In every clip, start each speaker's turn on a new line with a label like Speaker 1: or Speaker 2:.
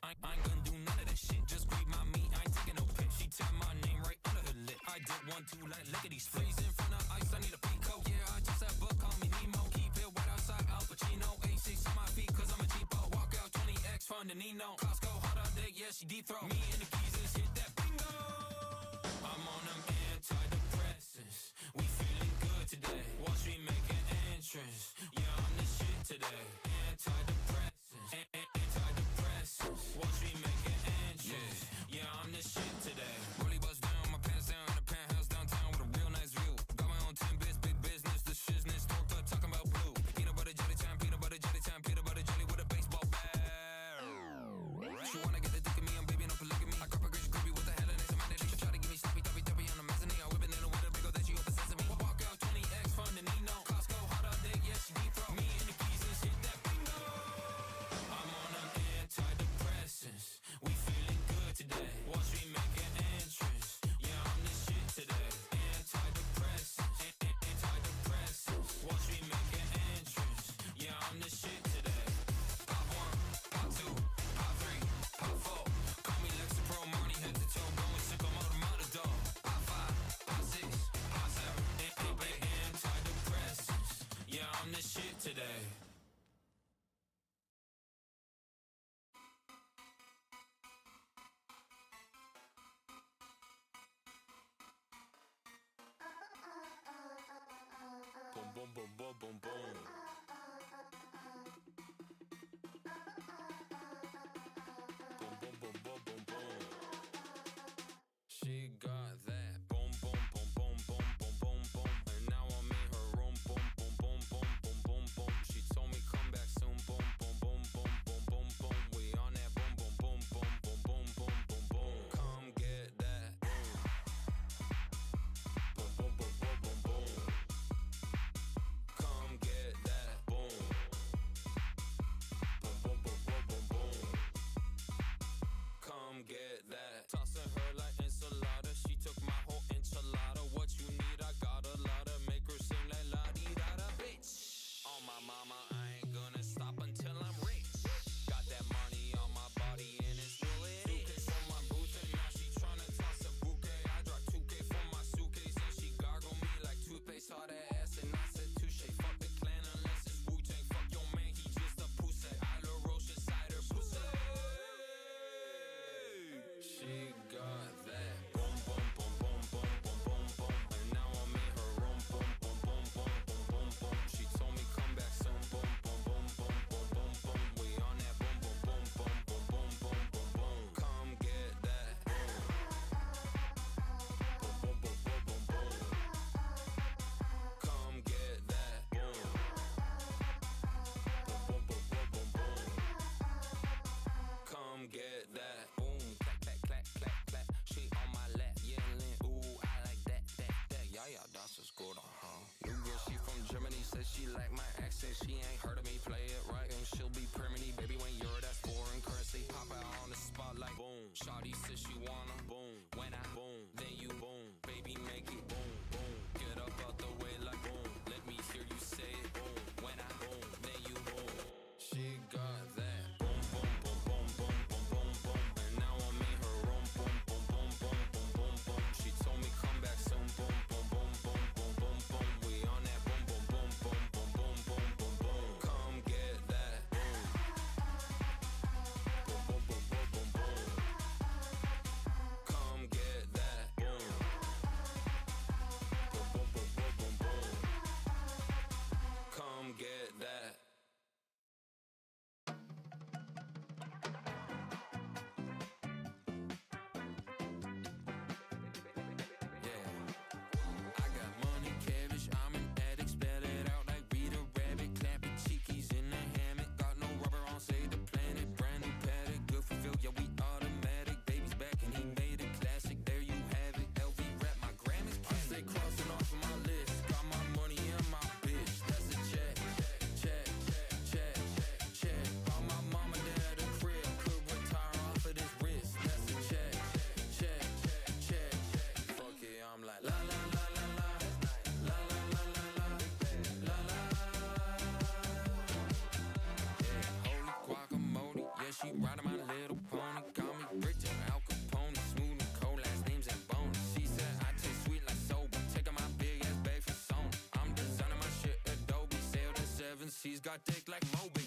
Speaker 1: I ain't gonna do none of that shit. Just grab my meat, I ain't taking no pic. She tap my name right under her lip. I did 1, 2, like look at these flames in front of ice. I need a Pico. Yeah, I just had book, call me Nemo. Keep it wet outside, Al Pacino. A6 on my feet, cause I'm a cheapo. Walk out 20X, fun to Nino. Costco, hot all day, yeah, she deep throat. Me and the geezers hit that bingo. I'm on them antidepressants. We feeling good today. Watch me make an entrance. Yeah, I'm the shit today. Antidepressants. Antidepressants. Watch me make an entrance. Yeah, I'm the shit today. Really bust down, my pants down in the penthouse downtown with a real nice view. Got my own 10 bits, big business, the shizness. Talked up, talking about blue. Peanut butter jelly time, peanut butter jelly time, peanut butter jelly with a baseball bat. She wanna get the dick in me, I'm baby, no polygamy. I grab a girl, she groovy, what the hell, and it's a man that she try to give me sloppy, toppy, toppy on the mezzanine. I whip it in the window, big ol' that she open sesame. Walk out 20X, fun to Nino. Costco, hot all day, yeah, she deep throat. Me and the geezers hit that bingo. I'm on them antidepressants. We feeling good today. Watch me make an entrance. Yeah, I'm the shit today. Antidepressants. Antidepressants. Watch me make an entrance. Yeah, I'm the shit today. Pop 1, pop 2, pop 3, pop 4. Call me Lexapro, Marnie, head to toe. Going sicko mode, Matador. Pop 5, pop 6, pop 7. Antidepressants. Yeah, I'm the shit today. Boom, boom, boom, boom, boom, boom. Boom, boom, boom, boom, boom, boom. She got that. Boom, boom, boom, boom, boom, boom, boom, boom. And now I'm in her room. Boom, boom, boom, boom, boom, boom, boom. She told me come back soon. Boom, boom, boom, boom, boom, boom, boom. We on that. Boom, boom, boom, boom, boom, boom, boom, boom, boom. Come get that. Boom, boom, boom, boom, boom, boom. Come get that. Boom. Boom, boom, boom, boom, boom, boom. Come get that. Tossing her like enchilada. She took my whole enchilada. What you need, I got a lot of. Make her sing like la di da da, bitch. On my mama, I ain't gonna stop until I'm rich. Got that money on my body and it's still it. 2K for my boots and now she tryna toss a bouquet. I dropped 2K for my suitcase and she gargled me like toothpaste. Saw that ass and I said touche. Fuck the clan unless it's Wu-Tang. Fuck your man, he just a pussy. I La Roche cider pussy. She got that. Boom, boom, boom, boom, boom, boom, boom, boom. And now I'm in her room. Boom, boom, boom, boom, boom, boom, boom. She told me come back soon. Boom, boom, boom, boom, boom, boom, boom. We on that. Boom, boom, boom, boom, boom, boom, boom, boom, boom. Come get that. Boom, boom, boom, boom, boom, boom. Come get that. Boom. Boom, boom, boom, boom, boom, boom. Come get that. Boom, clap, clap, clap, clap, clap. She on my lap, yelling, ooh, I like that, that, that. Yeah, das ist gut, New girl, she from Germany, says she like my accent. She ain't heard of me, play it right, and she'll be permanent. Baby, when you're that's foreign currency. Pop out on the spotlight, boom. Shawty says she wanna, boom. When I boom, then you boom. Baby, make it boom, boom. Get up out the way like boom. Let me hear you say it, boom. When I boom, then you boom. She got that. Boom, boom, boom, boom, boom, boom, boom, boom. And now I'm in her room. Boom, boom, boom, boom, boom, boom, boom. She told me come back soon. Boom, boom, boom, boom, boom, boom, boom. We on that. Boom, boom, boom, boom, boom, boom, boom, boom, boom. Come get She's got thick like Moby.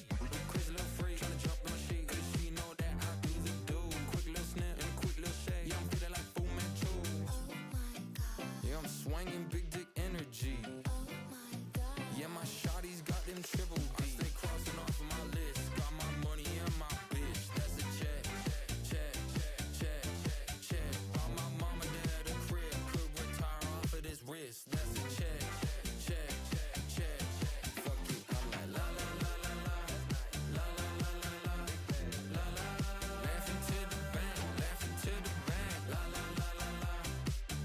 Speaker 1: Quick little freak, tryna jump in my sheet. Cause she know that I do the do. Quick little snap and a quick little shake. Yeah, I'm feeling like Fu Manchu. Yeah, I'm swinging big dick energy. Yeah, my shawty's got them triple D. I stay crossing off of my list. Got my money and my bitch. That's a check, check, check, check. Bought my mama dad a crib. Could retire off of this wrist. That's a check, check, check. Fuck it, I'm like la la la la la, la la la la la, la la. Laughing to the bank, laughing to the bank. La la la la la,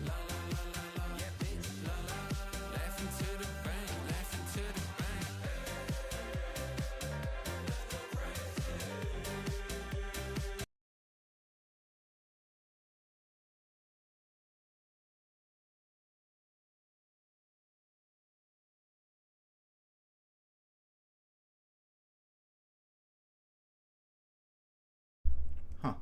Speaker 1: la la la la la. Yeah, bitch, la la. Laughing to the bank, laughing to the bank.
Speaker 2: Huh.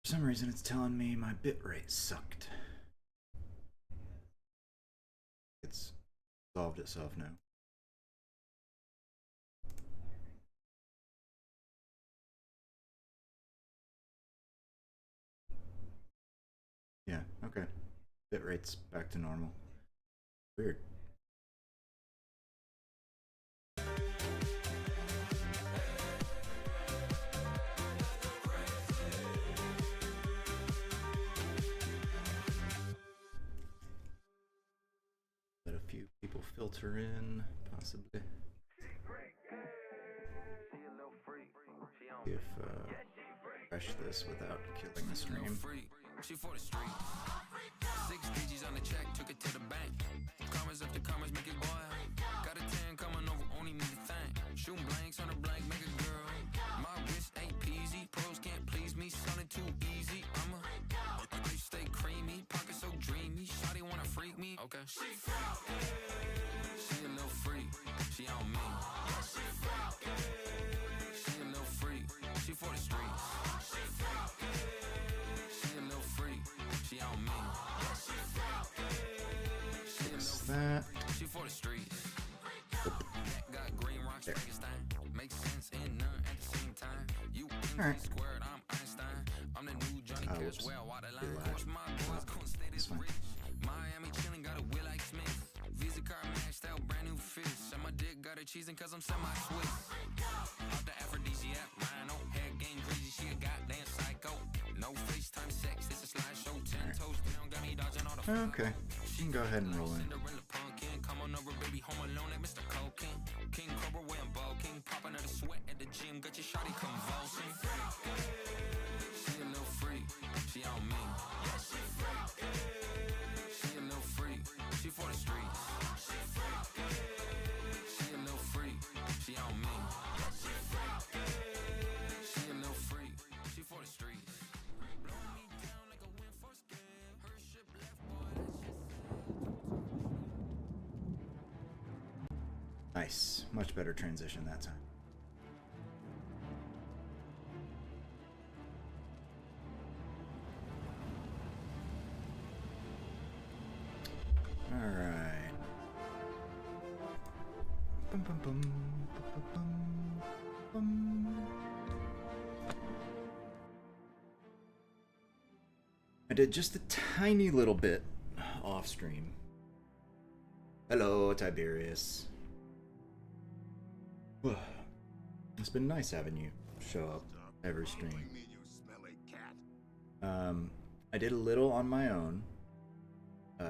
Speaker 2: For some reason it's telling me my bitrate sucked. It's solved itself now. Yeah, okay. Bitrate's back to normal. Weird. Let a few people filter in, possibly. See if refresh this without killing the stream.
Speaker 1: She for the street. 6 digits on the check, took it to the bank. Commas after commas, make it boil. Got a 10 coming over, only need a thing. Shooting blanks on a blank, make a girl. My wrist ain't peasy, pros can't please me, sounding too easy. I stay creamy, pocket so dreamy. Shawty wanna freak me, okay. She a little freak, she on me. She a little freak, she for the streets. She a little freak, she on me.
Speaker 2: Fix that.
Speaker 1: She for the streets. Got green rocks, Frankenstein. Makes sense in none at the same time. You
Speaker 2: Alright.
Speaker 1: squared, I'm Einstein. I'm the new Johnny Cash. Well, water line. Course my boys gon' stay this rich. Miami chillin', got a Will like Smith. Visa card maxed out, brand new fish. And my dick got her cheesing cause I'm semi-Swiss. Off the aphrodisiac, rhino. Hair game crazy, she a goddamn psycho. No FaceTime sex, it's a slideshow. 10 toes down, got me dodging all the
Speaker 2: Okay, you can go ahead and roll in.
Speaker 1: Cinderella pumpkin, come on over, baby, home alone at Mr. Cocaine. King Cobra wearing bulking, popping out a sweat at the gym, got your shawty convulsing. She a little freak, she on me. She a little freak, she for the streets. She a little freak, she on me. She a little freak, she for the streets. Blow me down like a wind force game. Her ship left, boy, that's
Speaker 2: Nice, much better transition that time. All right. Bum, bum, bum, bum, bum, bum. I did just a tiny little bit off stream. Hello, Tiberius. It's been nice having you show up every stream. I did a little on my own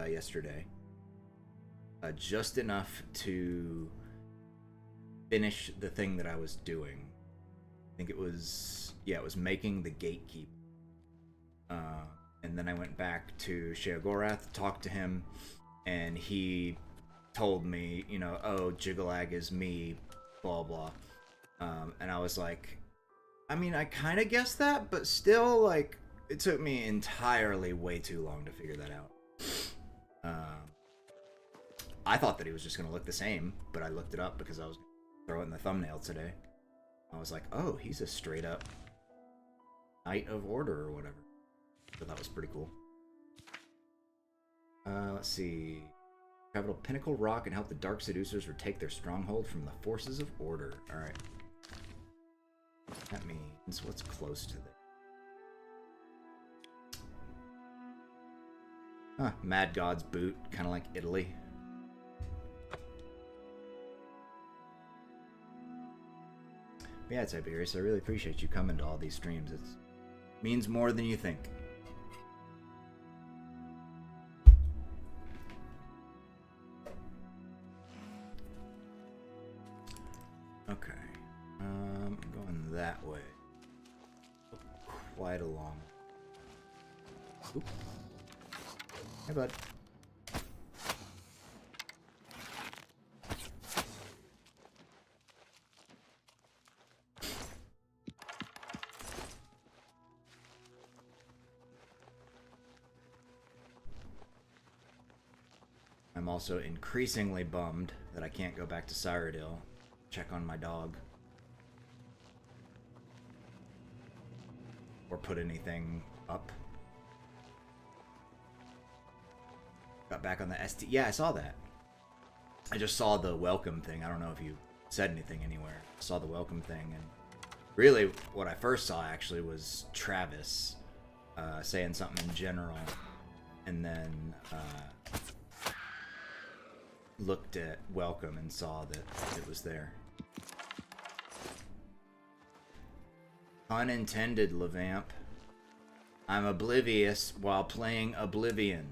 Speaker 2: yesterday. Just enough to finish the thing that I was doing. I think it was, yeah, it was making the gatekeep. And then I went back to Sheogorath, talked to him, and he told me, you know, oh, Jigalag is me, blah blah. And I was like, I mean, I kind of guessed that, but still, like, it took me entirely way too long to figure that out. I thought that he was just going to look the same, but I looked it up because I was going to throw it in the thumbnail today. I was like, oh, he's a straight up Knight of Order or whatever. So that was pretty cool. Let's see. Travel to Pinnacle Rock and help the Dark Seducers retake their stronghold from the forces of order. Alright. That means what's close to this? Huh, Mad God's Boot, kind of like Italy. But yeah, Tiberius, I really appreciate you coming to all these streams. It means more than you think. Okay. I'm going that way. Quite a long. Oop. Hey, bud. I'm also increasingly bummed that I can't go back to Cyrodiil, check on my dog, or put anything up. Got back on the ST. Yeah, I saw that. I just saw the welcome thing. I don't know if you said anything anywhere. I saw the welcome thing, and really what I first saw actually was Travis saying something in general, and then looked at welcome and saw that it was there. Unintended, Levamp. I'm oblivious while playing Oblivion.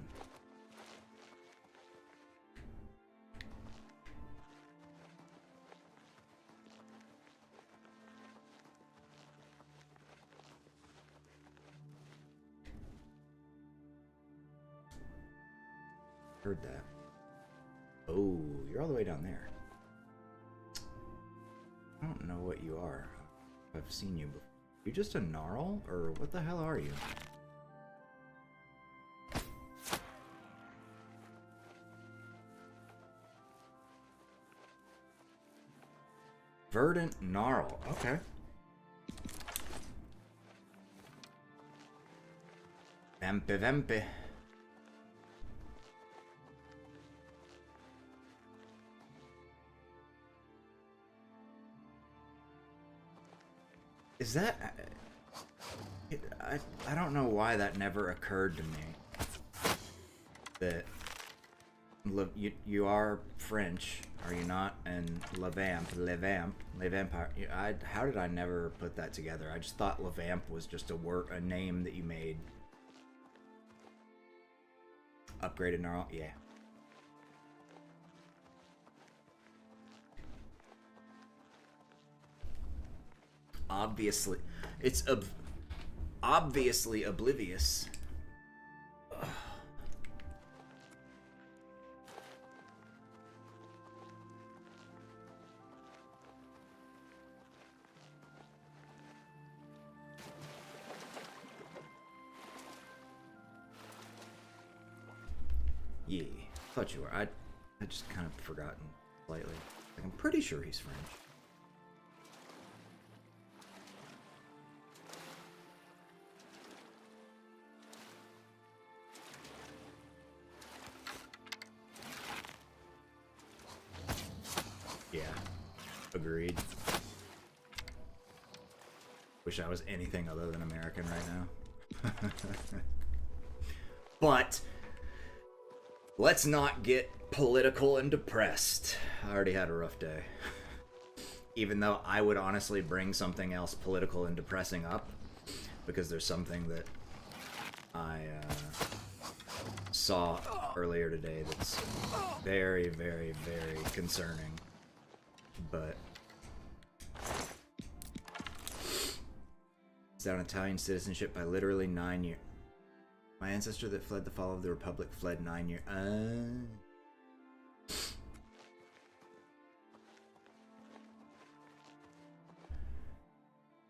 Speaker 2: Heard that. Oh, you're all the way down there. I don't know what you are. I've seen you before. You just a gnarl? Or what the hell are you? Verdant gnarl. Okay. Vampi vampi. Is that... I don't know why that never occurred to me. That... You are French, are you not? And Levamp. How did I never put that together? I just thought Levamp was just a name that you made. Upgraded gnarl? Yeah. Obviously, it's obviously oblivious. Ugh. Yeah, thought you were. I just kind of forgotten slightly. Like, I'm pretty sure he's French. Yeah, agreed. Wish I was anything other than American right now. But let's not get political and depressed. I already had a rough day. Even though I would honestly bring something else political and depressing up, because there's something that I saw earlier today that's very, very, very concerning. But it's down Italian citizenship by literally 9 years. My ancestor that fled the fall of the Republic fled 9 years.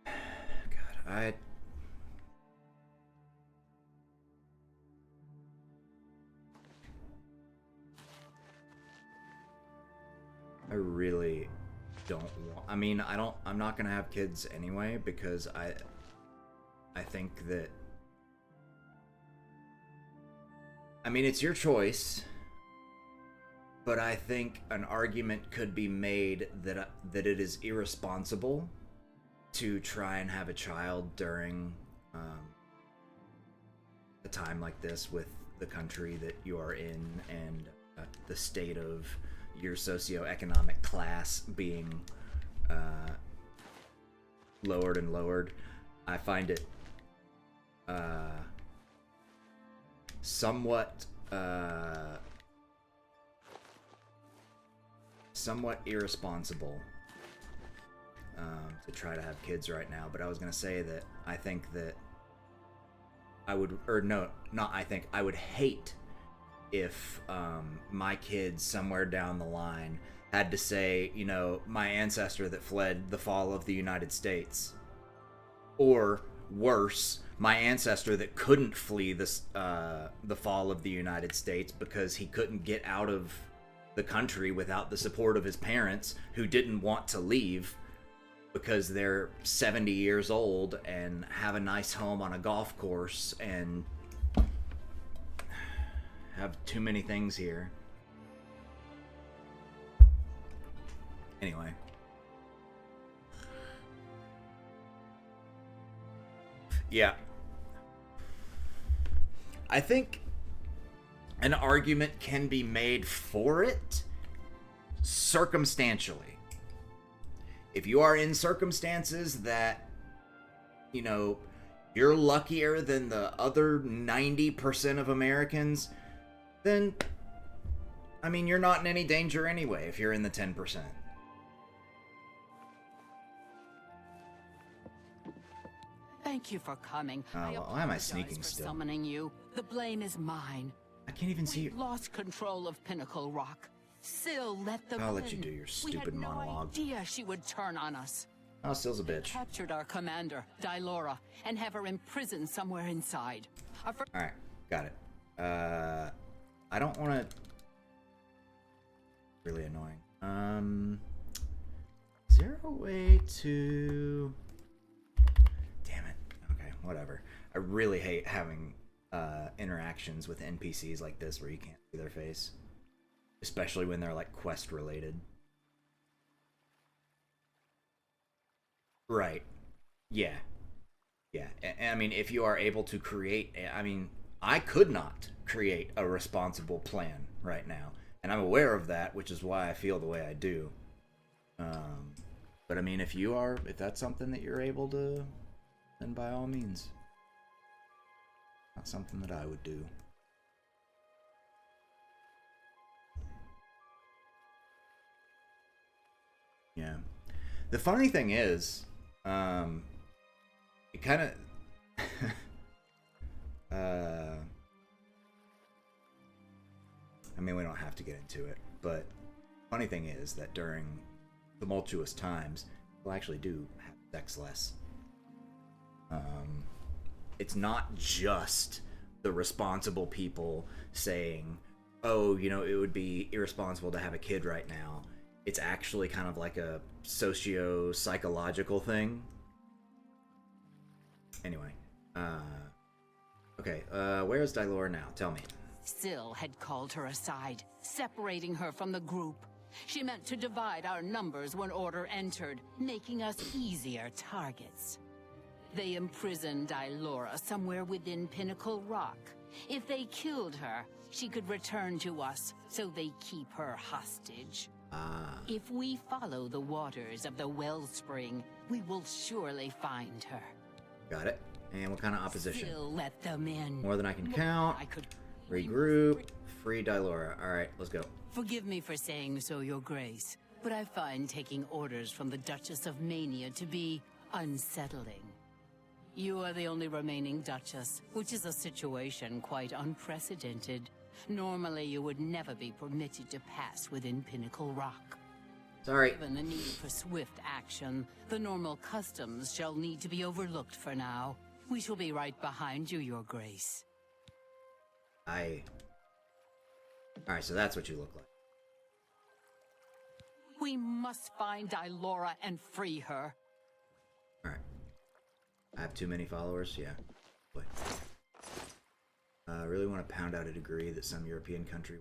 Speaker 2: God, I really don't want. I mean, I'm not gonna have kids anyway because I think that. I mean, it's your choice. but I think an argument could be made that it is irresponsible to try and have a child during a time like this with the country that you are in and the state of your socioeconomic class being lowered and lowered. I find it somewhat irresponsible to try to have kids right now. But I was gonna say that I think that I would, or no, not I think, I would hate if my kids somewhere down the line had to say, you know, my ancestor that fled the fall of the United States, or worse, my ancestor that couldn't flee the fall of the United States because he couldn't get out of the country without the support of his parents, who didn't want to leave because they're 70 years old and have a nice home on a golf course and have too many things here. Anyway. Yeah. I think an argument can be made for it circumstantially. If you are in circumstances that, you know, you're luckier than the other 90% of Americans, then, I mean, you're not in any danger anyway if you're in the 10%.
Speaker 3: Thank you for coming.
Speaker 2: Oh, well, why am I sneaking still?
Speaker 3: Summoning you. The blame is mine.
Speaker 2: I can't even see you.
Speaker 3: We lost control of Pinnacle Rock. Syl let them
Speaker 2: I'll
Speaker 3: in.
Speaker 2: let you do your stupid
Speaker 3: we had
Speaker 2: monologue.
Speaker 3: No idea she would turn on us.
Speaker 2: Oh, Syl's a bitch.
Speaker 3: Captured our commander, Dylora, and have her imprisoned somewhere inside.
Speaker 2: Alright, got it. I don't want to... Really annoying. Is there a way to... Damn it. Okay, whatever. I really hate having interactions with NPCs like this where you can't see their face. Especially when they're, like, quest-related. Right. Yeah. Yeah. I mean, if you are able to create... I mean, I could not create a responsible plan right now. And I'm aware of that, which is why I feel the way I do. But, I mean, if that's something that you're able to, then by all means. Not something that I would do. Yeah. The funny thing is, it kind of... I mean, we don't have to get into it, but funny thing is that during tumultuous times, people actually do have sex less. It's not just the responsible people saying, oh, you know, it would be irresponsible to have a kid right now. It's actually kind of like a socio-psychological thing. Anyway, okay, where's Dylora now? Tell me.
Speaker 3: Syl had called her aside, separating her from the group. She meant to divide our numbers when order entered, making us easier targets. They imprisoned Dylora somewhere within Pinnacle Rock. If they killed her, she could return to us, so they keep her hostage. If we follow the waters of the wellspring, we will surely find her.
Speaker 2: Got it. And what kind of opposition?
Speaker 3: Syl let them in.
Speaker 2: More than I can count.
Speaker 3: I could
Speaker 2: Regroup. Free Dylora. Alright, let's go.
Speaker 3: Forgive me for saying so, Your Grace, but I find taking orders from the Duchess of Mania to be unsettling. You are the only remaining Duchess, which is a situation quite unprecedented. Normally, you would never be permitted to pass within Pinnacle Rock.
Speaker 2: Sorry.
Speaker 3: Given the need for swift action, the normal customs shall need to be overlooked for now. We shall be right behind you, Your Grace.
Speaker 2: Alright, so that's what you look like.
Speaker 3: We must find Dylora and free her.
Speaker 2: Alright. I have too many followers? Yeah. Wait. I really want to pound out a degree that some European country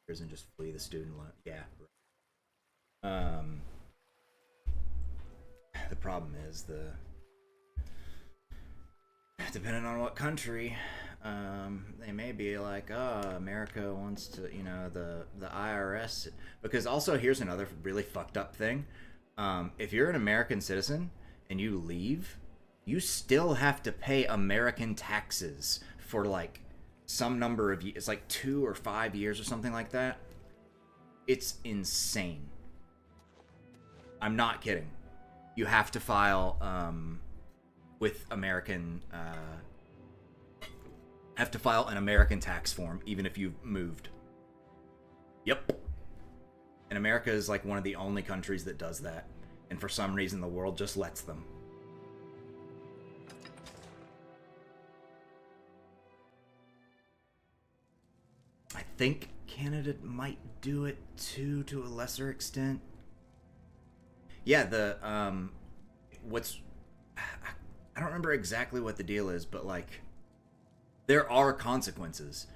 Speaker 2: years and just flee the student loan. Yeah. The problem is depending on what country, they may be like, oh, America wants to, you know, the IRS. Because also, here's another really fucked up thing. If you're an American citizen and you leave, you still have to pay American taxes for like some number of years. It's like 2 or 5 years or something like that. It's insane. I'm not kidding. You have to file with American have to file an American tax form even if you've moved. Yep. And America is like one of the only countries that does that, and for some reason the world just lets them. I think Canada might do it too, to a lesser extent. Yeah, the I don't remember exactly what the deal is, but like there are consequences,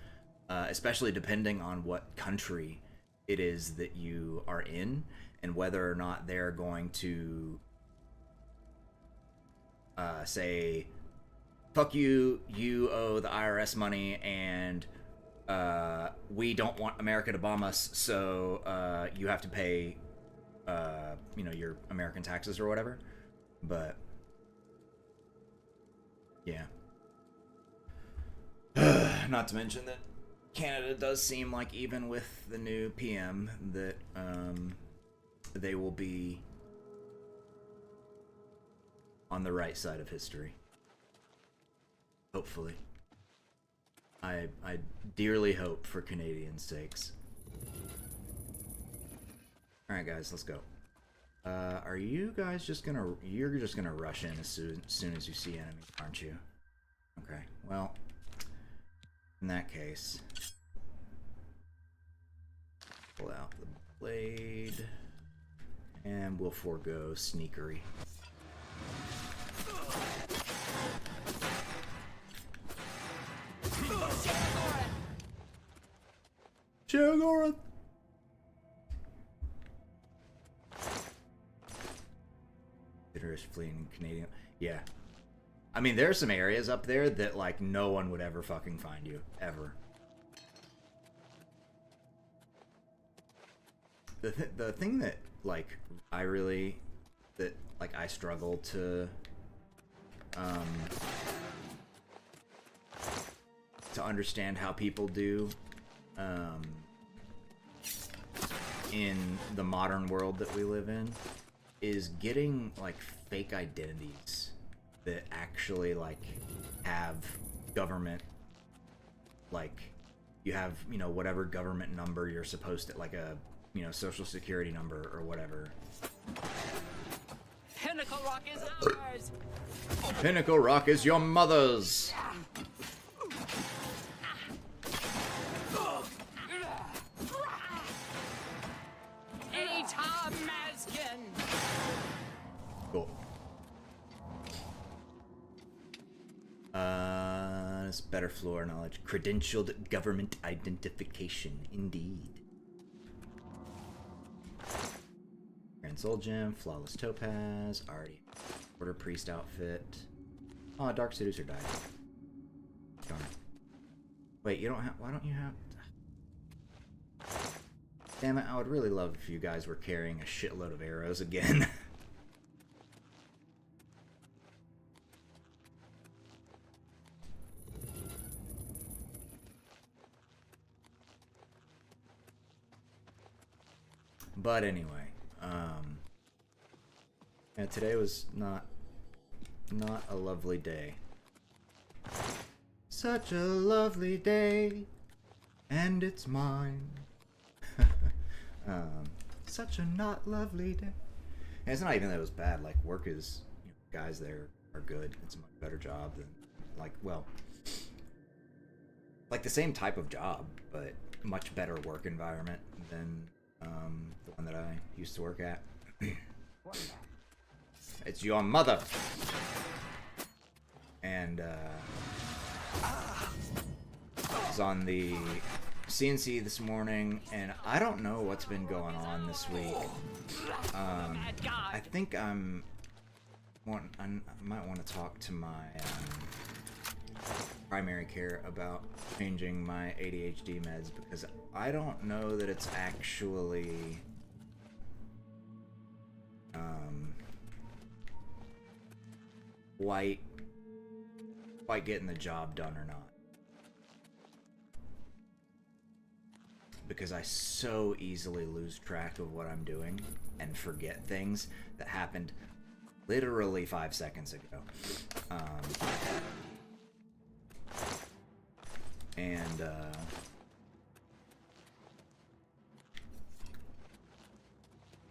Speaker 2: especially depending on what country it is that you are in and whether or not they're going to say, fuck you, you owe the IRS money, and we don't want America to bomb us, so you have to pay you know, your American taxes or whatever. But yeah. Not to mention that Canada does seem like, even with the new PM, that they will be on the right side of history. Hopefully. I dearly hope, for Canadians' sakes. Alright guys, let's go. Are you guys just gonna... You're just gonna rush in as soon as you see enemies, aren't you? Okay, well... In that case... Pull out the blade... And we'll forego sneakery. Shagora! Bitterest fleeing Canadian. Yeah. I mean, there's some areas up there that, like, no one would ever fucking find you. Ever. The thing that, like, I struggle to understand how people do in the modern world that we live in is getting, like, fake identities that actually, like, have government, like, you have, you know, whatever government number you're supposed to, like a, you know, social security number or whatever.
Speaker 3: Pinnacle Rock is ours!
Speaker 2: Pinnacle Rock is your mother's! Cool. It's better floor knowledge. Credentialed government identification, indeed. Grand Soul Gem, Flawless Topaz, already. Order Priest outfit. Oh, Dark Seducer died. Darn it. Wait, you don't have... Why don't you have... Damn it, I would really love if you guys were carrying a shitload of arrows again. But anyway, yeah, today was not a lovely day. Such a lovely day, and it's mine. Such a not lovely day. And it's not even that it was bad. Like, work is, you know, guys there are good. It's a much better job than, like, well, like the same type of job, but much better work environment than the one that I used to work at. It's your mother. And it's on the CNC this morning, and I don't know what's been going on this week. I think I might want to talk to my primary care about changing my ADHD meds, because I don't know that it's actually quite getting the job done or not. Because I so easily lose track of what I'm doing and forget things that happened literally 5 seconds ago.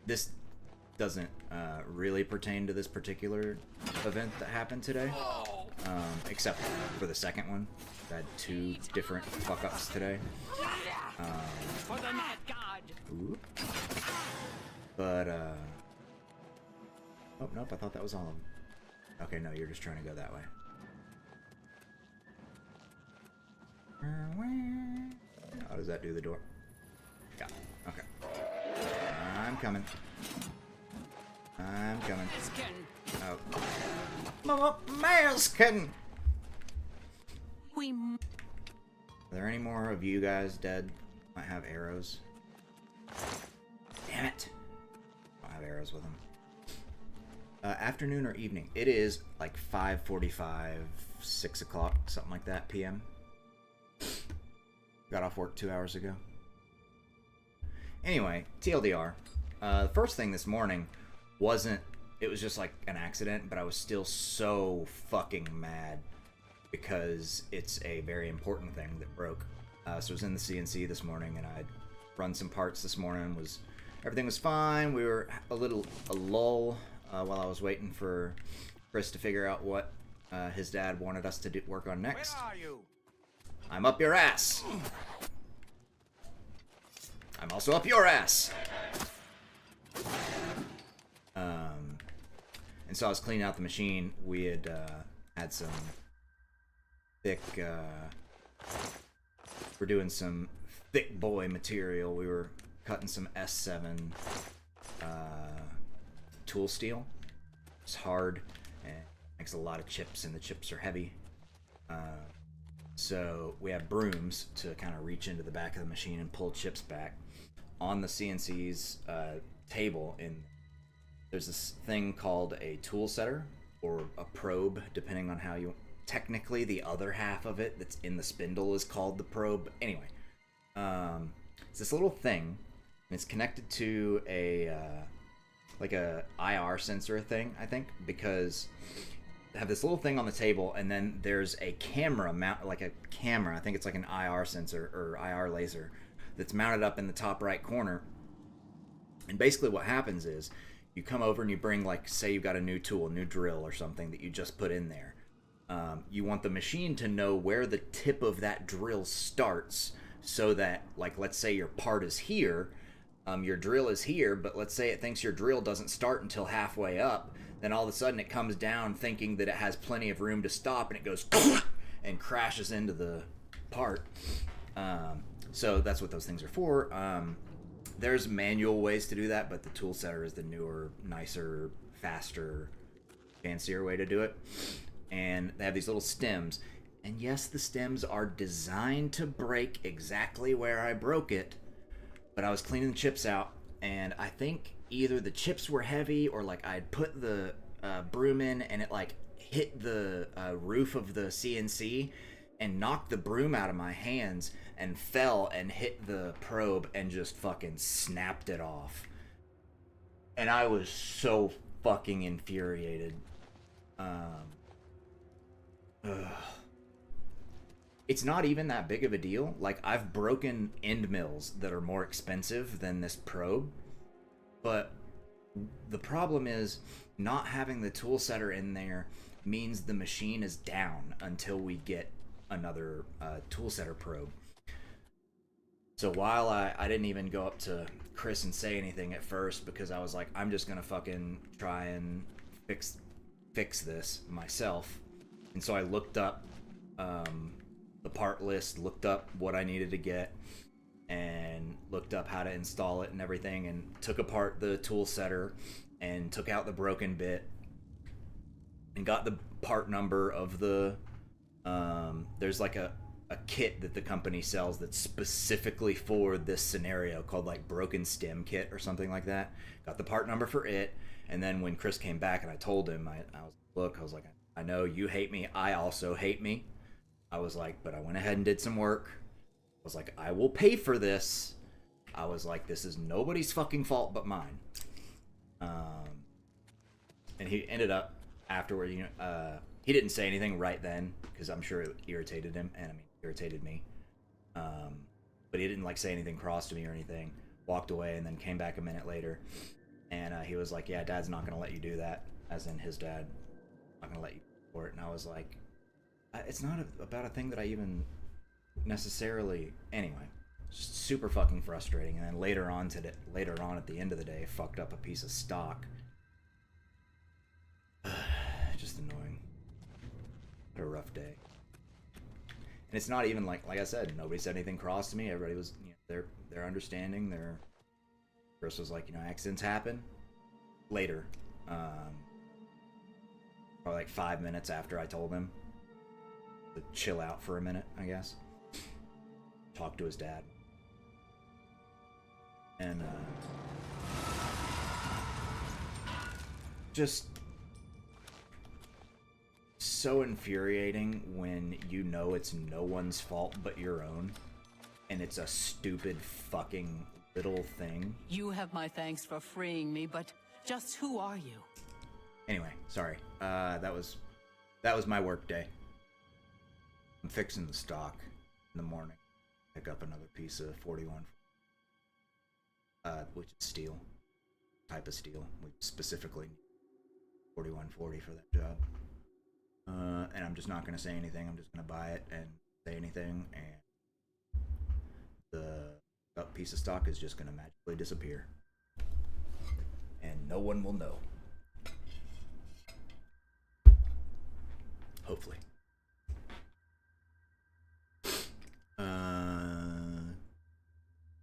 Speaker 2: This doesn't really pertain to this particular event that happened today, except for the second one. I had 2 different fuck-ups today.
Speaker 3: For the mad god.
Speaker 2: But, oh, nope, I thought that was all of them. Okay, no, you're just trying to go that way. How does that do the door? Yeah, okay. I'm coming. I'm coming. Oh. Mama Maskin! Are there any more of you guys dead? Might have arrows. Damn it! I don't have arrows with them. Afternoon or evening? It is like 5:45, 6 o'clock, something like that, PM. Got off work 2 hours ago. Anyway, TLDR. The first thing this morning wasn't... It was just like an accident, but I was still so fucking mad because it's a very important thing that broke. So I was in the CNC this morning, and I'd run some parts this morning. Everything was fine. We were a lull while I was waiting for Chris to figure out what his dad wanted us to work on next.
Speaker 4: Where are you?
Speaker 2: I'm up your ass. I'm also up your ass. And so I was cleaning out the machine. We had had some thick... we're doing some thick boy material. We were cutting some S7 tool steel. It's hard and makes a lot of chips, and the chips are heavy. So we have brooms to kind of reach into the back of the machine and pull chips back. On the CNC's table, there's this thing called a tool setter, or a probe, depending on how you... Technically, the other half of it that's in the spindle is called the probe. Anyway, it's this little thing, and it's connected to a like a IR sensor thing, I think, because they have this little thing on the table, and then there's a camera like a camera. I think it's like an IR sensor or IR laser that's mounted up in the top right corner. And basically, what happens is you come over and you bring, like, say you've got a new tool, a new drill or something that you just put in there. You want the machine to know where the tip of that drill starts, so that, like, let's say your part is here, your drill is here, but let's say it thinks your drill doesn't start until halfway up, then all of a sudden it comes down thinking that it has plenty of room to stop, and it goes and crashes into the part. So that's what those things are for. There's manual ways to do that, but the tool setter is the newer, nicer, faster, fancier way to do it. And they have these little stems. And yes, the stems are designed to break exactly where I broke it. But I was cleaning the chips out, and I think either the chips were heavy, or like I'd put the broom in and it like hit the roof of the CNC and knocked the broom out of my hands and fell and hit the probe and just fucking snapped it off. And I was so fucking infuriated. It's not even that big of a deal. Like, I've broken end mills that are more expensive than this probe, but the problem is not having the tool setter in there means the machine is down until we get another tool setter probe. So while I didn't even go up to Chris and say anything at first, because I was like, I'm just gonna fucking try and fix this myself. And so I looked up the part list, looked up what I needed to get, and looked up how to install it and everything, and took apart the tool setter and took out the broken bit and got the part number of the there's like a kit that the company sells that's specifically for this scenario called like broken stem kit or something like that. Got the part number for it, and then when Chris came back and I told him, I was like, I know you hate me, I also hate me. I was like, but I went ahead and did some work. I was like, I will pay for this. I was like, this is nobody's fucking fault but mine. And he ended up afterward, he didn't say anything right then because I'm sure it irritated him, and irritated me. But he didn't like say anything cross to me or anything. Walked away and then came back a minute later, and he was like, yeah, Dad's not gonna let you do that, as in his dad, not gonna let you for it. And I was like, it's not about a thing that I even necessarily, anyway, just super fucking frustrating. And then later on at the end of the day, fucked up a piece of stock. Just annoying. What a rough day. And it's not even like I said, nobody said anything cross to me. Everybody was, they're understanding. Chris was like, accidents happen. Later, probably like 5 minutes after I told him to chill out for a minute, I guess. Talk to his dad. And just so infuriating when you know it's no one's fault but your own, and it's a stupid fucking little thing.
Speaker 3: You have my thanks for freeing me, but just who are you?
Speaker 2: Anyway, sorry. That was my work day. I'm fixing the stock in the morning. Pick up another piece of 41, which is steel. Type of steel. We specifically need 4140 for that job. And I'm just not going to say anything. I'm just going to buy it and say anything, and the piece of stock is just going to magically disappear. And no one will know. Hopefully.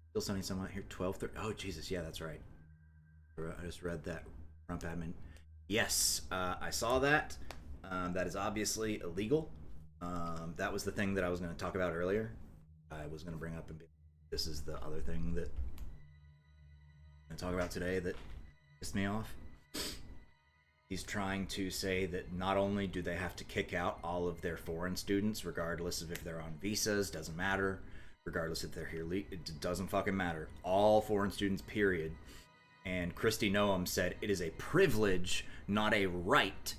Speaker 2: Still sunny somewhat here. 12:30. Oh Jesus, yeah, that's right. I just read that. Rump admin. Yes, I saw that. That is obviously illegal. That was the thing that I was going to talk about earlier. I was going to bring up, and this is the other thing that I'm going to talk about today that pissed me off. He's trying to say that not only do they have to kick out all of their foreign students, regardless of if they're on visas, doesn't matter. Regardless if they're here, it doesn't fucking matter. All foreign students, period. And Kristi Noem said it is a privilege, not a right,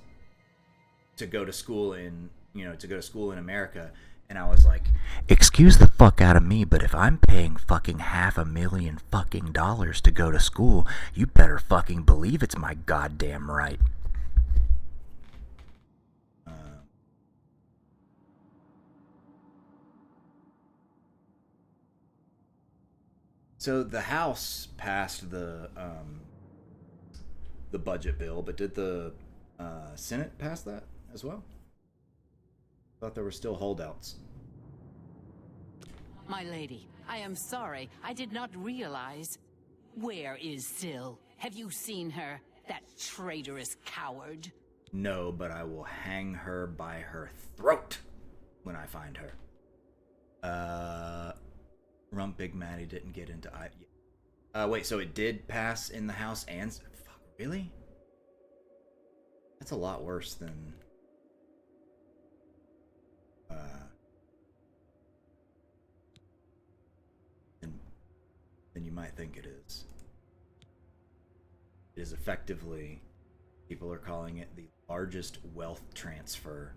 Speaker 2: to go to school in America. And I was like, excuse the fuck out of me, but if I'm paying fucking $500,000 fucking dollars to go to school, you better fucking believe it's my goddamn right. So the House passed the budget bill, but did the Senate pass that as well? I thought there were still holdouts.
Speaker 3: My lady, I am sorry. I did not realize. Where is Syl? Have you seen her? That traitorous coward.
Speaker 2: No, but I will hang her by her throat when I find her. Rump Big Maddie didn't get into wait, so it did pass in the House and... Fuck, really? That's a lot worse than... than you might think it is. It is effectively... People are calling it the largest wealth transfer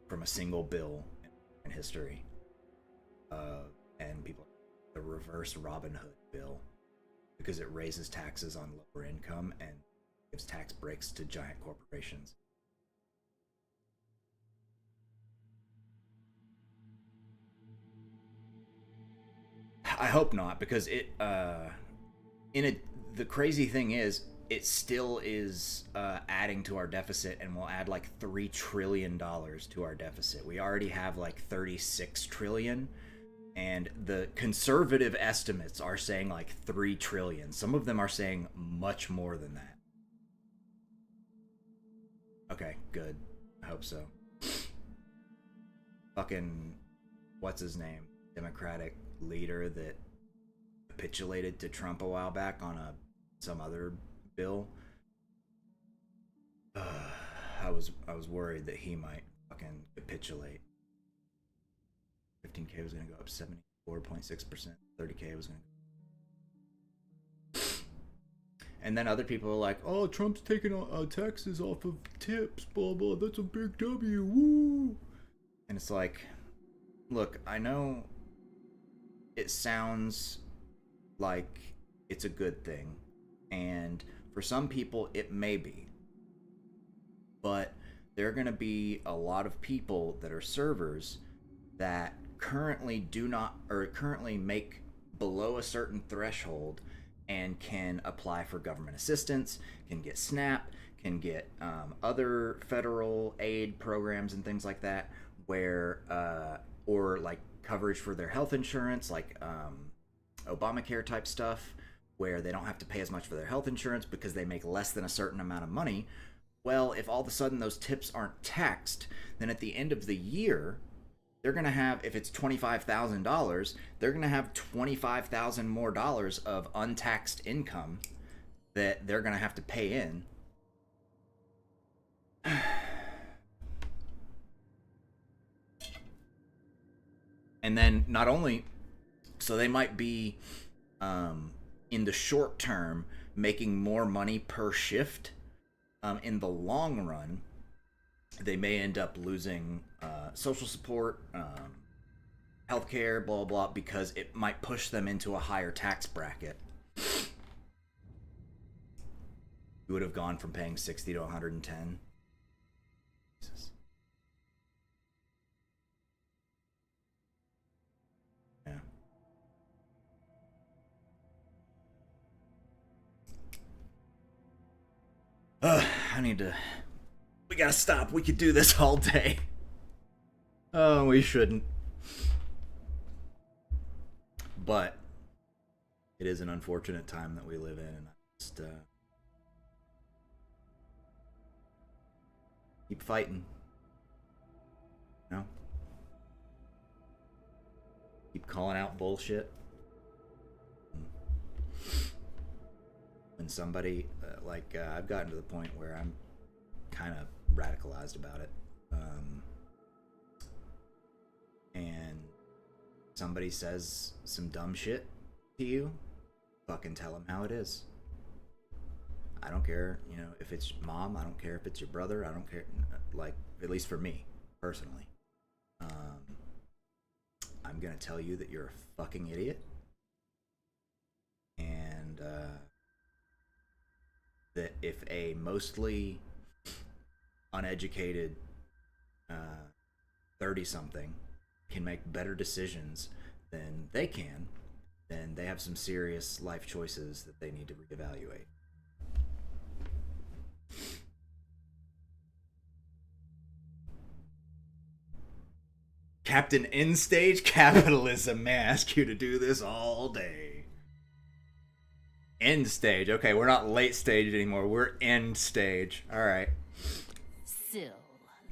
Speaker 2: from a single bill in history. And people, the reverse Robin Hood bill, because it raises taxes on lower income and gives tax breaks to giant corporations. I hope not, because the crazy thing is, it still is adding to our deficit, and will add like $3 trillion to our deficit. We already have like 36 trillion. And the conservative estimates are saying like 3 trillion. Some of them are saying much more than that. Okay, good. I hope so. Fucking, what's his name? Democratic leader that capitulated to Trump a while back on some other bill. I was worried that he might fucking capitulate. 15K was gonna go up 74.6%. 30K was gonna. And then other people are like, "Oh, Trump's taking taxes off of tips, blah blah. That's a big W, woo!" And it's like, look, I know it sounds like it's a good thing, and for some people it may be, but there are going to be a lot of people that are servers that currently make below a certain threshold and can apply for government assistance, can get SNAP, can get other federal aid programs and things like that, where or like coverage for their health insurance, like Obamacare type stuff, where they don't have to pay as much for their health insurance because they make less than a certain amount of money. Well, if all of a sudden those tips aren't taxed, then at the end of the year, they're going to have, if it's $25,000, they're going to have $25,000 more dollars of untaxed income that they're going to have to pay in. And then not only, so they might be in the short term making more money per shift. In the long run, they may end up losing social support, healthcare, blah, blah, because it might push them into a higher tax bracket. You would have gone from paying 60 to 110. Jesus. Yeah. We gotta stop. We could do this all day. Oh, we shouldn't. But it is an unfortunate time that we live in, and I just keep fighting. You know? Keep calling out bullshit. When somebody, I've gotten to the point where I'm kind of radicalized about it. And somebody says some dumb shit to you, fucking tell them how it is. I don't care, if it's mom, I don't care if it's your brother, I don't care, at least for me, personally. I'm gonna tell you that you're a fucking idiot. And, that if a mostly uneducated 30-something can make better decisions than they can, then they have some serious life choices that they need to reevaluate. Captain End Stage Capitalism may ask you to do this all day. End stage. Okay, we're not late stage anymore. We're end stage. All right.
Speaker 3: Syl,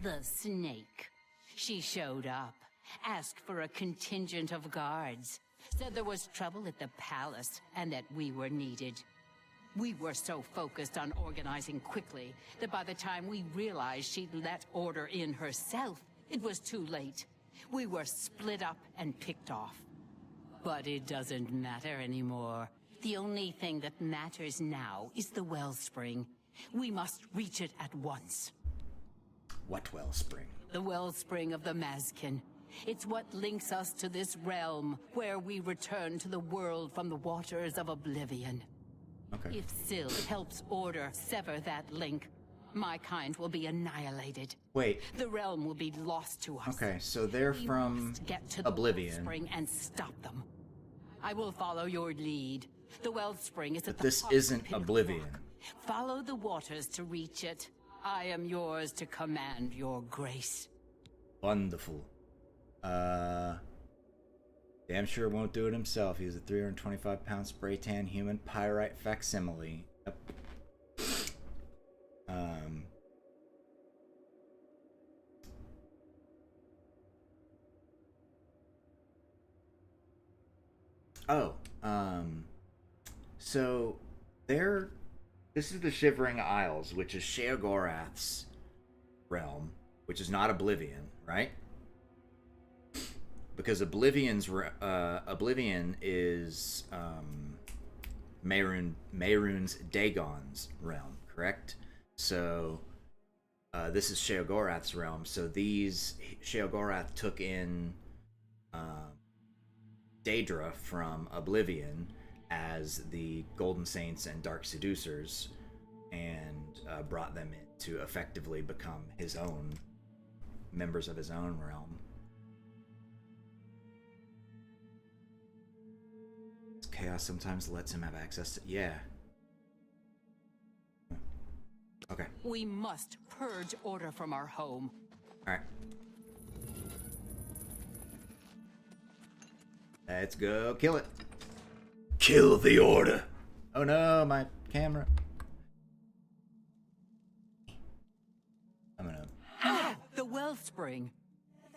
Speaker 3: the snake. She showed up, asked for a contingent of guards, said there was trouble at the palace and that we were needed. We were so focused on organizing quickly that by the time we realized she'd let order in herself, it was too late. We were split up and picked off. But it doesn't matter anymore. The only thing that matters now is the wellspring. We must reach it at once.
Speaker 2: What wellspring?
Speaker 3: The wellspring of the Mazkin. It's what links us to this realm, where we return to the world from the waters of Oblivion.
Speaker 2: Okay.
Speaker 3: If Syl helps Order sever that link, my kind will be annihilated.
Speaker 2: Wait.
Speaker 3: The realm will be lost to us.
Speaker 2: Okay, so they're
Speaker 3: We
Speaker 2: from
Speaker 3: must get to the
Speaker 2: Oblivion.
Speaker 3: wellspring and stop them. I will follow your lead. The wellspring is at the
Speaker 2: This
Speaker 3: top of the
Speaker 2: isn't
Speaker 3: pinnacle
Speaker 2: Oblivion.
Speaker 3: rock. Follow the waters to reach it. I am yours to command your grace.
Speaker 2: Wonderful. Damn sure won't do it himself. He's a 325-pound spray tan human pyrite facsimile. Yep. So this is the Shivering Isles, which is Sheogorath's realm, which is not Oblivion, right? Because Oblivion is Mehrunes Dagon's realm, correct? So this is Sheogorath's realm. So Sheogorath took in Daedra from Oblivion as the Golden Saints and Dark Seducers, and brought them in to effectively become his own members of his own realm. Chaos sometimes lets him have access to... Yeah. Okay.
Speaker 3: We must purge order from our home.
Speaker 2: Alright. Let's go kill it. Kill the order. Oh no, my camera. I'm gonna...
Speaker 3: Oh, the wellspring.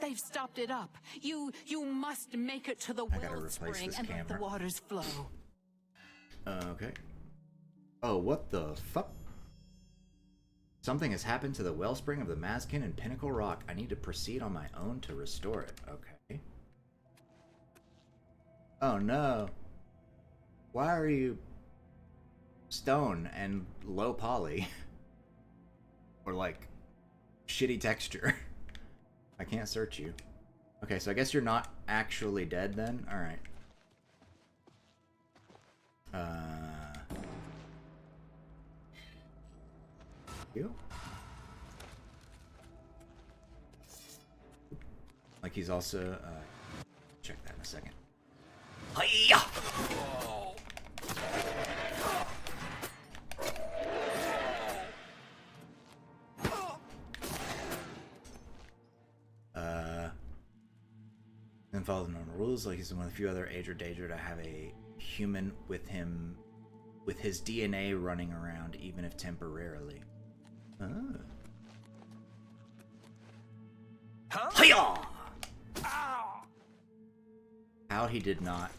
Speaker 3: They've stopped it up. You must make it to the wellspring and let the waters flow.
Speaker 2: Okay. Oh, what the fuck? Something has happened to the wellspring of the Mazkin and Pinnacle Rock. I need to proceed on my own to restore it. Okay. Oh no. Why are you stone and low poly? Or like shitty texture? I can't search you. Okay, so I guess you're not actually dead then? Alright. You? Like he's also, check that in a second. Hiya! Then follow the normal rules, like he's one of the few other Aedra Daedra to have a human with him, with his DNA running around, even if temporarily. Oh.
Speaker 1: Huh?
Speaker 2: Hiya! How he did not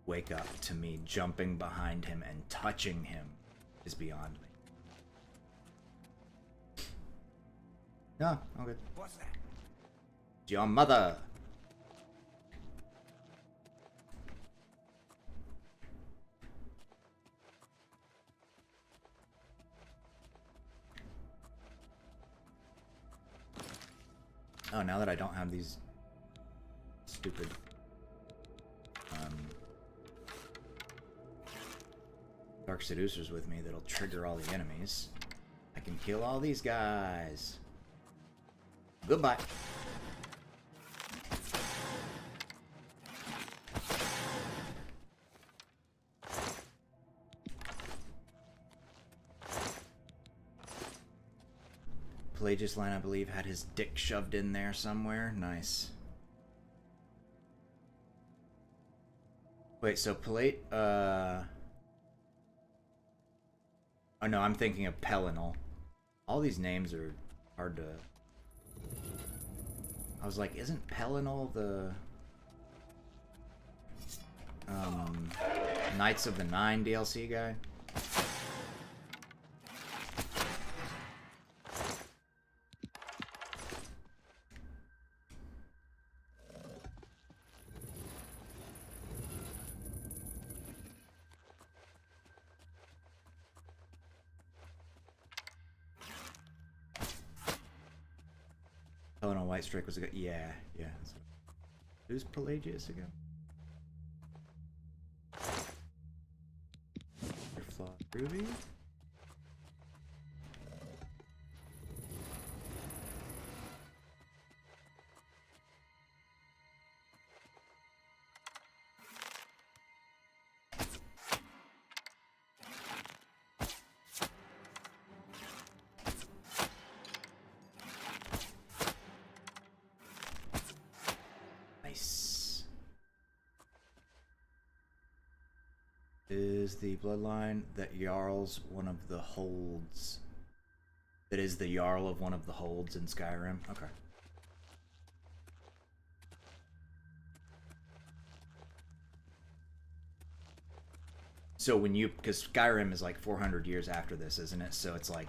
Speaker 2: wake up to me jumping behind him and touching him is beyond me. No, all good.
Speaker 1: What's that?
Speaker 2: It's your mother. Oh, now that I don't have these stupid Dark Seducers with me that'll trigger all the enemies, I can kill all these guys. Goodbye. Pelagius line, I believe, had his dick shoved in there somewhere. Nice. Wait, so oh no, I'm thinking of Pelinal. All these names are hard to... I was like, isn't Pelinal the... Knights of the Nine DLC guy? Pelinal White Strike was a good... Yeah. Who's Pelagius again? Flawed Ruby? Nice. is the bloodline that Jarl's one of the holds. That is the Jarl of one of the holds in Skyrim. Okay. So when you, because Skyrim is like 400 years after this, isn't it? So it's like,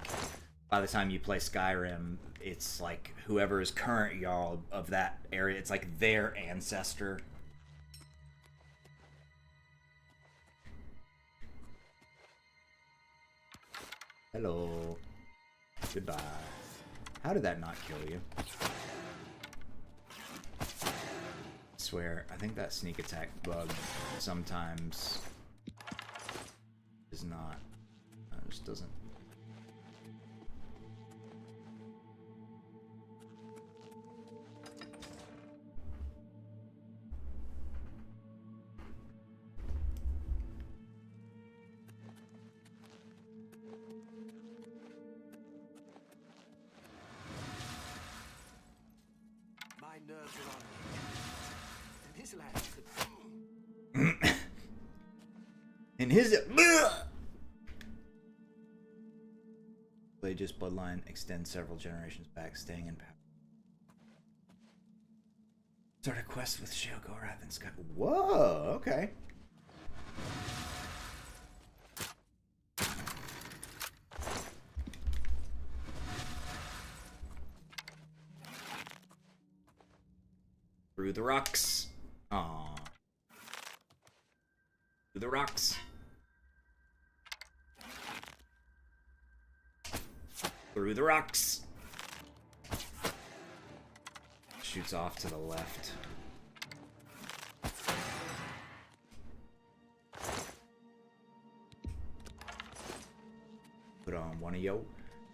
Speaker 2: by the time you play Skyrim, it's like whoever is current Jarl of that area, it's like their ancestor. Hello. Goodbye. How did that not kill you? I swear, I think that sneak attack bug sometimes is not. It just doesn't.
Speaker 4: My nerves are on me. And his land could...
Speaker 2: In his Blage's bloodline extends several generations back, staying in power. Start a quest with Sheogorath and Sky. Whoa, okay. Through the rocks. Aww. Through the rocks. Through the rocks. Shoots off to the left. Put on one of yo.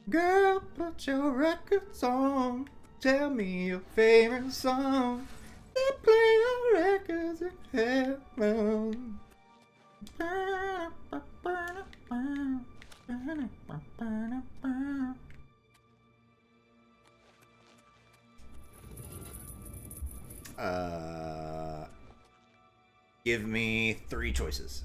Speaker 2: Girl, put your records on. Tell me your favorite song. They play your records in heaven. Give me 3 choices.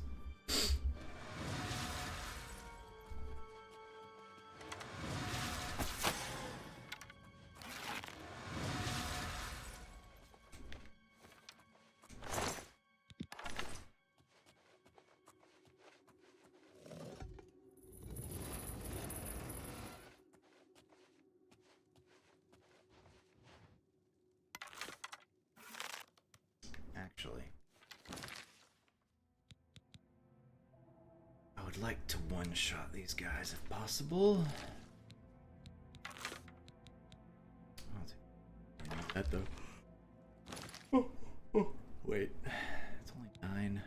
Speaker 2: Actually, I would like to one-shot these guys if possible. I'll take that though. Wait, it's only 9.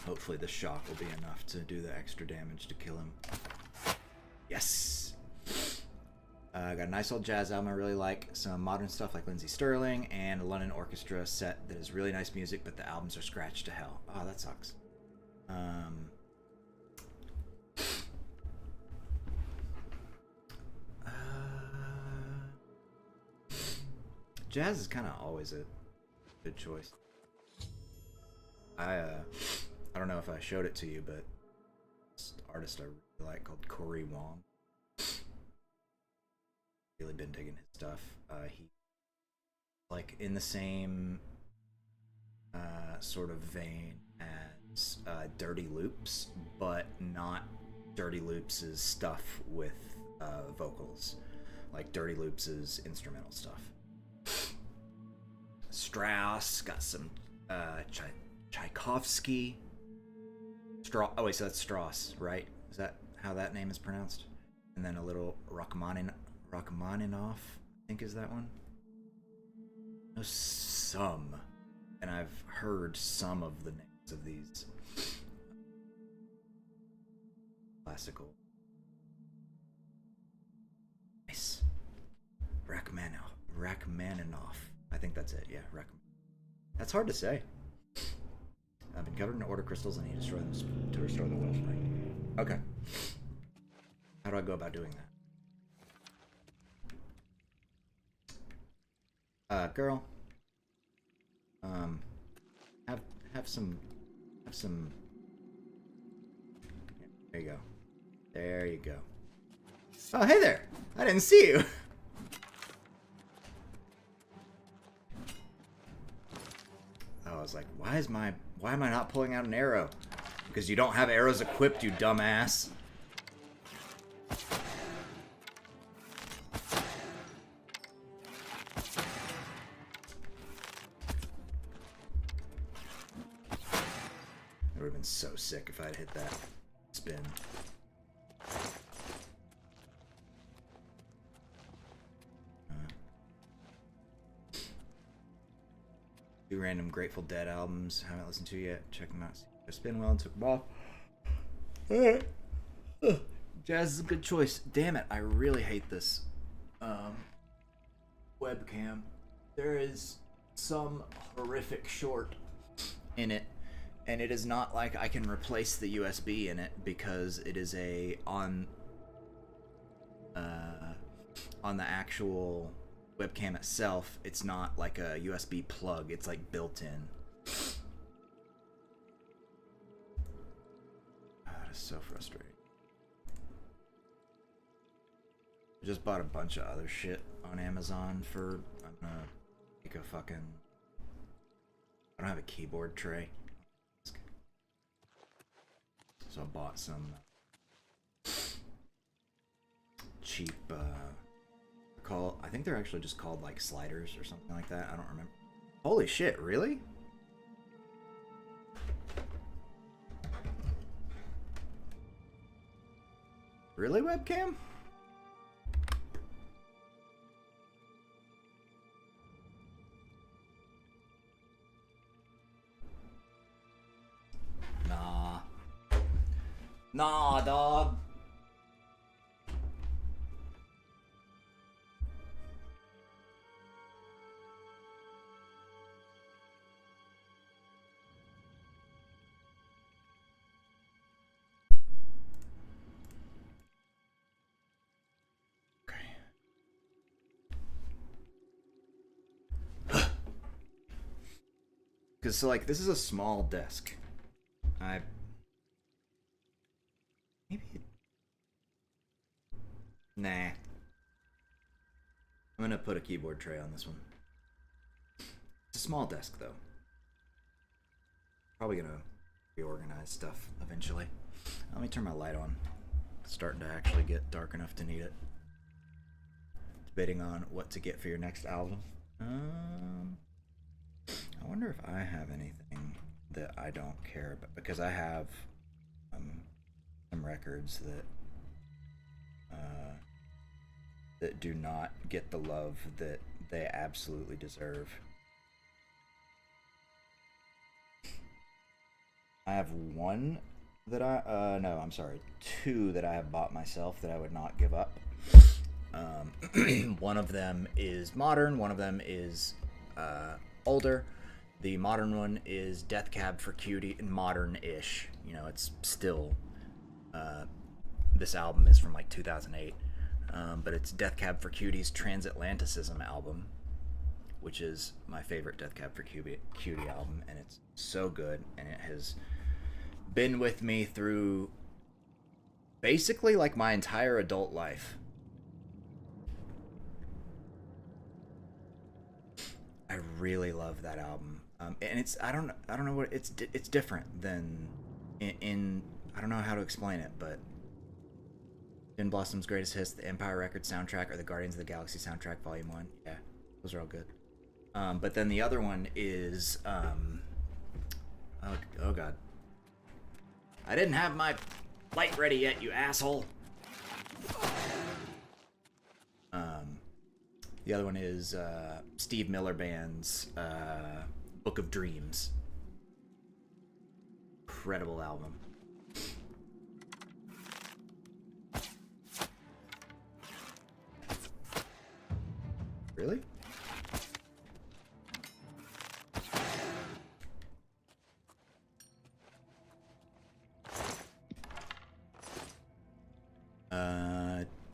Speaker 2: Hopefully the shock will be enough to do the extra damage to kill him. Yes! I got a nice old jazz album I really like, some modern stuff like Lindsey Sterling, and a London orchestra set that is really nice music, but the albums are scratched to hell. Oh, that sucks. Jazz is kind of always a good choice. I don't know if I showed it to you, but this artist I really like called Corey Wong. Really been digging his stuff. He like in the same sort of vein as Dirty Loops, but not Dirty Loops' stuff with vocals. Like Dirty Loops' instrumental stuff. Strauss got some Tchaikovsky. Oh wait, so that's Strauss, right? Is that how that name is pronounced? And then a little Rachmaninoff, I think is that one. No, some, and I've heard some of the names of these classical. Nice. Rachmaninoff. I think that's it. Yeah, That's hard to say. I've been covered in order crystals and need to destroy them to restore the wellspring. Okay. How do I go about doing that? Girl. Have some. Yeah, there you go. There you go. Oh, hey there! I didn't see you. I was like, why am I not pulling out an arrow? Because you don't have arrows equipped, you dumbass. It would have been so sick if I'd hit that spin. Two random Grateful Dead albums. Haven't listened to yet. Check them out. Spin well and took them off. Alright. Jazz is a good choice. Damn it, I really hate this webcam. There is some horrific short in it, and it is not like I can replace the USB in it because it is on the actual webcam itself. It's not like a USB plug. It's like built in. That is so frustrating. I just bought a bunch of other shit on Amazon for. I'm gonna make a fucking. I don't have a keyboard tray, so I bought some cheap. I think they're actually just called like sliders or something like that. I don't remember. Holy shit! Really? Really, webcam? Nah, dog. Because, so, like, this is a small desk. Nah. I'm gonna put a keyboard tray on this one. It's a small desk, though. Probably gonna reorganize stuff eventually. Let me turn my light on. It's starting to actually get dark enough to need it. Debating on what to get for your next album. I wonder if I have anything that I don't care about, because I have some records that do not get the love that they absolutely deserve. I have one that two that I have bought myself that I would not give up. One of them is modern, one of them is older. The modern one is Death Cab for Cutie, modern-ish. You know, it's still, this album is from like 2008, but it's Death Cab for Cutie's Transatlanticism album, which is my favorite Death Cab for Cutie album, and it's so good, and it has been with me through basically like my entire adult life. I really love that album, and it's I don't know what it's different than in I don't know how to explain it, but Gin Blossom's Greatest Hits, the Empire Records soundtrack, or the Guardians of the Galaxy soundtrack, Volume 1. Yeah, those are all good. But then the other one is oh god, I didn't have my light ready yet, you asshole. The other one is Steve Miller Band's Book of Dreams. Incredible album. Really?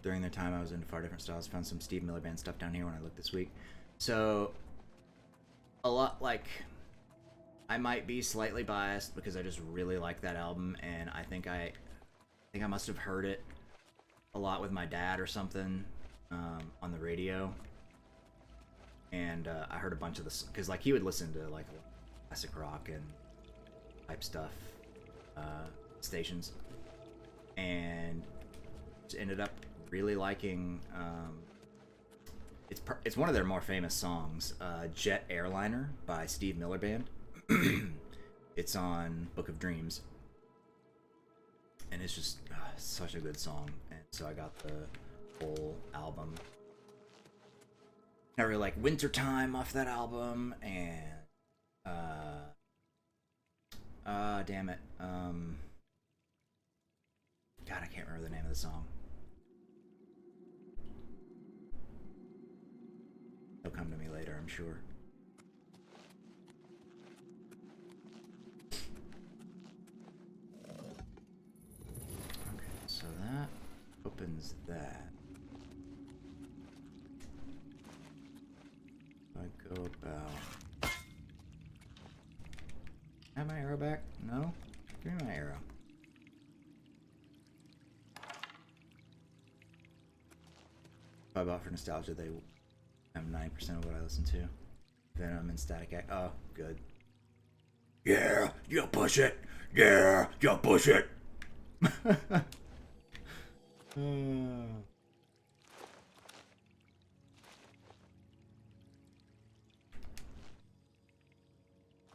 Speaker 2: During the time I was into far different styles, found some Steve Miller Band stuff down here when I looked this week. So a lot, like, I might be slightly biased because I just really like that album, and I think I must have heard it a lot with my dad or something on the radio. And I heard a bunch of this because, like, he would listen to like classic rock and type stuff stations, and just ended up really liking. It's one of their more famous songs, "Jet Airliner" by Steve Miller Band. It's on Book of Dreams, and it's just such a good song. And so I got the whole album. I really like Wintertime off that album, and damn it, God, I can't remember the name of the song. It'll come to me later, I'm sure. Okay, so that opens that. I go about... Have my arrow back? No? Give me my arrow. If I bought for nostalgia, they have 9% of what I listen to. Venom and Static Act. Oh, good. Yeah, you push it. Yeah, you push it.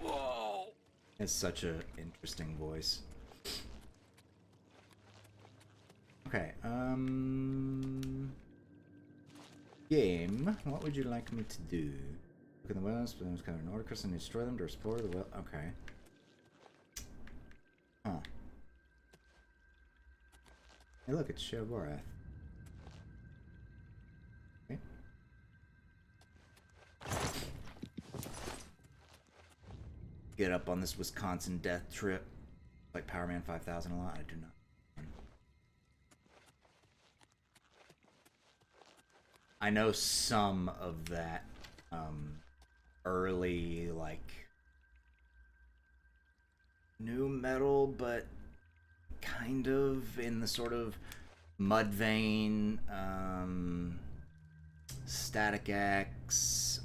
Speaker 2: Whoa. It's such an interesting voice. Okay, game, what would you like me to do? Look in the west, but it's kind of Nordicus and destroy them to explore the well. Okay. Huh. Hey, look, it's Sheogorath. Okay. Get up on this Wisconsin death trip. Like Power Man 5000 a lot. I do not. I know some of that early, like, new metal, but kind of in the sort of Mudvayne, Static X,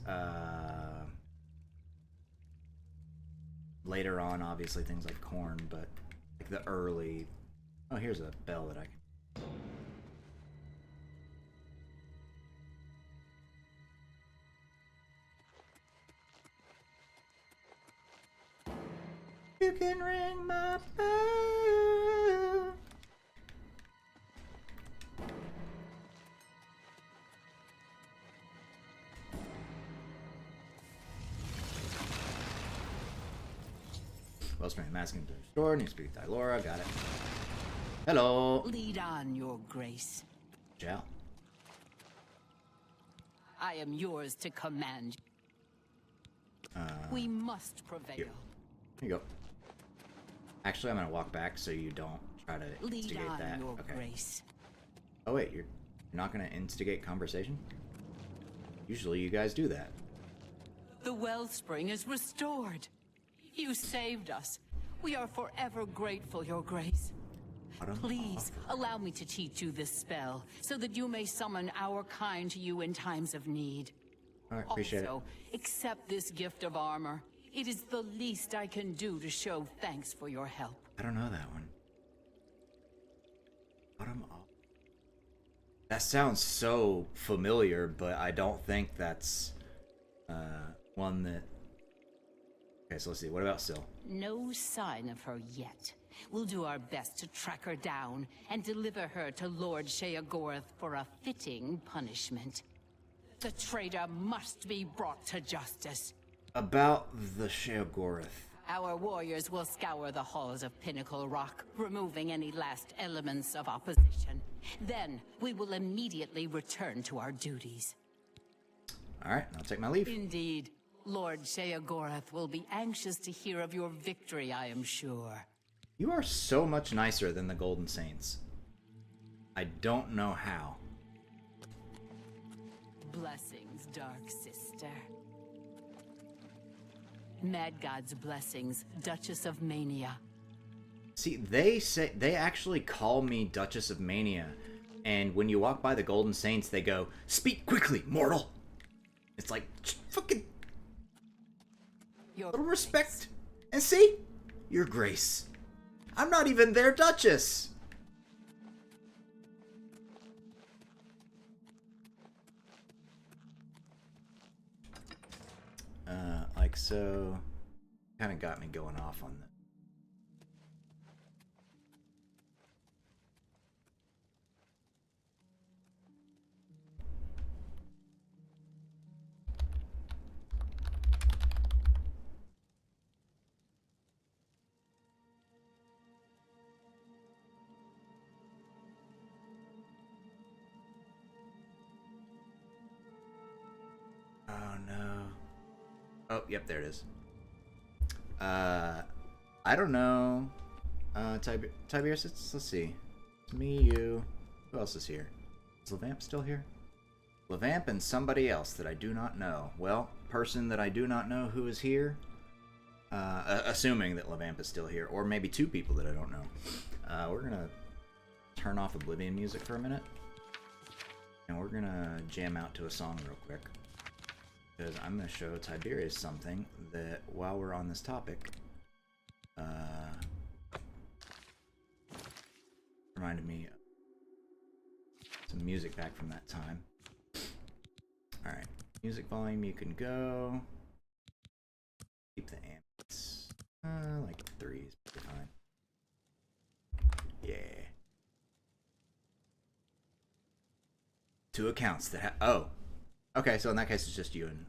Speaker 2: later on, obviously, things like Korn, but like the early... Oh, here's a bell that I can... You can ring my bell. Wellspring masking to the store. Need to speak to Ilora. Got it. Hello.
Speaker 3: Lead on, Your Grace.
Speaker 2: Jal.
Speaker 3: I am yours to command. We must prevail.
Speaker 2: Here you go. Actually, I'm gonna walk back so you don't try to
Speaker 3: Lead
Speaker 2: instigate
Speaker 3: on,
Speaker 2: that.
Speaker 3: Your
Speaker 2: Okay.
Speaker 3: Grace.
Speaker 2: Oh wait, you're not gonna instigate conversation? Usually you guys do that.
Speaker 3: The wellspring is restored. You saved us. We are forever grateful, Your Grace. Please, allow me to teach you this spell, so that you may summon our kind to you in times of need.
Speaker 2: Alright, appreciate
Speaker 3: Also, accept this gift of armor. It is the least I can do to show thanks for your help.
Speaker 2: I don't know that one. Bottom up. That sounds so familiar, but I don't think that's one that... Okay, so let's see. What about Syl?
Speaker 3: No sign of her yet. We'll do our best to track her down and deliver her to Lord Sheogorath for a fitting punishment. The traitor must be brought to justice.
Speaker 2: About the Sheogorath.
Speaker 3: Our warriors will scour the halls of Pinnacle Rock, removing any last elements of opposition. Then, we will immediately return to our duties.
Speaker 2: Alright, I'll take my leave.
Speaker 3: Indeed. Lord Sheogorath will be anxious to hear of your victory, I am sure.
Speaker 2: You are so much nicer than the Golden Saints. I don't know how.
Speaker 3: Blessings, Dark Sister. Mad God's blessings, Duchess of Mania.
Speaker 2: See, they actually call me Duchess of Mania, and when you walk by the Golden Saints, they go, "Speak quickly, mortal." It's like, fucking
Speaker 3: Your
Speaker 2: little respect. And see, Your Grace. I'm not even their Duchess. Like so, kind of got me going off on that. Oh no. Oh, yep, there it is. I don't know. Tiberius, let's see. It's me, you. Who else is here? Is Levamp still here? Levamp and somebody else that I do not know. Well, person that I do not know who is here. Assuming that Levamp is still here. Or maybe two people that I don't know. We're gonna turn off Oblivion music for a minute. And we're gonna jam out to a song real quick. Because I'm going to show Tiberius something that, while we're on this topic, reminded me of some music back from that time. Alright, music volume, you can go. Keep the amps, like 3 is pretty fine. Yeah. 2 accounts that oh. Okay, so in that case, it's just you and...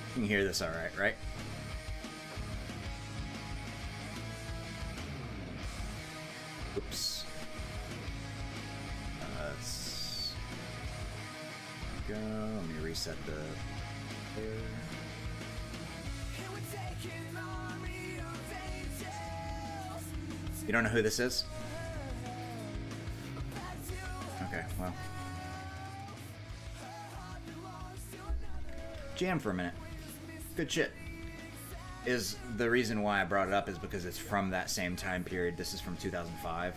Speaker 2: You can hear this alright, right? Oops. Let's... go. Let me reset the... player. You don't know who this is? Okay, well. Jam for a minute. Good shit. Is the reason why I brought it up is because it's from that same time period. This is from 2005.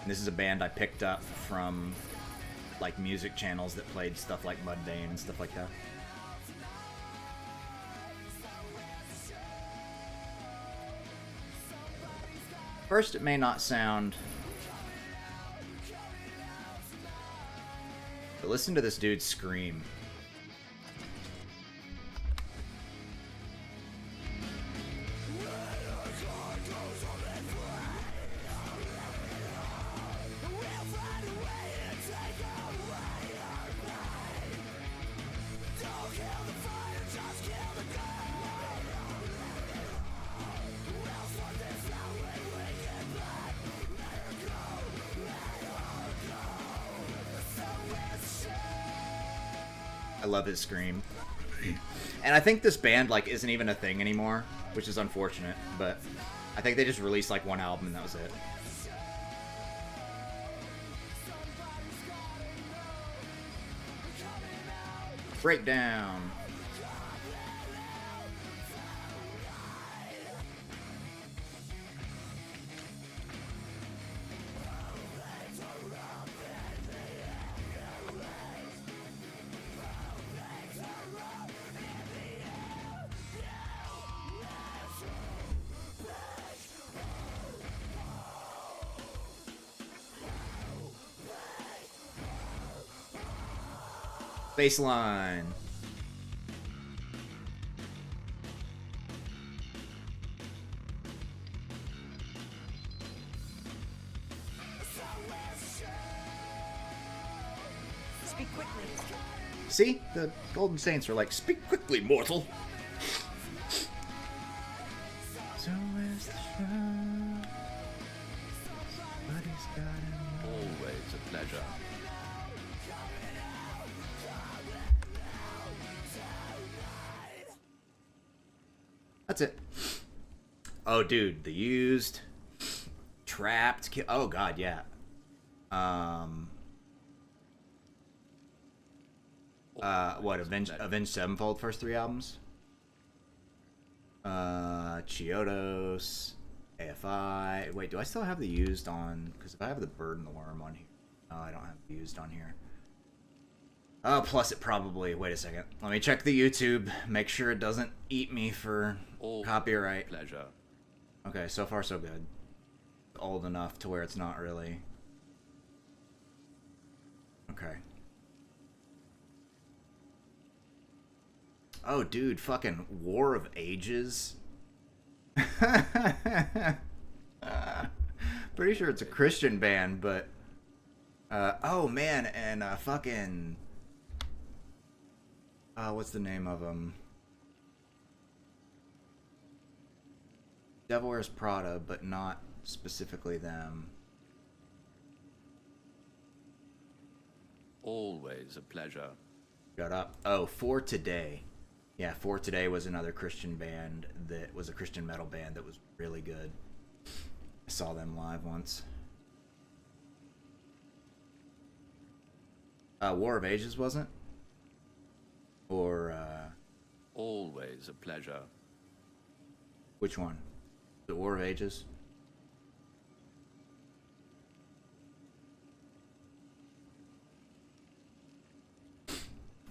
Speaker 2: And this is a band I picked up from like music channels that played stuff like Mudvayne and stuff like that. First, it may not sound... But listen to this dude scream. I love his scream. And I think this band like isn't even a thing anymore, which is unfortunate, but I think they just released like 1 album and that was it. Breakdown. Baseline.
Speaker 5: Speak quickly.
Speaker 2: See? The Golden Saints are like, speak quickly, mortal. So where's the show? Somebody's got him.
Speaker 6: Always a pleasure.
Speaker 2: That's it. Oh, dude, the used, trapped. Oh God, yeah. What? Avenged Sevenfold first 3 albums. Chiodos, AFI. Wait, do I still have the used on? Because if I have the Bird and the Worm on here, no, I don't have the used on here. Oh, plus it probably. Wait a second. Let me check the YouTube. Make sure it doesn't eat me for copyright.
Speaker 6: Pleasure.
Speaker 2: Okay, so far so good. Old enough to where it's not really. Okay. Oh, dude, fucking War of Ages. Pretty sure it's a Christian band, but oh man, and fucking what's the name of them? Devil Wears Prada, but not specifically them.
Speaker 6: Always a pleasure.
Speaker 2: Shut up. Oh, For Today. Yeah, For Today was another Christian band that was a Christian metal band that was really good. I saw them live once. War of Ages wasn't? Or,
Speaker 6: Always a pleasure.
Speaker 2: which one? The War of Ages?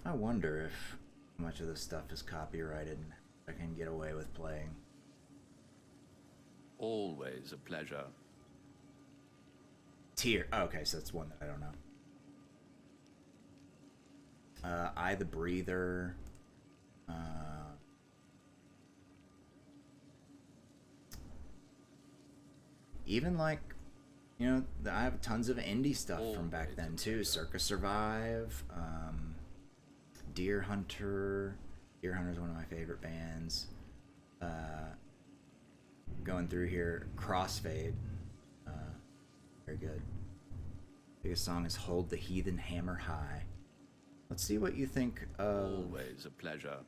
Speaker 2: I wonder if much of this stuff is copyrighted and I can get away with playing.
Speaker 6: Always a pleasure.
Speaker 2: Tier. Oh, okay, so that's one that I don't know. I the Breather. Even like, you know, I have tons of indie stuff from back then too. Circus Survive, Deer Hunter. Deer Hunter is one of my favorite bands. Going through here, Crossfade. Very good. Biggest song is Hold the Heathen Hammer High. Let's see what you think of...
Speaker 6: Always a pleasure.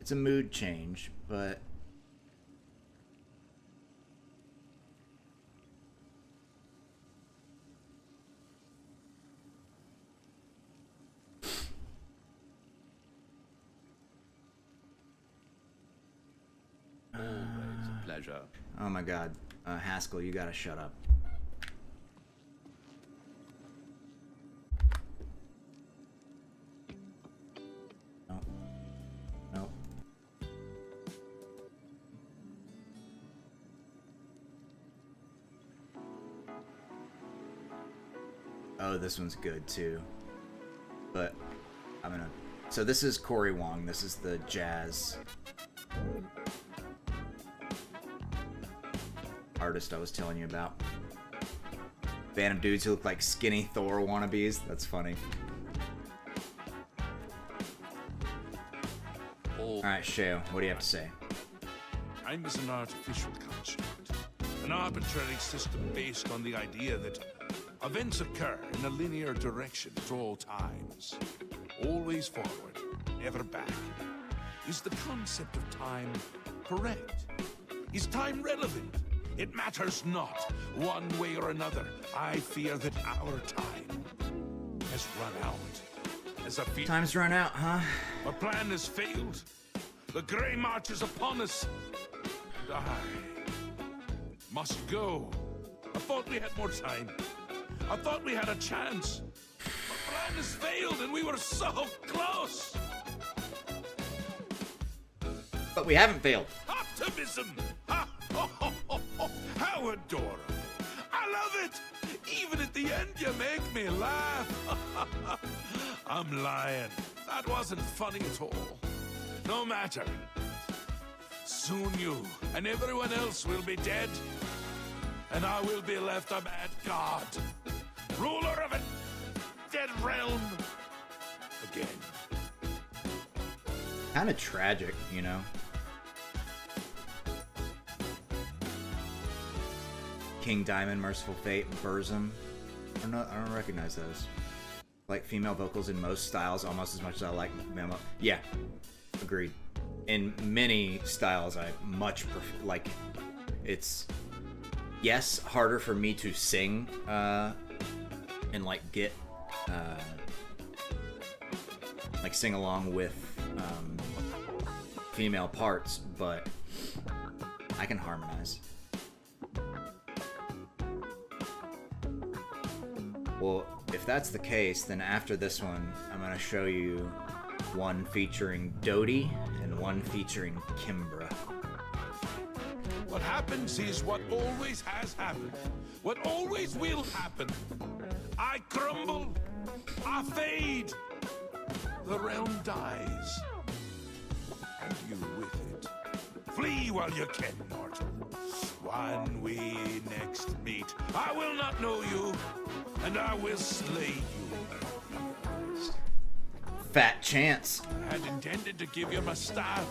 Speaker 2: It's a mood change, but...
Speaker 6: Always a pleasure.
Speaker 2: Oh my god. Haskell, you gotta shut up. Nope. Nope. Oh, this one's good too. But I'm gonna... So this is Corey Wong. This is the jazz artist I was telling you about. Band of dudes who look like skinny Thor wannabes. That's funny. Alright, Sheo, what do you have to say?
Speaker 5: Time is an artificial construct, an arbitrary system based on the idea that events occur in a linear direction at all times. Always forward, never back. Is the concept of time correct? Is time relevant? It matters not, one way or another. I fear that our time has run out. As a
Speaker 2: Time's run out, huh?
Speaker 5: our plan has failed. The Grey March is upon us. And I must go. I thought we had more time. I thought we had a chance. Our plan has failed and we were so close.
Speaker 2: But we haven't failed.
Speaker 5: Optimism! Ha! Oh, oh, oh, oh. How adorable. I love it. Even at the end, you make me laugh. I'm lying. That wasn't funny at all. No matter. Soon you and everyone else will be dead, and I will be left a mad god, ruler of a dead realm again.
Speaker 2: Kind of tragic, you know? King Diamond, Merciful Fate, Burzum. I don't recognize those. Like female vocals in most styles almost as much as I like male. Yeah, agreed. In many styles, I much prefer, like It's, yes, harder for me to sing and like get like sing along with female parts, but I can harmonize. Well, if that's the case, then after this one, I'm gonna show you one featuring Dodie and one featuring Kimbra.
Speaker 5: What happens is what always has happened. What always will happen. I crumble. I fade. The realm dies. And you with it. Flee while you can, mortal. When we next meet, I will not know you, and I will slay you.
Speaker 2: Fat chance.
Speaker 5: I had intended to give you my staff,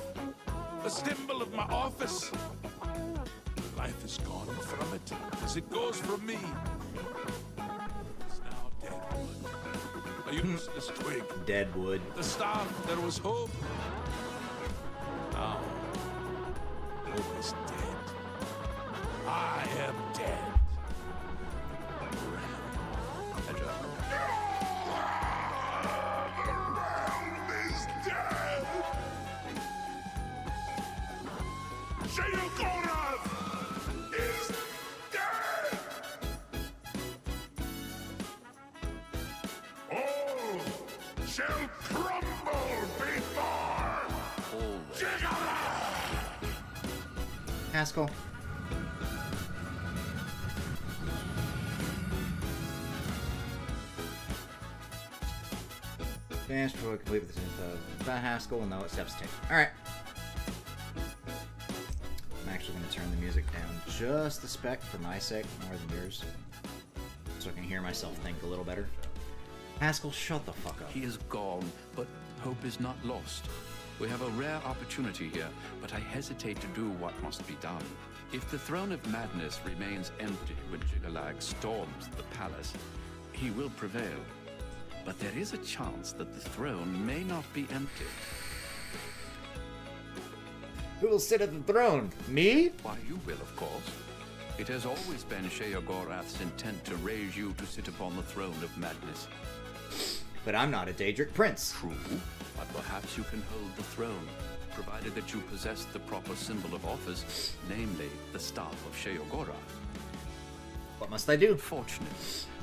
Speaker 5: the symbol of my office. Life is gone from it, as it goes from me. It's now dead wood. A useless twig.
Speaker 2: Dead wood.
Speaker 5: The staff, there was hope. Now, hope is dead. I am dead.
Speaker 6: Pleasure.
Speaker 5: Is dead. Sheogorath is dead. All shall crumble before Sheogorath.
Speaker 2: Haskell. Dance before we complete with the Haskell and know what steps to take. Alright. I'm actually going to turn the music down just a speck for my sake, more than yours. So I can hear myself think a little better. Haskell, shut the fuck up.
Speaker 6: He is gone, but hope is not lost. We have a rare opportunity here, but I hesitate to do what must be done. If the Throne of Madness remains empty when Jigalag storms the palace, he will prevail. But there is a chance that the throne may not be empty.
Speaker 2: Who will sit at the throne? Me?
Speaker 6: Why, you will, of course. It has always been Sheogorath's intent to raise you to sit upon the Throne of Madness.
Speaker 2: But I'm not a Daedric prince.
Speaker 6: True, but perhaps you can hold the throne, provided that you possess the proper symbol of office, namely the Staff of Sheogorath.
Speaker 2: What must I do?
Speaker 6: Fortunately,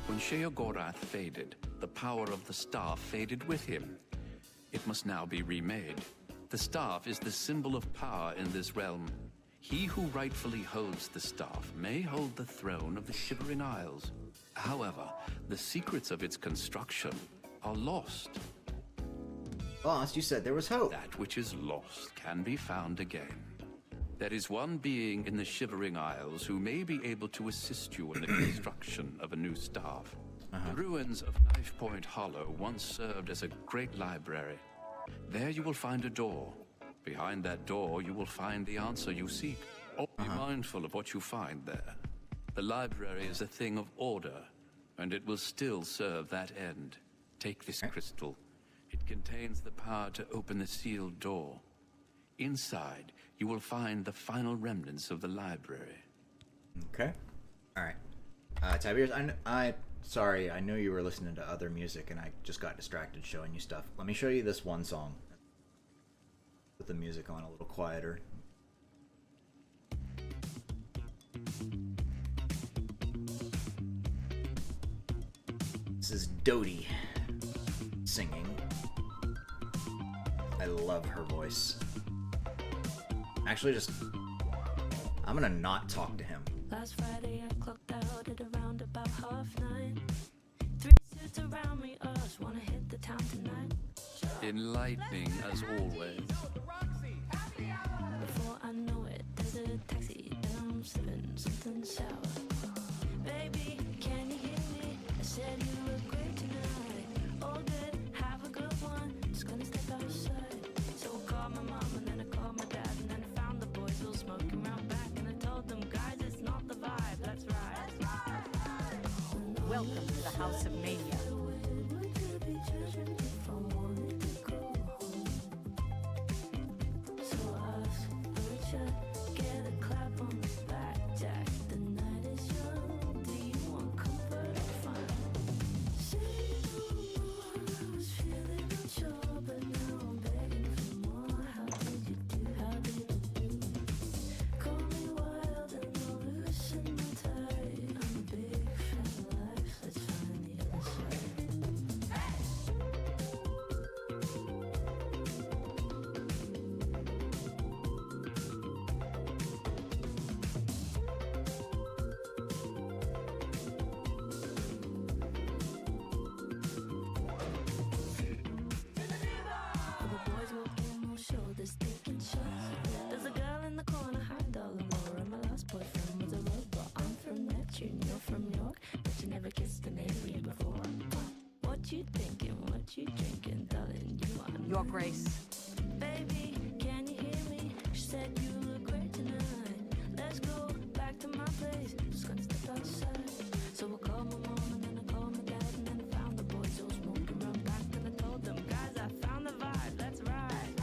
Speaker 6: when Sheogorath faded, the power of the staff faded with him. It must now be remade. The staff is the symbol of power in this realm. He who rightfully holds the staff may hold the throne of the Shivering Isles. However, the secrets of its construction are lost.
Speaker 2: Lost? You said there was hope.
Speaker 6: That which is lost can be found again. There is one being in the Shivering Isles who may be able to assist you in the construction of a new staff. The ruins of Knife Point Hollow once served as a great library. There you will find a door. Behind that door you will find the answer you seek. Oh, be mindful of what you find there. The library is a thing of order, and it will still serve that end. Take this crystal. It contains the power to open the sealed door. Inside, you will find the final remnants of the library.
Speaker 2: Okay. Alright. Tiberius, sorry, I knew you were listening to other music and I just got distracted showing you stuff. Let me show you this one song. Put the music on a little quieter. This is Dodie singing. I love her voice. Actually, I'm gonna not talk to him.
Speaker 7: Last Friday I clocked out at around about 9:30. 3 suits around me, us wanna hit the town tonight.
Speaker 6: Enlightening as always.
Speaker 7: Before I know it, there's a taxi and I'm sipping something sour. Baby, can you hear me? I said you look great tonight. All good, have a good one. Just gonna step outside. So I called my mom and then I called my dad and then I found the boys all smoking around back and I told them, guys, it's not the vibe. Let's ride.
Speaker 3: Welcome to the House of Mania.
Speaker 7: Get a clap on the back.
Speaker 8: Your Grace.
Speaker 7: Baby, can you hear me? She said you look great tonight. Let's go back to my place. Just gonna step outside. So I called my mom and then I called my dad and then I found the boys all smoking around back and I told them, guys, I found the vibe. Let's ride.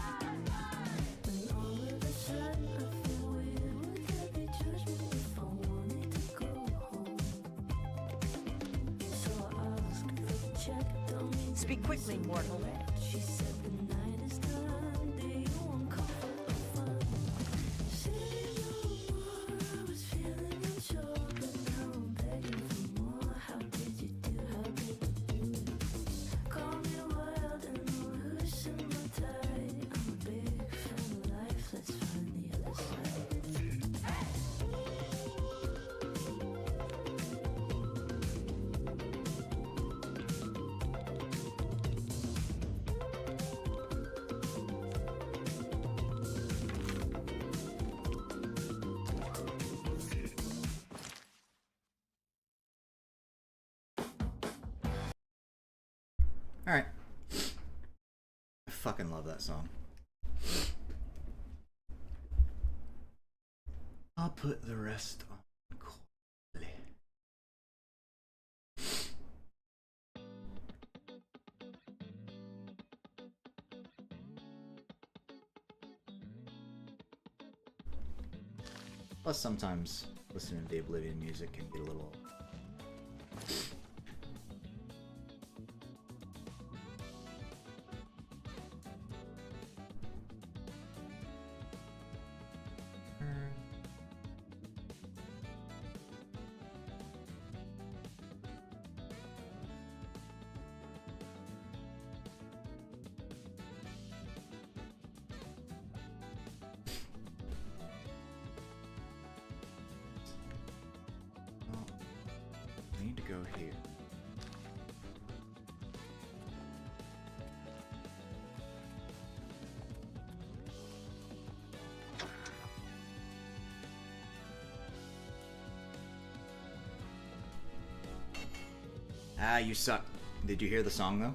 Speaker 7: And all of a sudden I feel weird. Would that be judgment if I wanted to go home? So I asked for the check. Don't mean to
Speaker 8: Speak quickly,
Speaker 7: be so
Speaker 8: mortal.
Speaker 7: direct. She said the night is done. Do you want comfort or fun? Say no more. I was feeling unsure, but now I'm begging for more. How did you do? How did you do it? Call me wild and loosen my tie. I'm a big fan of life. Let's find the other side.
Speaker 2: Alright. I fucking love that song. I'll put the rest on quietly. Plus, sometimes listening to the Oblivion music can get a little. I need to go here. Ah, you suck. Did you hear the song though?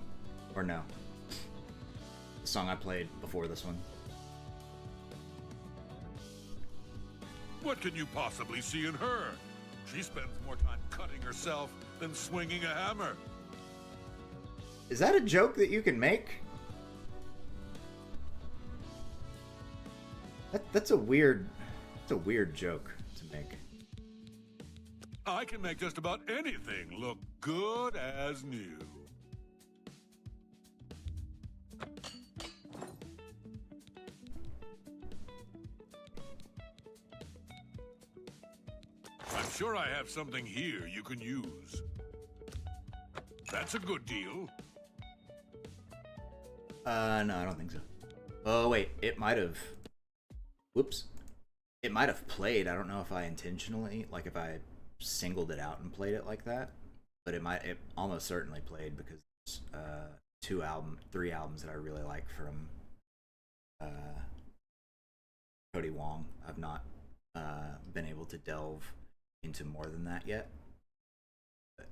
Speaker 2: Or no? The song I played before this one.
Speaker 5: What can you possibly see in her? She spends more time cutting herself than swinging a hammer.
Speaker 2: Is that a joke that you can make? That's a weird joke to make.
Speaker 5: I can make just about anything look good as new. I'm sure I have something here you can use. That's a good deal.
Speaker 2: No, I don't think so. Oh, wait, it might have... Whoops. It might have played. I don't know if I intentionally, like if I singled it out and played it like that. But it almost certainly played because there's 3 albums that I really like from Cody Wong. I've not been able to delve into more than that yet. But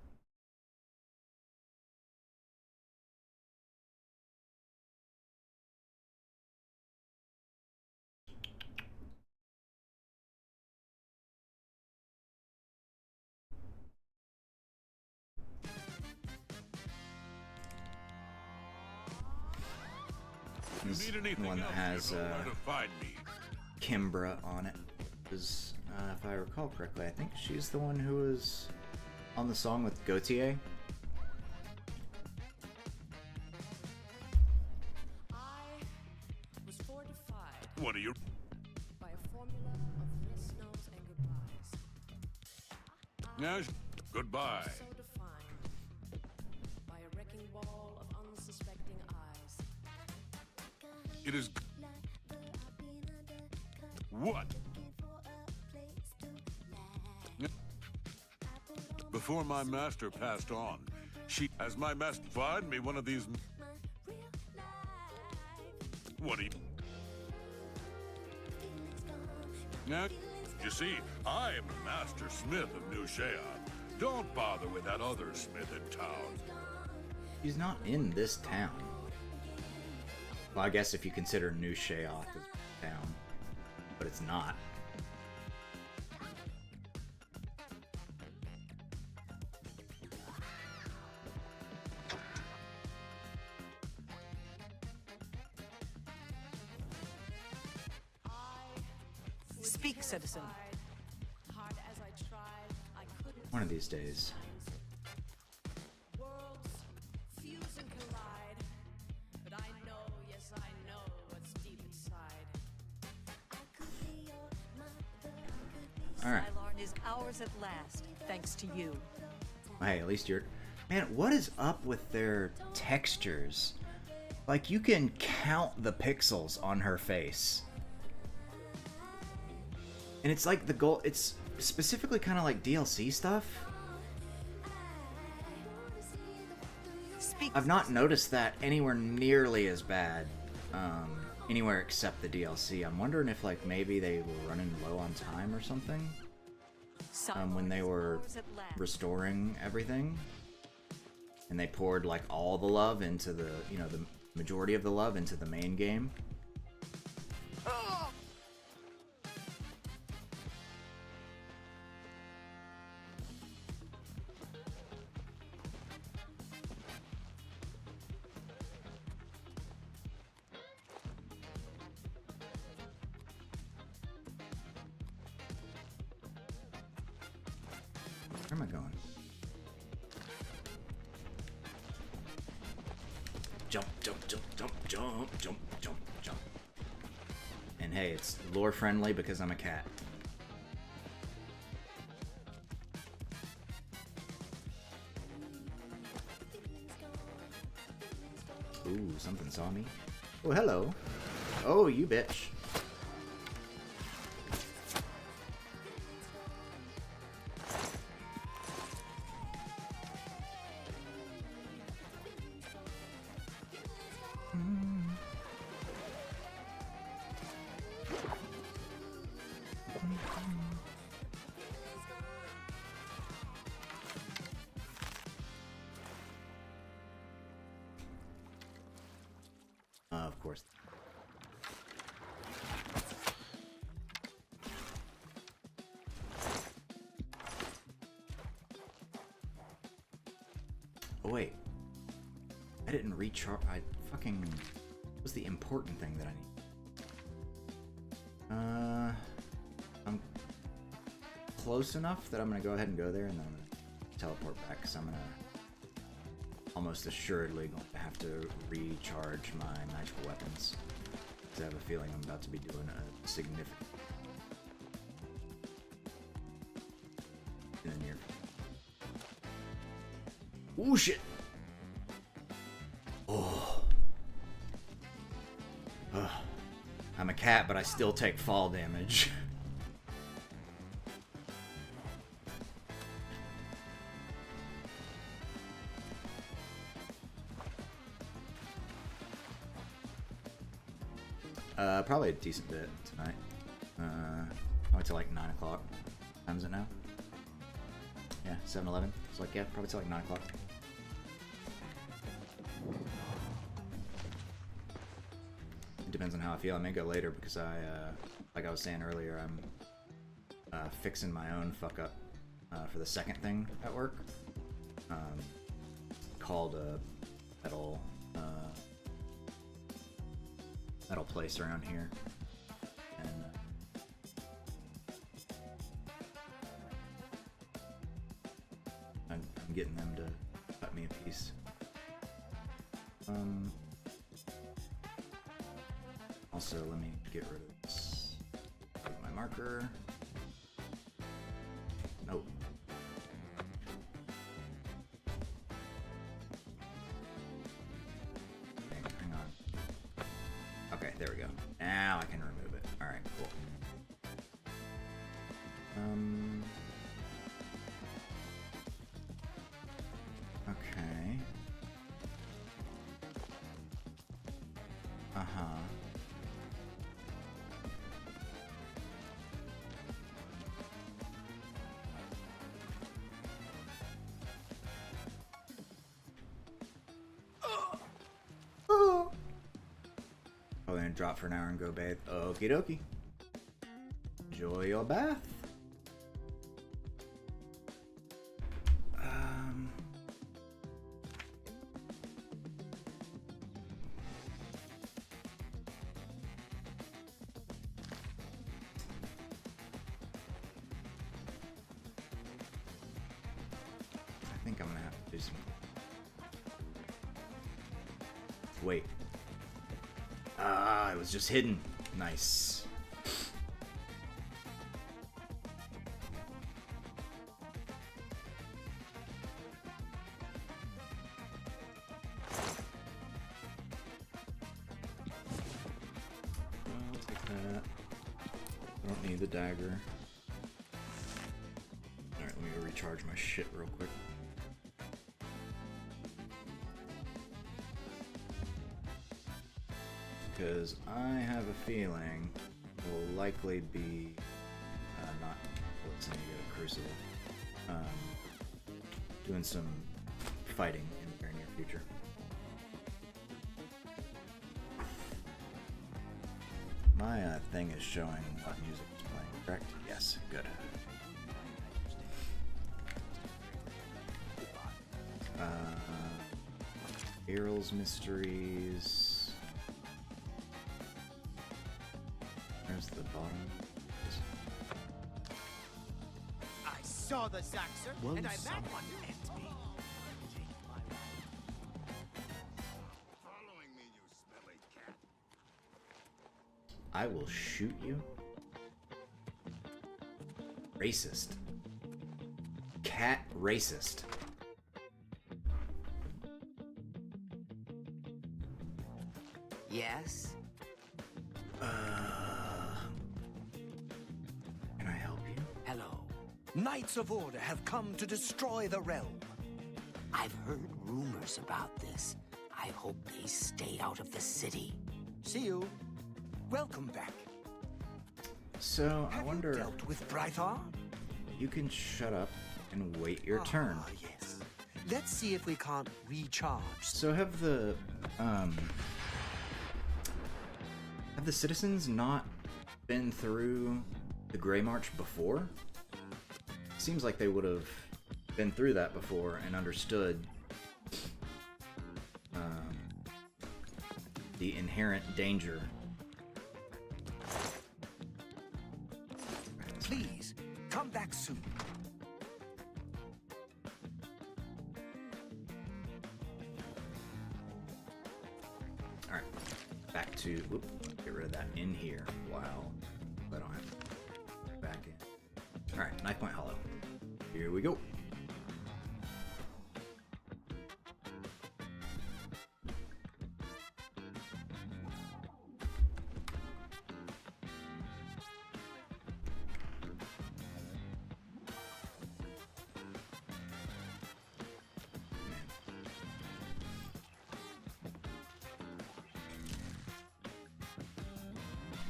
Speaker 2: this
Speaker 5: Need anything
Speaker 2: one that
Speaker 5: else,
Speaker 2: has
Speaker 5: you know where to find me.
Speaker 2: Kimbra on it. Is, if I recall correctly, I think she's the one who was on the song with Gautier.
Speaker 9: I was fortified
Speaker 5: What are you?
Speaker 9: by a formula of yes, no's, and goodbyes.
Speaker 5: Now, goodbye.
Speaker 9: So defined by a wrecking ball of unsuspecting eyes.
Speaker 5: It is. What? Before my master passed on, she, as my master, find me one of these. What are you? Now, you see, I am the master smith of New Shean. Don't bother with that other smith in town.
Speaker 2: He's not in this town. Well, I guess if you consider New Sheoth as down, but it's not.
Speaker 8: Speak, citizen.
Speaker 9: Hard as I tried, I couldn't.
Speaker 2: One of these days.
Speaker 9: Worlds fuse and collide. But I know, yes, I know what's deep inside.
Speaker 2: Alright.
Speaker 8: Skylarn is ours at last, thanks to you.
Speaker 2: Hey, at least you're... Man, what is up with their textures? Like, you can count the pixels on her face. And it's like the goal... It's specifically kind of like DLC stuff.
Speaker 8: Speak.
Speaker 2: I've not noticed that anywhere nearly as bad. Anywhere except the DLC. I'm wondering if, like, maybe they were running low on time or something. When they were restoring everything. And they poured, like, all the love into the, you know, the majority of the love into the main game. Where am I going? Jump, jump, jump, jump, jump, jump, jump, jump. And hey, it's lore friendly because I'm a cat. Ooh, something saw me. Oh, hello. Oh, you bitch. Of course. Oh wait. I didn't recharge. I fucking... What was the important thing that I need? I'm close enough that I'm gonna go ahead and go there and then I'm gonna teleport back because I'm gonna almost assuredly going to have to recharge my magical weapons. Because I have a feeling I'm about to be doing a significant... in the near... Ooh, shit! Oh. Ugh. I'm a cat, but I still take fall damage. Probably a decent bit tonight. Probably till like 9 o'clock. What time is it now? Yeah, 7-11. It's like, yeah, probably till like 9 o'clock. It depends on how I feel. I may go later because like I was saying earlier, I'm fixing my own fuck up for the second thing at work. Called a metal place around here, and I'm getting them to cut me a piece. Also, let me get rid of this. Take my marker. Nope. Hang on. Okay, there we go. Now I can remove it. Alright, cool. Okay. Uh-huh. gonna drop for an hour and go bathe. Okie dokie. Enjoy your bath. I think I'm gonna have to do some. Wait. Ah, it was just hidden. Nice. I'll take that. I don't need the dagger. Alright, let me go recharge my shit real quick. Because I have a feeling will likely be not let's say get a crucible. Doing some fighting in the very near future. My thing is showing what music is playing, correct? Yes, good. Errol's Mysteries. There's the bottom.
Speaker 4: I saw the Zaxxer, and I met one at me.
Speaker 10: Following me, you smelly cat.
Speaker 2: I will shoot you. Racist. Cat racist.
Speaker 4: Yes?
Speaker 2: Can I help you?
Speaker 4: Hello. Knights of Order have come to destroy the realm. I've heard rumors about this. I hope they stay out of the city. See you. Welcome back.
Speaker 2: So, I
Speaker 4: Have
Speaker 2: wonder...
Speaker 4: you dealt with Brightar?
Speaker 2: You can shut up and wait your turn.
Speaker 4: Ah, yes. Let's see if we can't recharge.
Speaker 2: So have the citizens not been through the Grey March before? Seems like they would have been through that before and understood the inherent danger.
Speaker 4: Please, come back soon.
Speaker 2: Alright, back to... Whoop, get rid of that in here. Wow. I don't have to back in. Alright, Knife Point Hollow. Here we go.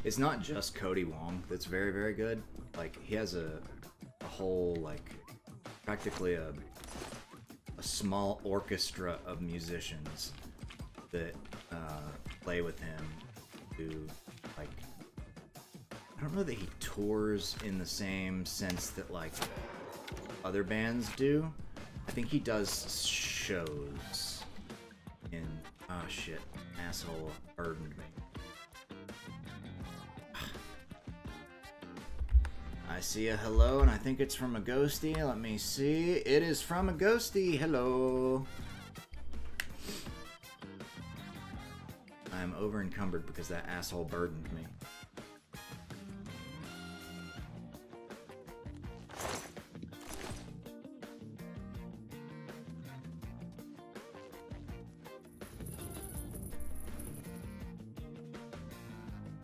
Speaker 2: It's not just Cody Wong that's very, very good. Like, he has a whole, like, practically a small orchestra of musicians that play with him who, like, I don't know that he tours in the same sense that, like, other bands do. I think he does shows in... Ah, shit. Asshole burdened me. I see a hello, and I think it's from a ghosty. Let me see. It is from a ghosty. Hello. I'm over encumbered because that asshole burdened me.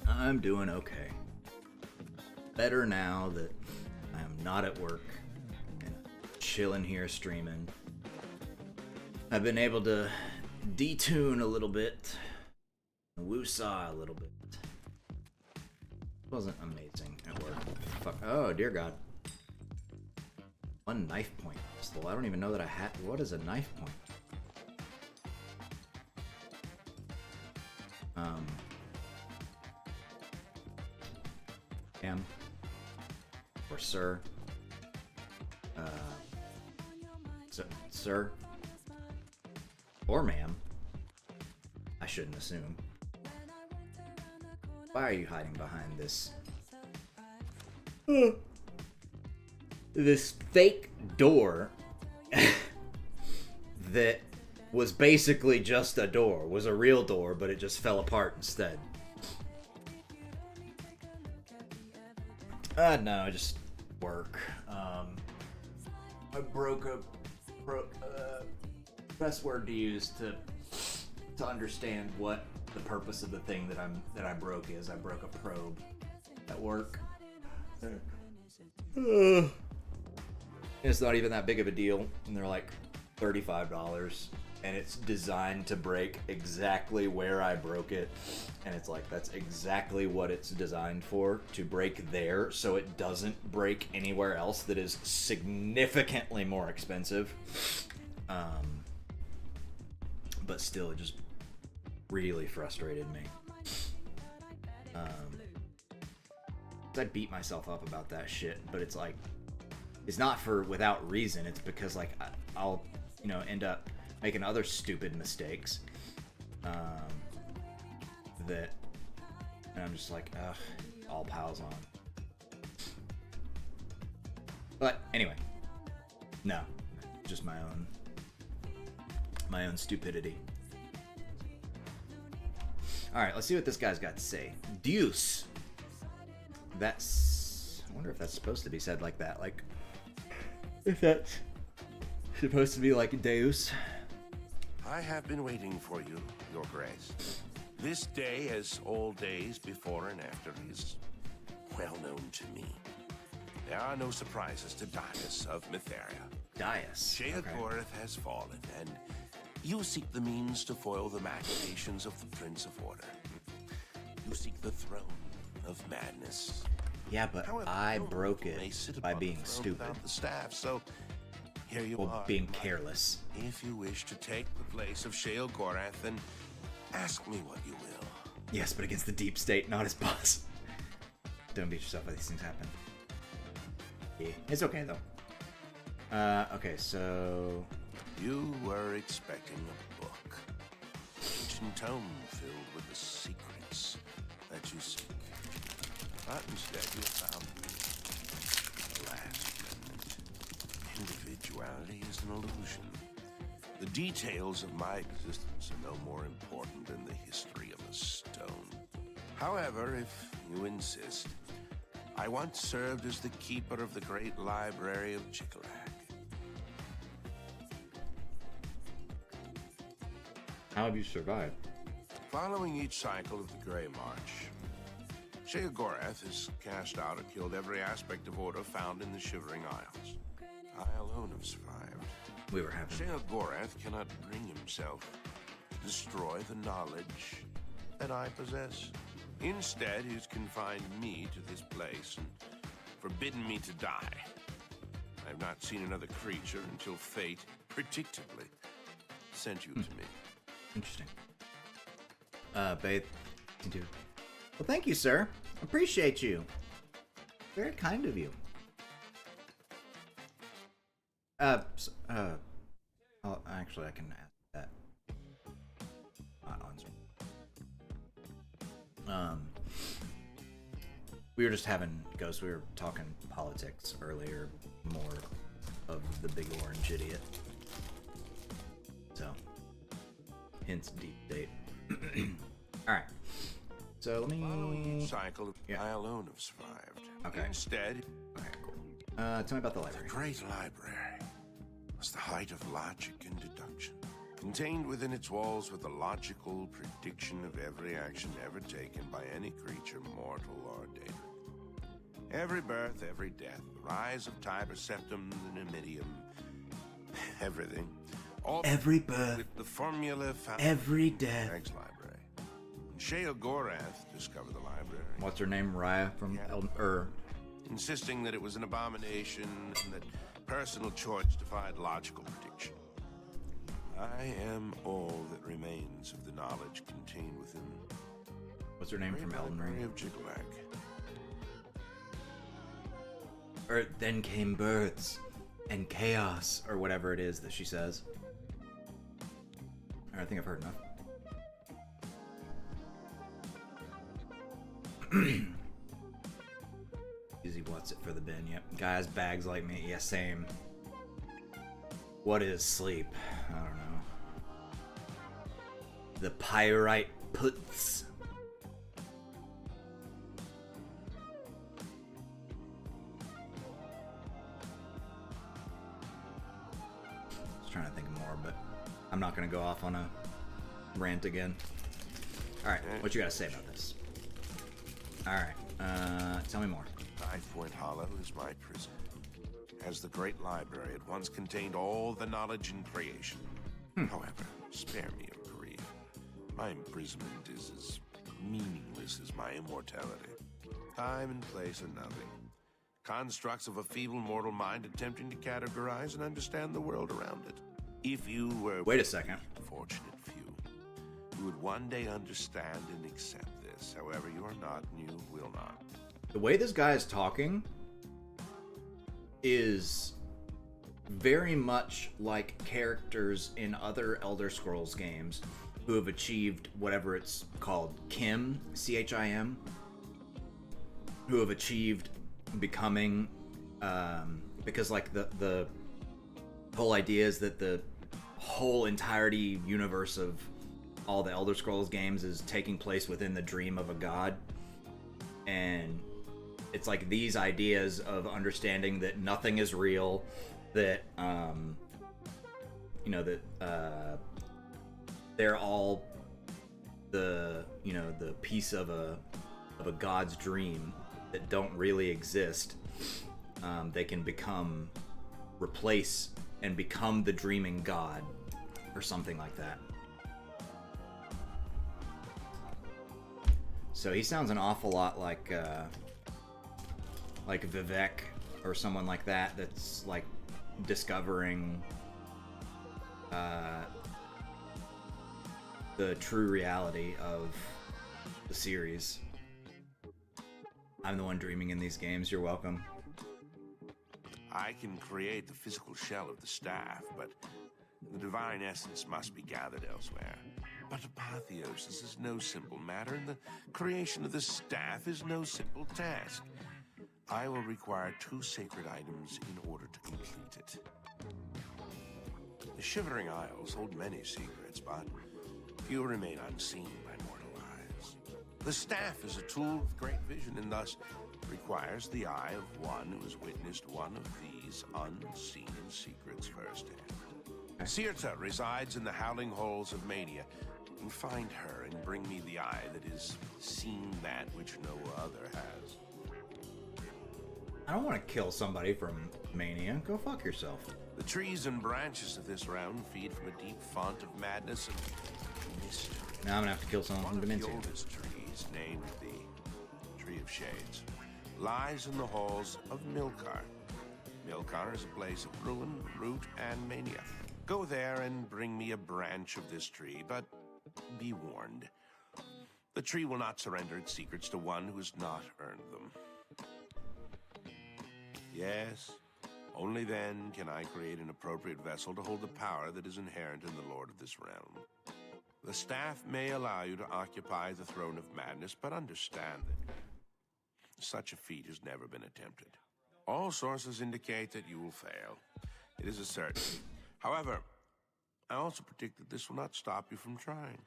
Speaker 2: I'm doing okay. Better now that I am not at work and chilling here streaming. I've been able to detune a little bit, woosah a little bit. It wasn't amazing at work. Fuck. Oh dear God. One knife point pistol. I don't even know that I had. What is a knife point? ma'am, or sir, sir, or ma'am. I shouldn't assume. Why are you hiding behind this? This fake door that was basically just a door, was a real door, but it just fell apart instead. No, just work. I broke best word to use to understand what the purpose of the thing that I broke is. I broke a probe at work. It's not even that big of a deal, and they're like $35, and it's designed to break exactly where I broke it, and it's like that's exactly what it's designed for, to break there so it doesn't break anywhere else that is significantly more expensive. But still, it just really frustrated me. I beat myself up about that shit, but it's like, it's not for without reason. It's because like I'll, end up making other stupid mistakes. And I'm just like, ugh, all piles on. But anyway, no, just my own stupidity. All right, let's see what this guy's got to say. Deuce. I wonder if that's supposed to be said like that. Like, if that's supposed to be like Deus.
Speaker 10: I have been waiting for you, Your Grace. This day, as all days before and after, is well known to me. There are no surprises to Dias of Mytheria.
Speaker 2: Dias.
Speaker 10: Sheogorath has fallen, and you seek the means to foil the machinations of the Prince of Order. You seek the throne of madness.
Speaker 2: Yeah, but
Speaker 10: However,
Speaker 2: I
Speaker 10: no
Speaker 2: broke
Speaker 10: mortal may
Speaker 2: it
Speaker 10: sit
Speaker 2: by
Speaker 10: upon the
Speaker 2: being
Speaker 10: throne
Speaker 2: stupid.
Speaker 10: without the staff, so here you
Speaker 2: Well,
Speaker 10: are.
Speaker 2: being careless.
Speaker 10: If you wish to take the place of Sheogorath, then ask me what you will.
Speaker 2: Yes, but against the deep state, not his boss. Don't beat yourself by these things happen. Yeah, it's okay though. Okay, so
Speaker 10: You were expecting a book. Ancient tome filled with the secrets that you seek. But instead you found me. Alas, individuality is an illusion. The details of my existence are no more important than the history of a stone. However, if you insist, I once served as the keeper of the great library of Chicolac.
Speaker 2: how have you survived?
Speaker 10: Following each cycle of the Grey March, Sheogorath has cast out or killed every aspect of order found in the Shivering Isles. I alone have survived.
Speaker 2: We were having.
Speaker 10: Sheogorath cannot bring himself to destroy the knowledge that I possess. Instead, he's confined me to this place and forbidden me to die. I have not seen another creature until fate, predictably, sent you to me.
Speaker 2: Interesting. Babe, continue. Well, thank you, sir. Appreciate you. Very kind of you. Oh, actually, I can ask that. Not on. We were just having Ghost. We were talking politics earlier, more of the big orange idiot. So, hence deep state. All right. So let
Speaker 10: Following
Speaker 2: me.
Speaker 10: each cycle,
Speaker 2: Yeah.
Speaker 10: I alone have survived.
Speaker 2: Okay.
Speaker 10: Instead,
Speaker 2: Okay, cool. Tell me about the
Speaker 10: the
Speaker 2: library.
Speaker 10: great library was the height of logic and deduction. Contained within its walls was the logical prediction of every action ever taken by any creature, mortal or daedric. Every birth, every death, the rise of Tiber Septim, the Numidium, everything. All
Speaker 2: Every birth,
Speaker 10: with the formula found
Speaker 2: every
Speaker 10: in
Speaker 2: death.
Speaker 10: Greg's library. Sheogorath discovered the library,
Speaker 2: What's her name? Raya from
Speaker 10: insisting that it was an abomination and that personal choice defied logical prediction. I am all that remains of the knowledge contained within
Speaker 2: What's her name
Speaker 10: the
Speaker 2: from
Speaker 10: great
Speaker 2: Elden
Speaker 10: library
Speaker 2: Ring?
Speaker 10: of Chicolac.
Speaker 2: Or then came births and chaos, or whatever it is that she says. I think I've heard enough. Easy what's it for the bin, yep. Guys, bags like me, yeah, same. What is sleep? I don't know. The pyrite puts. I was trying to think of more, but I'm not gonna go off on a rant again. Alright, what you gotta say about this? Alright, tell me more.
Speaker 10: Knife Point Hollow is my prison. As the great library, it once contained all the knowledge in creation. However, spare me of grief. My imprisonment is as meaningless as my immortality. Time and place are nothing. Constructs of a feeble mortal mind attempting to categorize and understand the world around it. If you were...
Speaker 2: Wait a second.
Speaker 10: Fortunate few, you would one day understand and accept this. However, you are not, and you will not.
Speaker 2: The way this guy is talking is very much like characters in other Elder Scrolls games who have achieved whatever it's called, Chim, C-H-I-M, who have achieved becoming, because like the whole idea is that the whole entirety universe of all the Elder Scrolls games is taking place within the dream of a god, and it's like these ideas of understanding that nothing is real, that you know, that they're all the, you know, the piece of a god's dream that don't really exist. They can replace and become the dreaming god or something like that. So he sounds an awful lot like Vivek or someone like that, that's like discovering the true reality of the series. I'm the one dreaming in these games, you're welcome.
Speaker 10: I can create the physical shell of the staff, but the divine essence must be gathered elsewhere. But apotheosis is no simple matter, and the creation of the staff is no simple task. I will require 2 sacred items in order to complete it. The Shivering Isles hold many secrets, but few remain unseen by mortal eyes. The staff is a tool of great vision, and thus requires the eye of one who has witnessed one of these unseen secrets firsthand. Sirta resides in the howling halls of Mania. And find her and bring me the eye that is seen that which no other has.
Speaker 2: I don't want to kill somebody from Mania. Go fuck yourself.
Speaker 10: The trees and branches of this realm feed from a deep font of madness and mystery.
Speaker 2: Now I'm gonna have to kill someone from Dementia.
Speaker 10: One of the oldest trees, named the Tree of Shades, lies in the halls of Milkar. Milkar is a place of ruin, root, and mania. Go there and bring me a branch of this tree, but be warned. The tree will not surrender its secrets to one who has not earned them. Yes, only then can I create an appropriate vessel to hold the power that is inherent in the Lord of this realm. The staff may allow you to occupy the throne of madness, but understand that such a feat has never been attempted. All sources indicate that you will fail. It is a certainty. However, I also predict that this will not stop you from trying.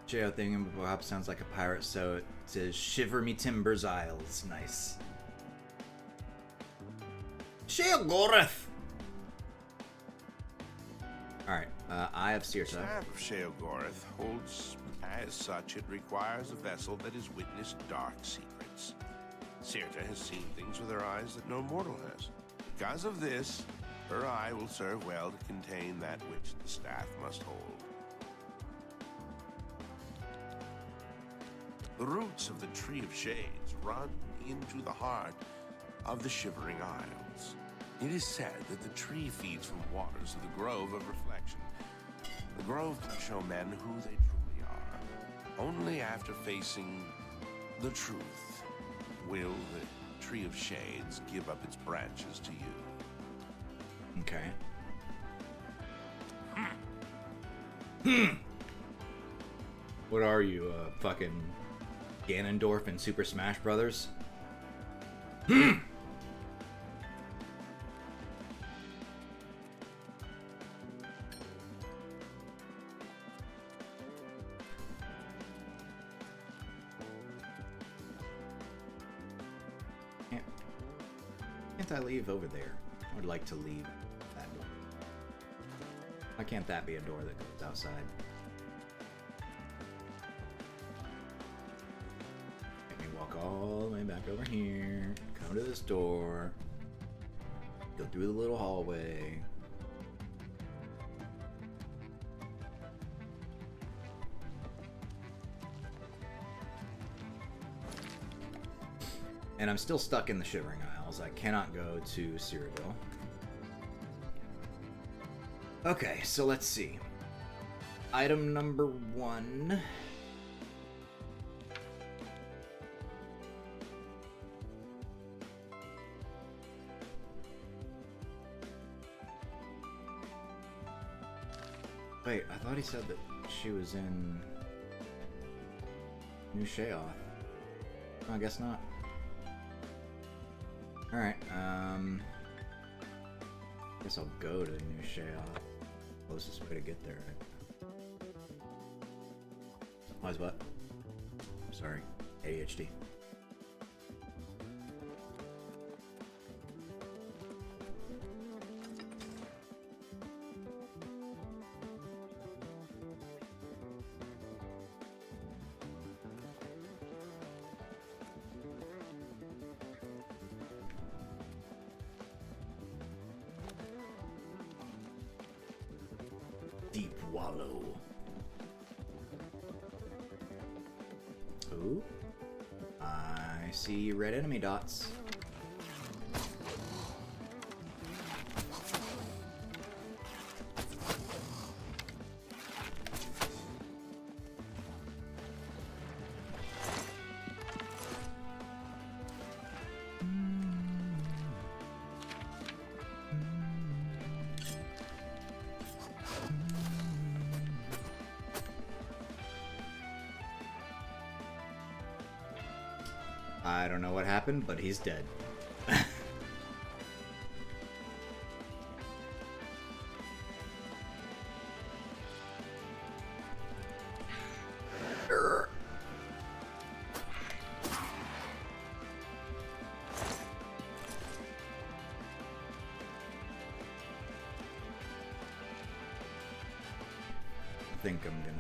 Speaker 2: J.O. Thingamabobop sounds like a pirate, so it says Shiver Me Timbers Isles. Nice. Sheogorath! Alright, Eye of
Speaker 10: The
Speaker 2: Sirta.
Speaker 10: staff of Sheogorath holds, as such, it requires a vessel that has witnessed dark secrets. Sirta has seen things with her eyes that no mortal has. Because of this, her eye will serve well to contain that which the staff must hold. The roots of the Tree of Shades run into the heart of the Shivering Isles. It is said that the tree feeds from waters of the Grove of Reflection. The Grove can show men who they truly are, only after facing the truth will the Tree of Shades give up its branches to you.
Speaker 2: Okay. What are you, fucking Ganondorf in Super Smash Brothers? Can't I leave over there? I would like to leave that door. Why can't that be a door that goes outside? Let me walk all the way back over here. Come to this door. Go through the little hallway. And I'm still stuck in the Shivering Isles. I cannot go to Cyrodiil. Okay, so let's see. Item number 1. Wait, I thought he said that she was in New Sheoth. I guess not. Alright, guess I'll go to New Sheoth. Closest way to get there. Why's what? Sorry, ADHD. Deep Wallow. Ooh. I see red enemy dots. I don't know what happened, but he's dead. I think I'm gonna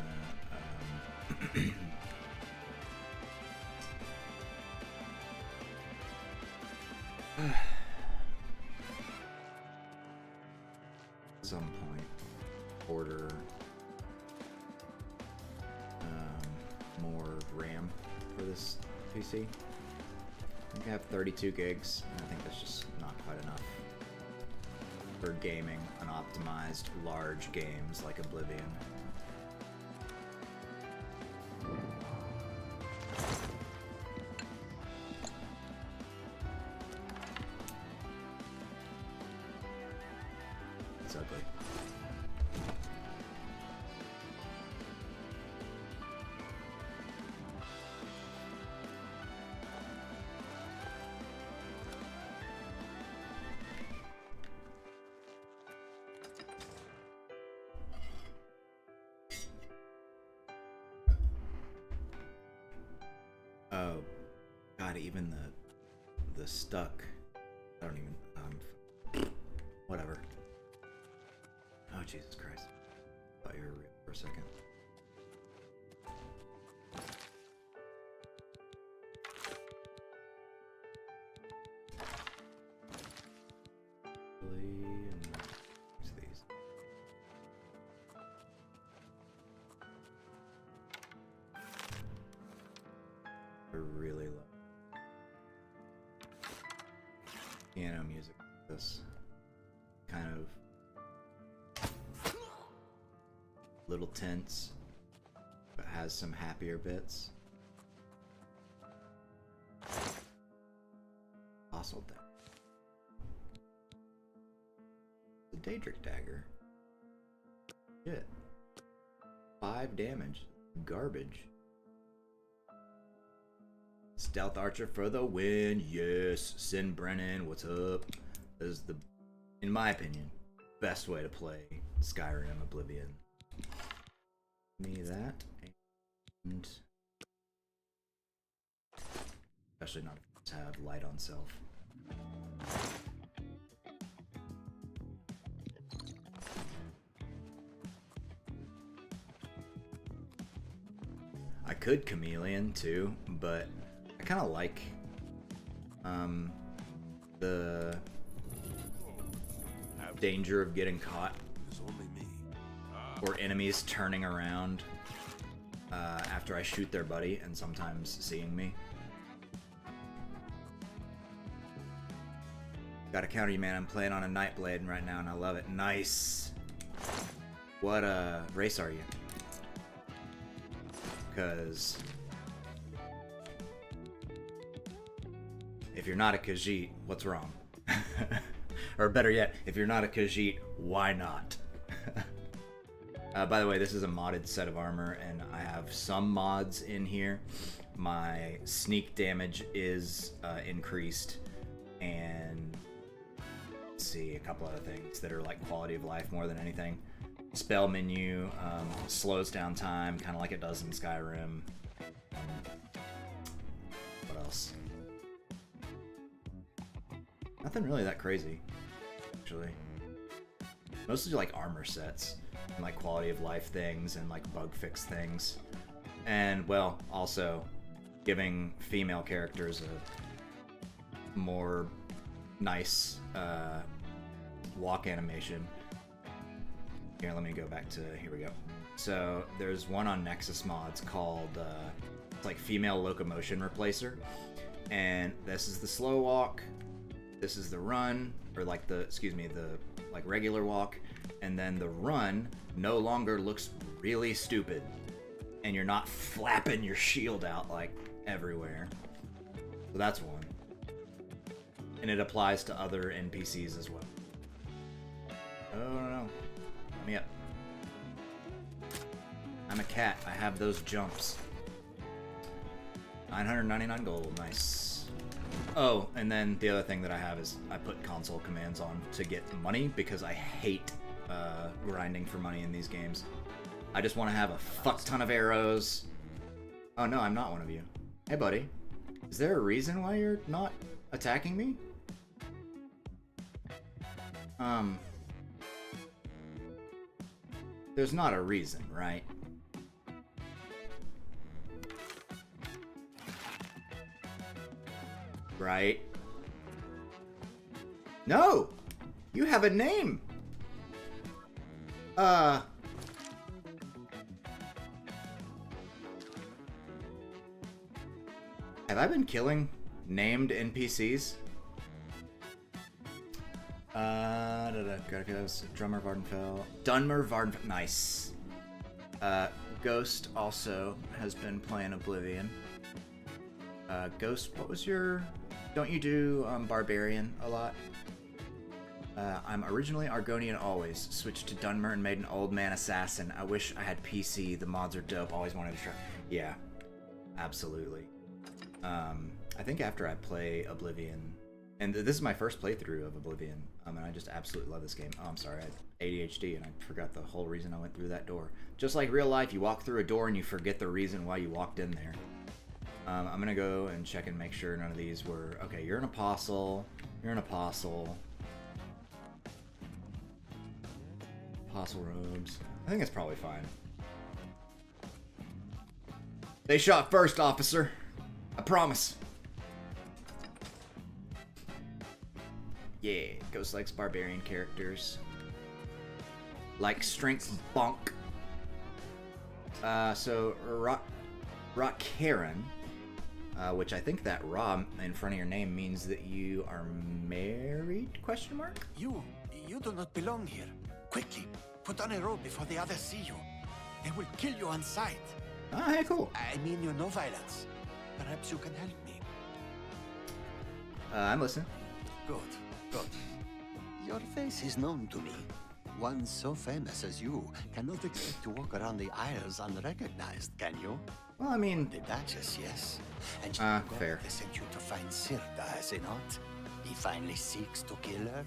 Speaker 2: at some point order more RAM for this PC. I think I have 32 gigs, and I think that's just not quite enough for gaming unoptimized large games like Oblivion. It's ugly. Oh, God! Even the stuck. I don't even. Whatever. Oh, Jesus Christ. I thought you were real for a second. And what's these? I really love piano music. This kind of little tense, but has some happier bits. apostle thing. The Daedric dagger. Shit. 5 damage. Garbage. Stealth archer for the win. Yes. Sin Brennan, what's up? This is the, in my opinion, best way to play Skyrim Oblivion. Give me that. And especially not to have light on self. I could chameleon too, but I kind of like the danger of getting caught or enemies turning around after I shoot their buddy and sometimes seeing me. Gotta counter you, man. I'm playing on a Nightblade right now and I love it. Nice. What race are you? Because if you're not a Khajiit, what's wrong? Or better yet, if you're not a Khajiit, why not? By the way, this is a modded set of armor, and I have some mods in here. My sneak damage is increased, and let's see, a couple other things that are like quality of life more than anything. Spell menu slows down time, kind of like it does in Skyrim. What else? Nothing really that crazy, actually. Mostly like armor sets, and like quality of life things, and like bug fix things. And, well, also giving female characters a more nice walk animation. Here, let me go back to, here we go. So there's one on Nexus Mods called it's like female locomotion replacer, and this is the slow walk, this is the run, or like the, excuse me, the like regular walk, and then the run no longer looks really stupid, and you're not flapping your shield out like everywhere. So that's one, and it applies to other NPCs as well. Oh no. Let me up. I'm a cat. I have those jumps. 999 gold. Nice. Oh, and then the other thing that I have is I put console commands on to get money because I hate grinding for money in these games. I just want to have a fuck ton of arrows. Oh no, I'm not one of you. Hey buddy. Is there a reason why you're not attacking me? There's not a reason, right? Right? No! You have a name! Have I been killing named NPCs? Drummer Vardenfell. Dunmer Vardenfell. Nice. Ghost also has been playing Oblivion. Ghost, what was your... Don't you do Barbarian a lot? I'm originally Argonian always. Switched to Dunmer and made an old man assassin. I wish I had PC. The mods are dope. Always wanted to try. Yeah. Absolutely. I think after I play Oblivion... And this is my first playthrough of Oblivion, and I just absolutely love this game. Oh, I'm sorry, I had ADHD, and I forgot the whole reason I went through that door. Just like real life, you walk through a door and you forget the reason why you walked in there. I'm gonna go and check and make sure none of these were... Okay, you're an apostle. You're an apostle. Apostle robes. I think it's probably fine. They shot first, officer. I promise. Yeah, Ghost likes barbarian characters. Like strength bonk. So Karen, which I think that Ra in front of your name means that you are married? Question mark?
Speaker 4: You do not belong here. Quickly, put on a robe before the others see you. They will kill you on sight.
Speaker 2: Ah, hey, cool.
Speaker 4: I mean you no violence. Perhaps you can help me.
Speaker 2: I'm listening.
Speaker 4: Good, good. Your face is known to me. One so famous as you cannot expect to walk around the Isles unrecognized, can you?
Speaker 2: Well, I mean,
Speaker 4: The Duchess, yes. And she
Speaker 2: fair.
Speaker 4: sent you to find Sirta, has he not? He finally seeks to kill her?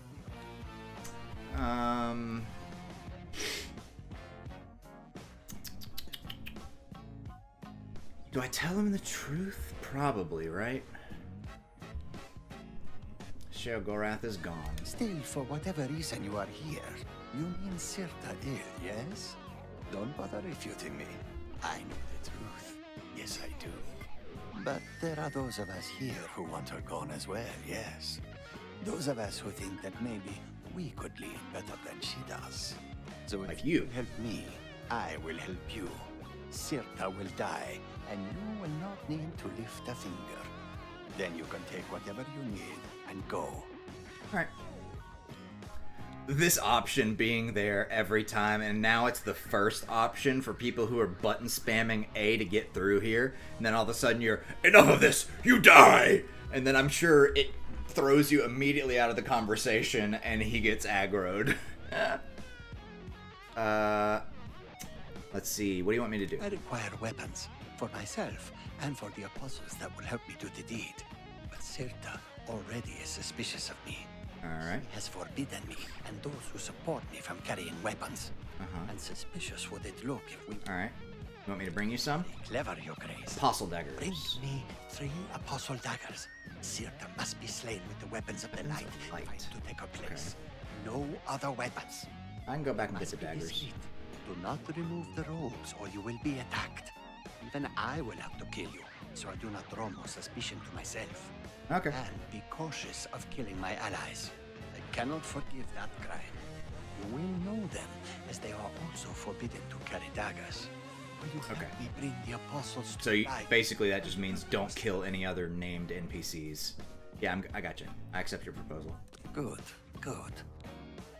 Speaker 2: Do I tell him the truth? Probably, right? Sheogorath is gone.
Speaker 4: Still, for whatever reason you are here, you mean Sirta ill, yes? Don't bother refuting me. I know the truth. Yes, I do. But there are those of us here who want her gone as well, yes. Those of us who think that maybe we could lead better than she does. So
Speaker 2: Like
Speaker 4: if
Speaker 2: you.
Speaker 4: help me, I will help you. Sirta will die, and you will not need to lift a finger. Then you can take whatever you need and go.
Speaker 2: Alright. This option being there every time, and now it's the first option for people who are button spamming A to get through here, and then all of a sudden you're, enough of this, you die! And then I'm sure it throws you immediately out of the conversation, and he gets aggroed. Let's see, what do you want me to do?
Speaker 4: I require weapons for myself and for the apostles that will help me do the deed. But Sirta already is suspicious of me.
Speaker 2: Alright.
Speaker 4: He has forbidden me and those who support me from carrying weapons. And suspicious would it look if we...
Speaker 2: Alright. You want me to bring you some?
Speaker 4: Clever, your grace.
Speaker 2: Apostle daggers.
Speaker 4: Bring me 3 apostle daggers. Sirta must be slain with the weapons of the light to take her place. No other weapons.
Speaker 2: I can go back and get the
Speaker 4: Must be
Speaker 2: daggers.
Speaker 4: discreet. Do not remove the robes or you will be attacked. Even I will have to kill you, so I do not draw more suspicion to myself.
Speaker 2: Okay.
Speaker 4: And be cautious of killing my allies. I cannot forgive that crime. You will know them, as they are also forbidden to carry daggers. Will you help me bring the apostles to
Speaker 2: So you,
Speaker 4: life?
Speaker 2: basically that just means don't kill any other named NPCs. Yeah, I got you. I accept your proposal.
Speaker 4: Good, good.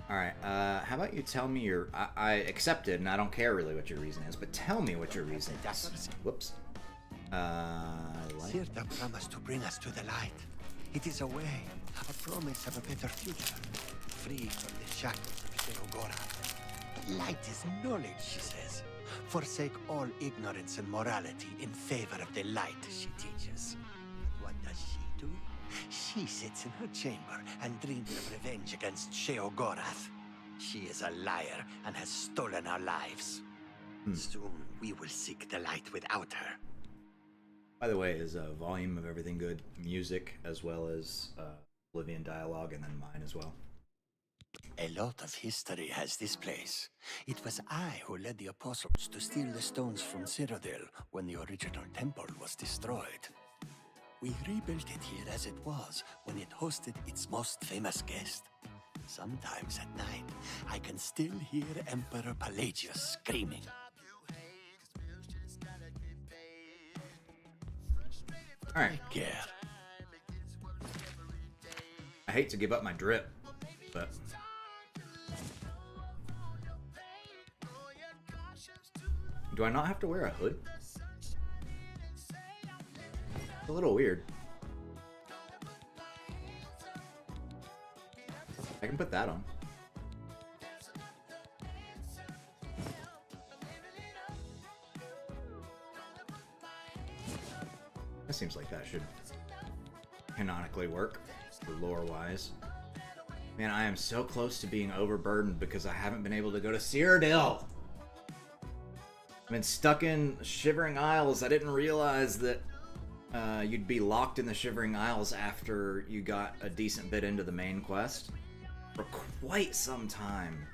Speaker 2: Alright, how about you tell me your... I accepted, and I don't care really what your reason is, but tell me what your reason is. Whoops.
Speaker 4: Sirta promised to bring us to the light. It is a way, a promise of a better future, free from the shackles of Sheogora. The light is knowledge, she says. Forsake all ignorance and morality in favor of the light, she teaches. What does she do? She sits in her chamber and dreams of revenge against Sheogorath. She is a liar and has stolen our lives. Soon we will seek the light without her.
Speaker 2: By the way, is volume of everything good? Music, as well as Oblivion dialogue, and then mine as well.
Speaker 4: A lot of history has this place. It was I who led the apostles to steal the stones from Cyrodiil when the original temple was destroyed. We rebuilt it here as it was when it hosted its most famous guest. Sometimes at night, I can still hear Emperor Pelagius screaming.
Speaker 2: Alright.
Speaker 4: Yeah.
Speaker 2: I hate to give up my drip, but... Do I not have to wear a hood? It's a little weird. I can put that on. That seems like that should canonically work, lore-wise. Man, I am so close to being overburdened because I haven't been able to go to Cyrodiil. I've been stuck in Shivering Isles. I didn't realize that you'd be locked in the Shivering Isles after you got a decent bit into the main quest for quite some time.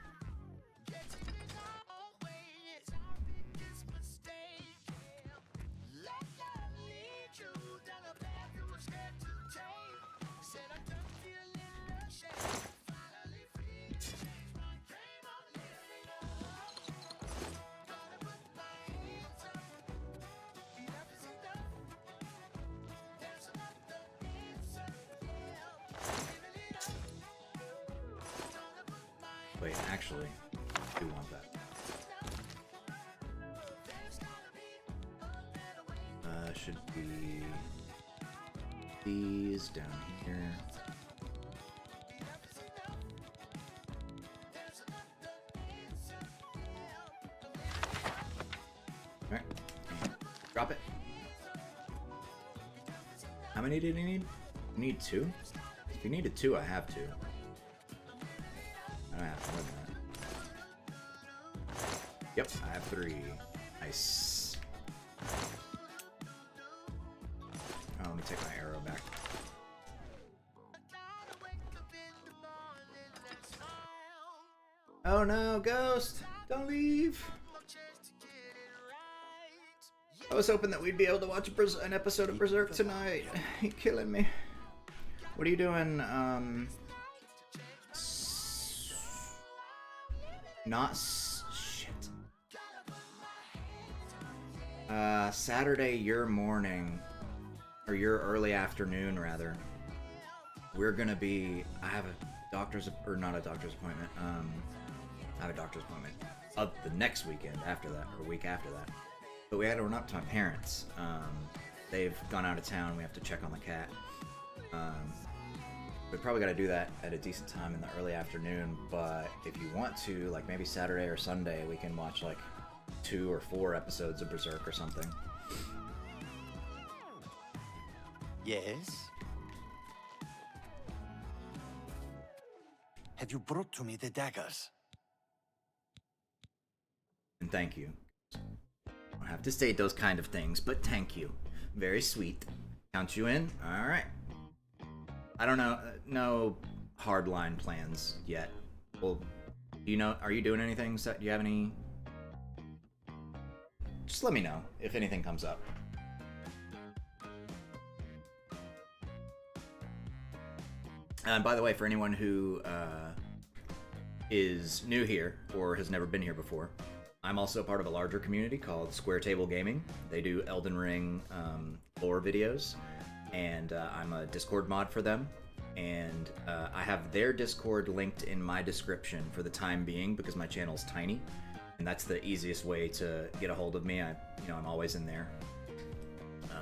Speaker 2: Wait, actually, I do want that. Should be these down here. Alright. Drop it. How many did you need? You need 2? If you needed 2, I have 2. I don't have more than that. Yep, I have 3. Nice. Oh, let me take my arrow back. Oh no, Ghost! Don't leave! I was hoping that we'd be able to watch an episode of Berserk tonight. You're killing me. What are you doing? Shit. Saturday, your morning, or your early afternoon, rather. We're gonna be. I have a doctor's, or not a doctor's appointment. I have a doctor's appointment the next weekend after that, or week after that. But we had to run up to my parents. They've gone out of town. We have to check on the cat. We probably got to do that at a decent time in the early afternoon. But if you want to, like maybe Saturday or Sunday, we can watch like 2 or 4 episodes of Berserk or something.
Speaker 4: Yes? Have you brought to me the daggers?
Speaker 2: And thank you. I don't have to say those kind of things, but thank you. Very sweet. Count you in? Alright. I don't know, no hardline plans yet. Well, do you know, are you doing anything? Do you have any? Just let me know if anything comes up. And by the way, for anyone who is new here or has never been here before, I'm also part of a larger community called Square Table Gaming. They do Elden Ring lore videos, and I'm a Discord mod for them. And I have their Discord linked in my description for the time being because my channel's tiny, and that's the easiest way to get a hold of me. I'm always in there.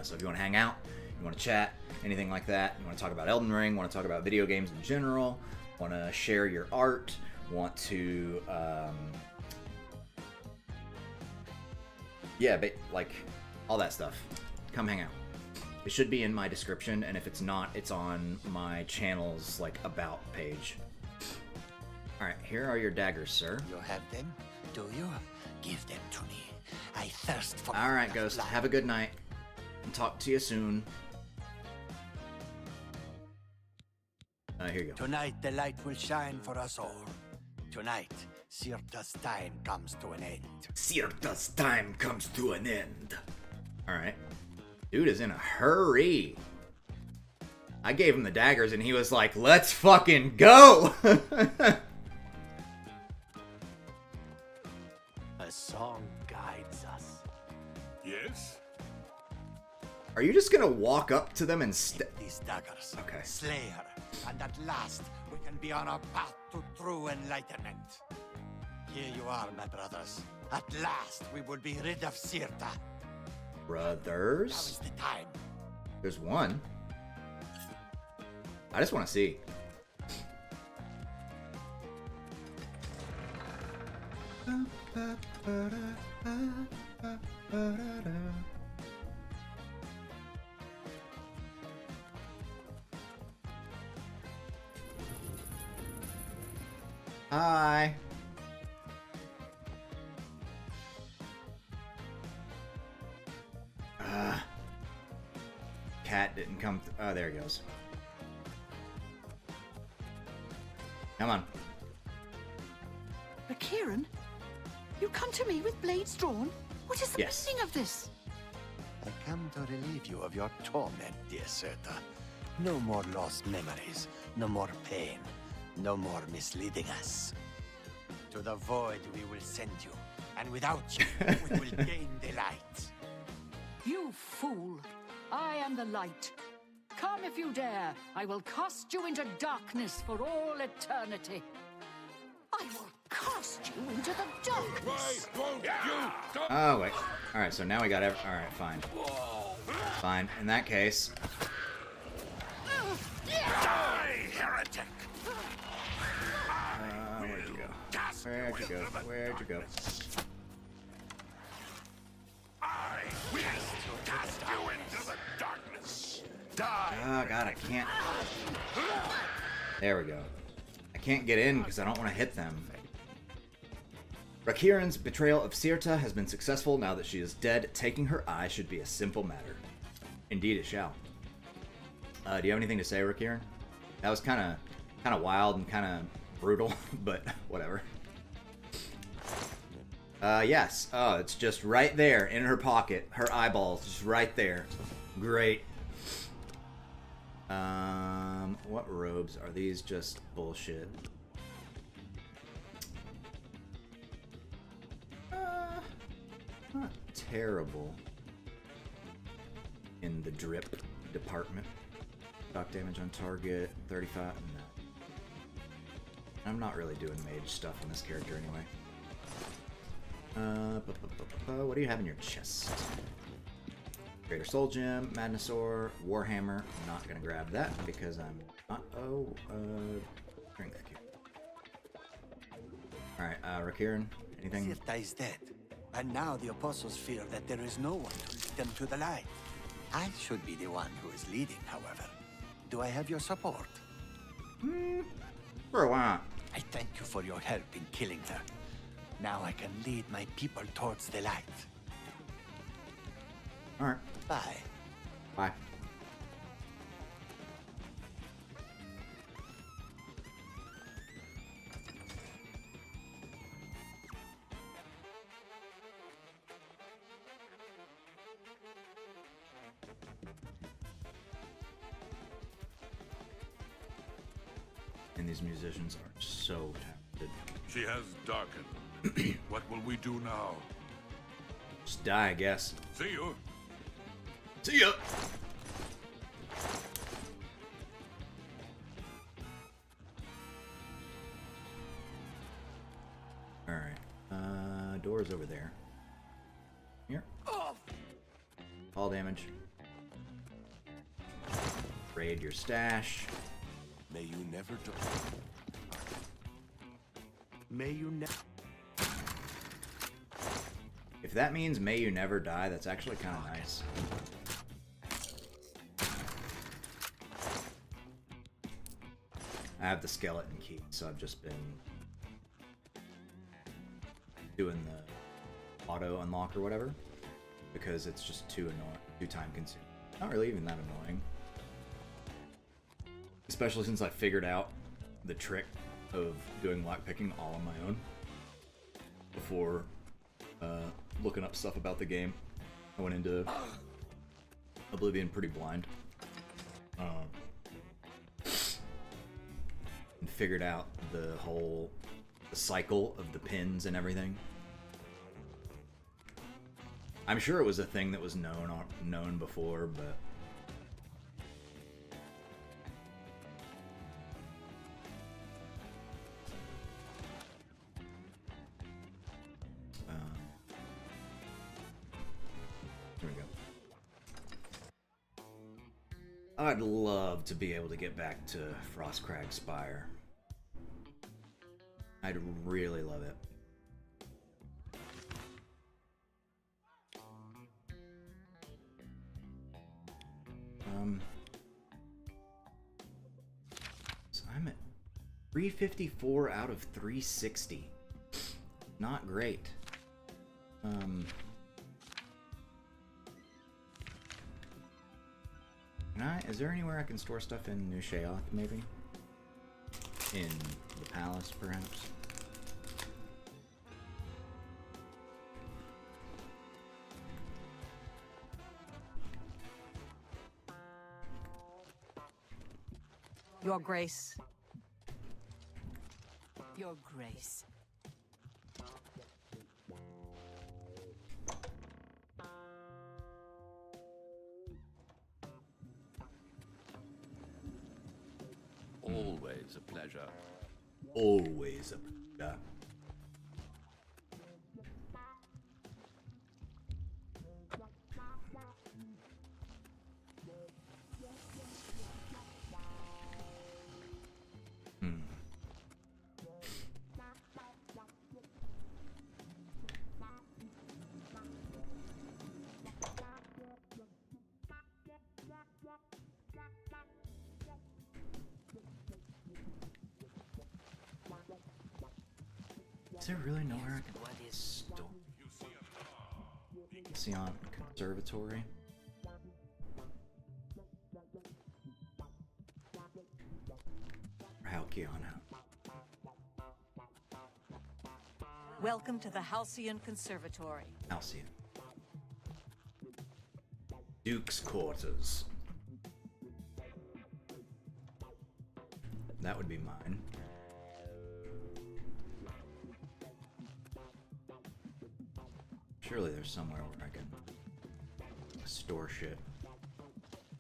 Speaker 2: So if you want to hang out, you want to chat, anything like that, you want to talk about Elden Ring, want to talk about video games in general, want to share your art, want to yeah, but like all that stuff, come hang out. It should be in my description, and if it's not, it's on my channel's like about page. All right, here are your daggers, sir.
Speaker 4: You have them, do you? Give them to me. I thirst for.
Speaker 2: All right, Ghost. Have a good night, and talk to you soon. Here you go.
Speaker 4: Tonight the light will shine for us all. Tonight, Sirta's time comes to an end.
Speaker 2: Sirta's time comes to an end. Alright. Dude is in a hurry. I gave him the daggers and he was like, let's fucking go!
Speaker 4: A song guides us.
Speaker 5: Yes?
Speaker 2: Are you just gonna walk up to them and
Speaker 4: These daggers.
Speaker 2: Okay.
Speaker 4: Slay her. And at last, we can be on our path to true enlightenment. Here you are, my brothers. At last, we will be rid of Sirta.
Speaker 2: Brothers?
Speaker 4: Now is the time.
Speaker 2: There's one. I just want to see. Hi. Cat didn't come. Oh, there he goes. Come on.
Speaker 3: Kieran, you come to me with blades drawn? What is the
Speaker 2: Yes.
Speaker 3: meaning of this?
Speaker 4: I come to relieve you of your torment, dear Sirta. No more lost memories, no more pain, no more misleading us. To the void we will send you, and without you, we will gain the light.
Speaker 3: You fool! I am the light. Come if you dare. I will cast you into darkness for all eternity. I will cast you into the darkness.
Speaker 2: Oh, wait. Alright, so now we got Alright, fine. Fine. In that case, Where'd you go? Where'd you go?
Speaker 10: I will cast you into the darkness. Die.
Speaker 2: Oh god, I can't. There we go. I can't get in because I don't want to hit them. Rakiran's betrayal of Sirta has been successful now that she is dead. Taking her eye should be a simple matter. Indeed it shall. Do you have anything to say, Rakiran? That was kind of wild and kind of brutal, but whatever. Yes. Oh, it's just right there in her pocket. Her eyeballs, just right there. Great. What robes are these? Just bullshit. Not terrible in the drip department. Shock damage on target, 35. No. I'm not really doing mage stuff on this character anyway. What do you have in your chest? Greater Soul Gem, Madness Ore, Warhammer. I'm not gonna grab that because I'm not. Oh, Strength Cube. Alright, Rakiran, anything?
Speaker 4: Sirta is dead, and now the apostles fear that there is no one to lead them to the light. I should be the one who is leading, however. Do I have your support?
Speaker 2: For a while.
Speaker 4: I thank you for your help in killing her. Now I can lead my people towards the light.
Speaker 2: Alright.
Speaker 4: Bye.
Speaker 2: Bye. And these musicians are so talented.
Speaker 5: She has darkened. What will we do now?
Speaker 2: Just die, I guess.
Speaker 5: See you.
Speaker 2: See ya! Alright. Door's over there. Here. Fall damage. Raid your stash.
Speaker 10: May you never do.
Speaker 4: May you never.
Speaker 2: If that means may you never die, that's actually kind of nice. I have the skeleton key, so I've just been doing the auto unlock or whatever because it's just too time consuming. Not really even that annoying. Especially since I figured out the trick of doing lockpicking all on my own before looking up stuff about the game. I went into Oblivion pretty blind. And figured out the whole cycle of the pins and everything. I'm sure it was a thing that was known before, but here we go. I'd love to be able to get back to Frostcrag Spire. I'd really love it. So I'm at 354 out of 360. Not great. Is there anywhere I can store stuff in New Sheoth, maybe? In the palace, perhaps?
Speaker 8: Your Grace.
Speaker 3: Your Grace.
Speaker 6: Always a pleasure.
Speaker 2: Always a pleasure. there really nowhere I can store? Sion Conservatory. Halcyon.
Speaker 8: Welcome to the Halcyon Conservatory.
Speaker 2: Halcyon. Duke's quarters. That would be mine. Surely there's somewhere where I can store shit.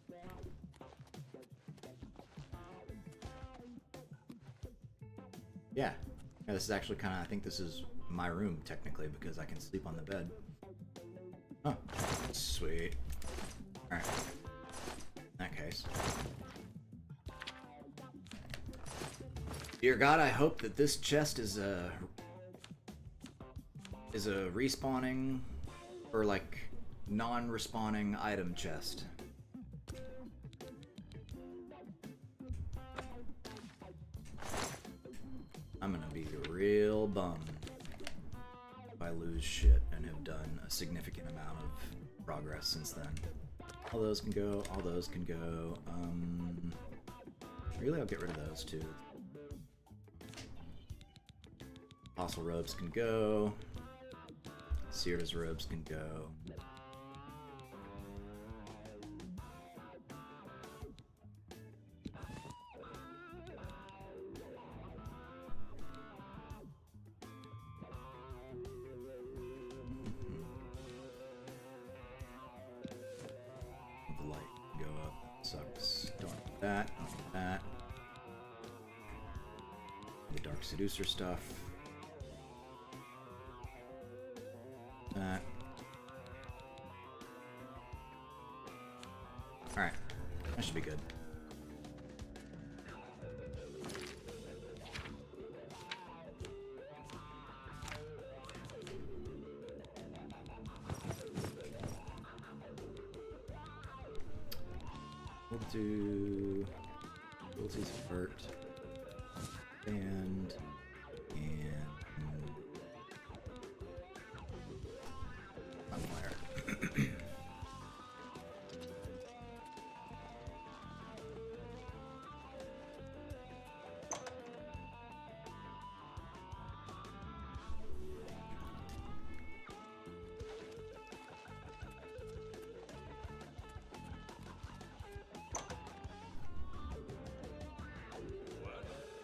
Speaker 2: Yeah. Yeah, this is actually kind of, I think this is my room technically because I can sleep on the bed. Oh, sweet. Alright. In that case. Dear God, I hope that this chest is a respawning or like non-respawning item chest. I'm gonna be real bummed if I lose shit and have done a significant amount of progress since then. All those can go, all those can go. Really, I'll get rid of those too. Apostle robes can go. Seer's robes can go. The light can go up. Sucks. Don't want that. Don't want that. The Dark Seducer stuff. That. Alright. That should be good. We'll do abilities alert and fire.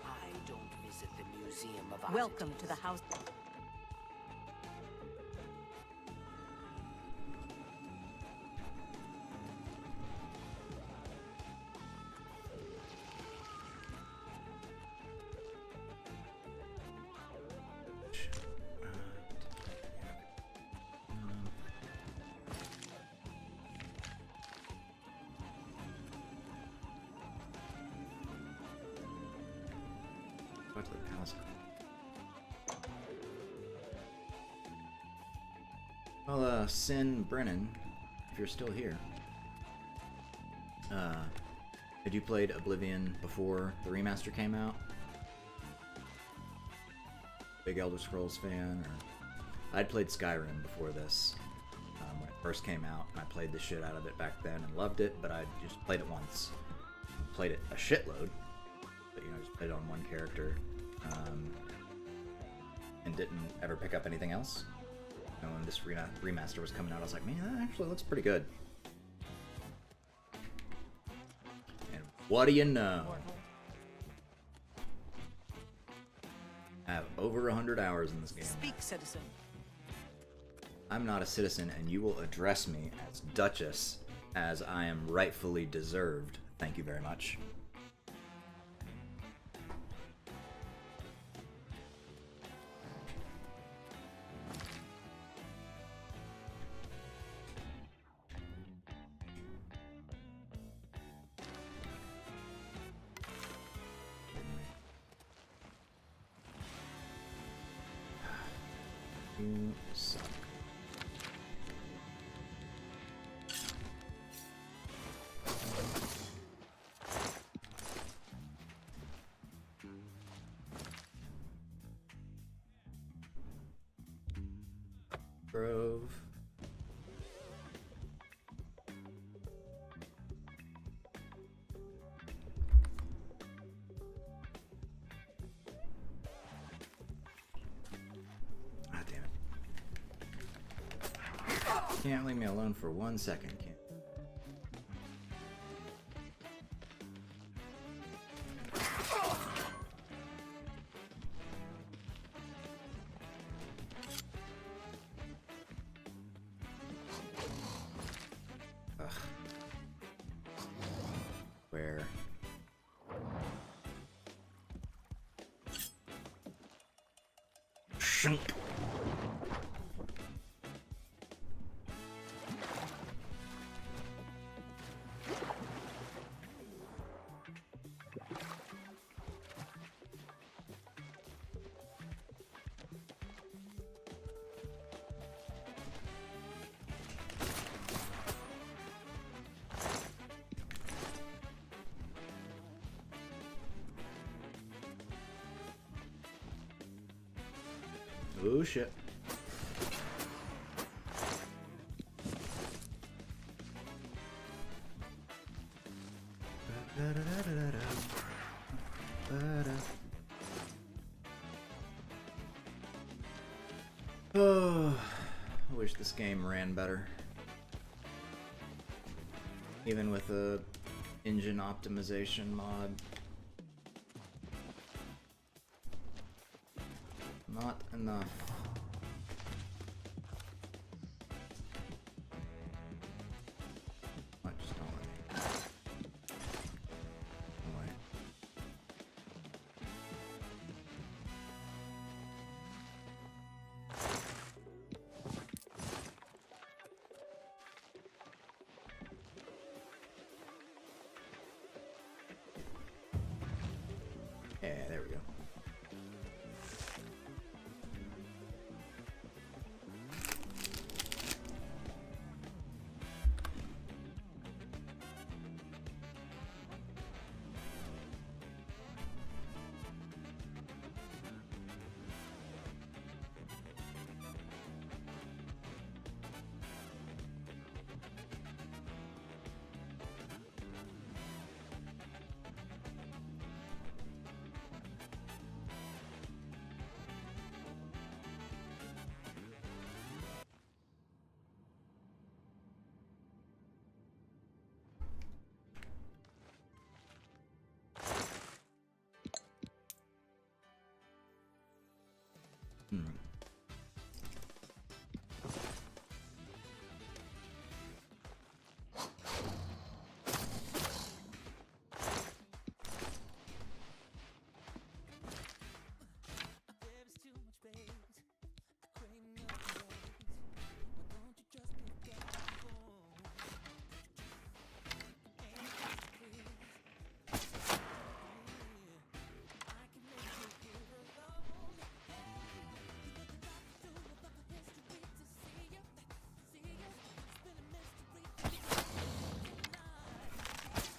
Speaker 4: I don't visit the Museum of
Speaker 8: Welcome to the house.
Speaker 2: Go to the palace. Well, Sin Brennan, if you're still here, had you played Oblivion before the remaster came out? Big Elder Scrolls fan? Or I'd played Skyrim before this when it first came out, and I played the shit out of it back then and loved it, but I just played it once. Played it a shitload, but just played it on one character, and didn't ever pick up anything else. And when this remaster was coming out, I was like, man, that actually looks pretty good. And what do you know? I have over 100 hours in this game.
Speaker 8: Speak, citizen.
Speaker 2: I'm not a citizen, and you will address me as Duchess, as I am rightfully deserved. Thank you very much. You suck. Grove. Ah, damn it. Can't leave me alone for 1 second, can you? Where? Shunk. Oh shit. Oh, I wish this game ran better. Even with a engine optimization mod. Not enough. What? Just don't let me. No way. Yeah, there we go.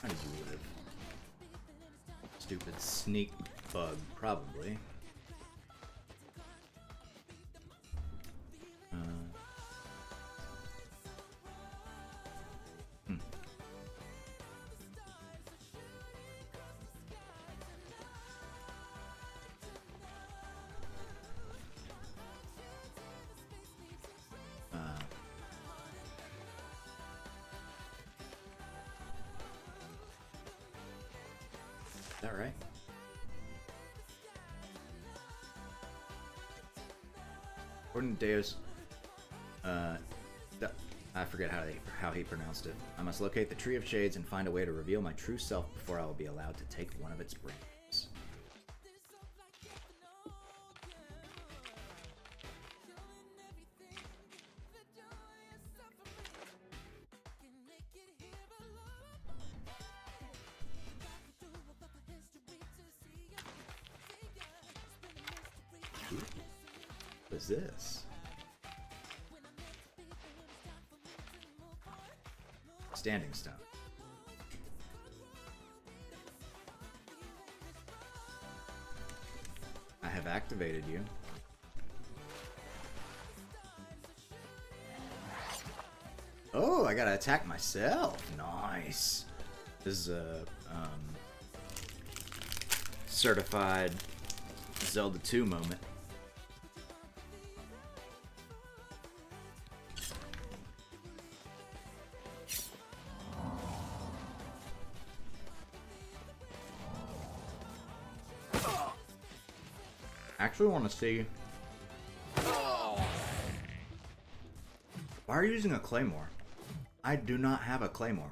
Speaker 2: How did you live? Stupid sneak bug, probably. Is that right? According to Deus, I forget how he pronounced it. I must locate the Tree of Shades and find a way to reveal my true self before I will be allowed to take one of its brains. What is this? Standing stone. I have activated you. Oh, I gotta attack myself. Nice. This is a certified Zelda 2 moment. I actually want to see. Why are you using a claymore? I do not have a claymore.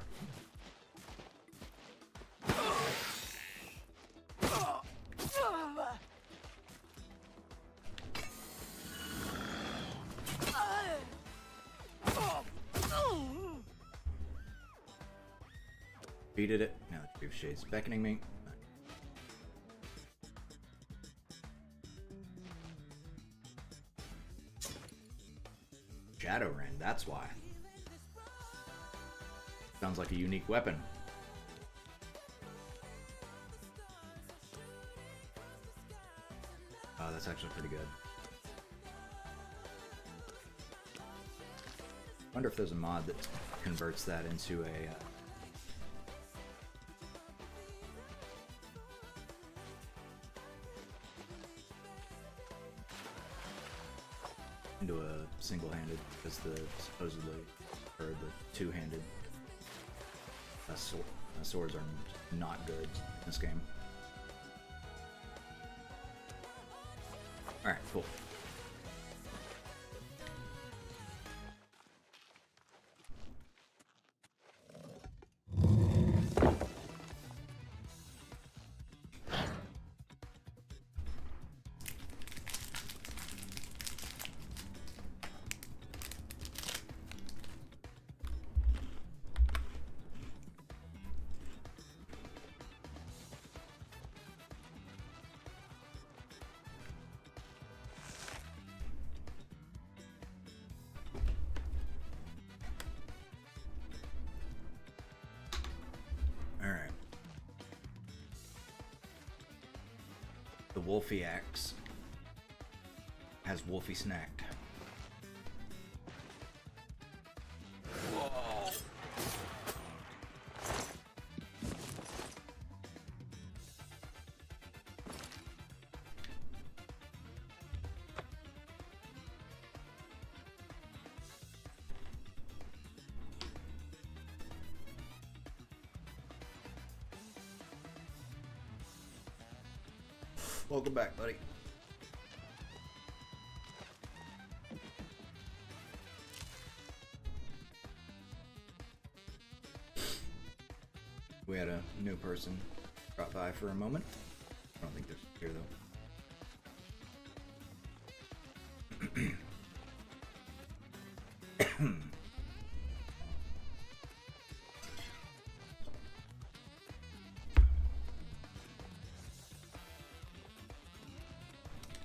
Speaker 2: Beated it. Now the Tree of Shades beckoning me. Shadowrend, that's why. Sounds like a unique weapon. Oh, that's actually pretty good. Wonder if there's a mod that converts that into a single-handed, because the supposedly, or the two-handed swords are not good in this game. Alright, cool. The Wolfie axe has Wolfie snacked. Welcome back, buddy. We had a new person drop by for a moment. I don't think they're here though.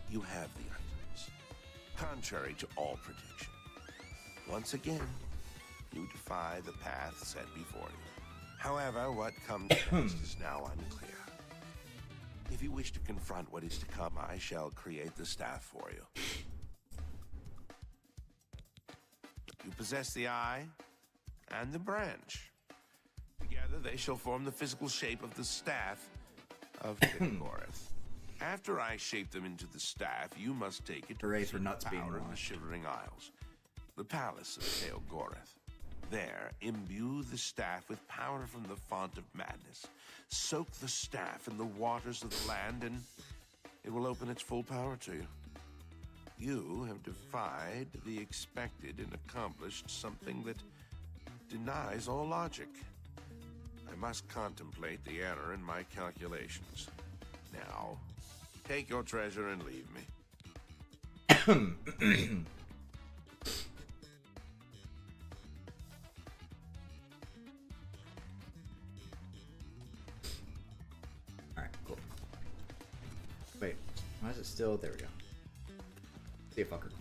Speaker 10: You have the items, contrary to all prediction. Once again, you defy the path set before you. However, what comes next is now unclear. If you wish to confront what is to come, I shall create the staff for you. You possess the eye and the branch. Together they shall form the physical shape of the staff of Goreth. After I shape them into the staff, you must take it to
Speaker 2: Hooray for nuts being
Speaker 10: power in the
Speaker 2: washed.
Speaker 10: Shivering Isles, the palace of Tail Goreth. There, imbue the staff with power from the font of madness. Soak the staff in the waters of the land, and it will open its full power to you. You have defied the expected and accomplished something that denies all logic. I must contemplate the error in my calculations. Now, take your treasure and leave me.
Speaker 2: Alright, cool. Wait, why is it still? There we go. See you, fucker.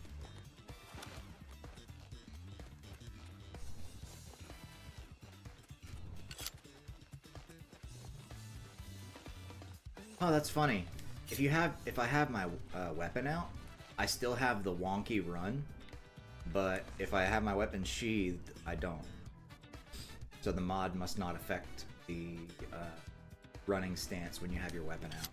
Speaker 2: Oh, that's funny. If I have my weapon out, I still have the wonky run, but if I have my weapon sheathed, I don't. So the mod must not affect the running stance when you have your weapon out.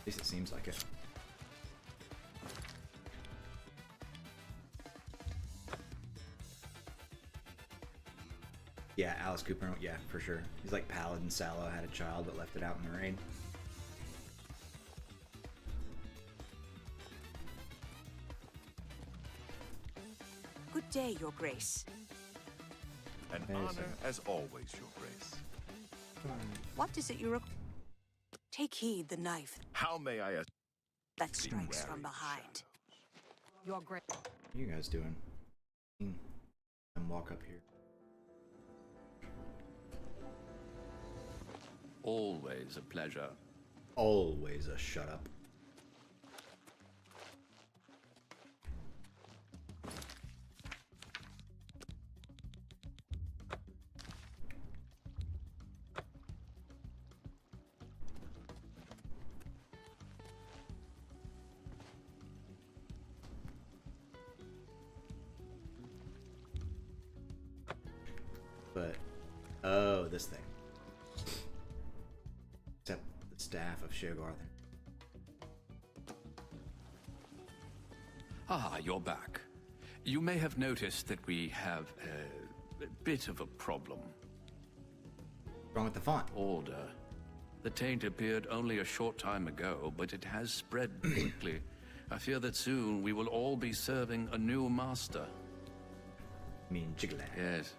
Speaker 2: At least it seems like it. Yeah, Alice Cooper, yeah, for sure. He's like Paladin Sallow, had a child but left it out in the rain.
Speaker 8: Good day, Your Grace.
Speaker 11: An honor as always, Your Grace.
Speaker 8: What is it you Take heed the knife
Speaker 11: How may I
Speaker 8: that strikes from behind. Your Grace.
Speaker 2: What are you guys doing? And walk up here.
Speaker 6: Always a pleasure.
Speaker 2: Always a shut up. But, oh, this thing. Except the staff of Sheogarth.
Speaker 6: Ah, you're back. You may have noticed that we have a bit of a problem.
Speaker 2: What's wrong with the font?
Speaker 6: Order. The taint appeared only a short time ago, but it has spread quickly. I fear that soon we will all be serving a new master.
Speaker 2: I mean, Jiggleag.
Speaker 6: Yes.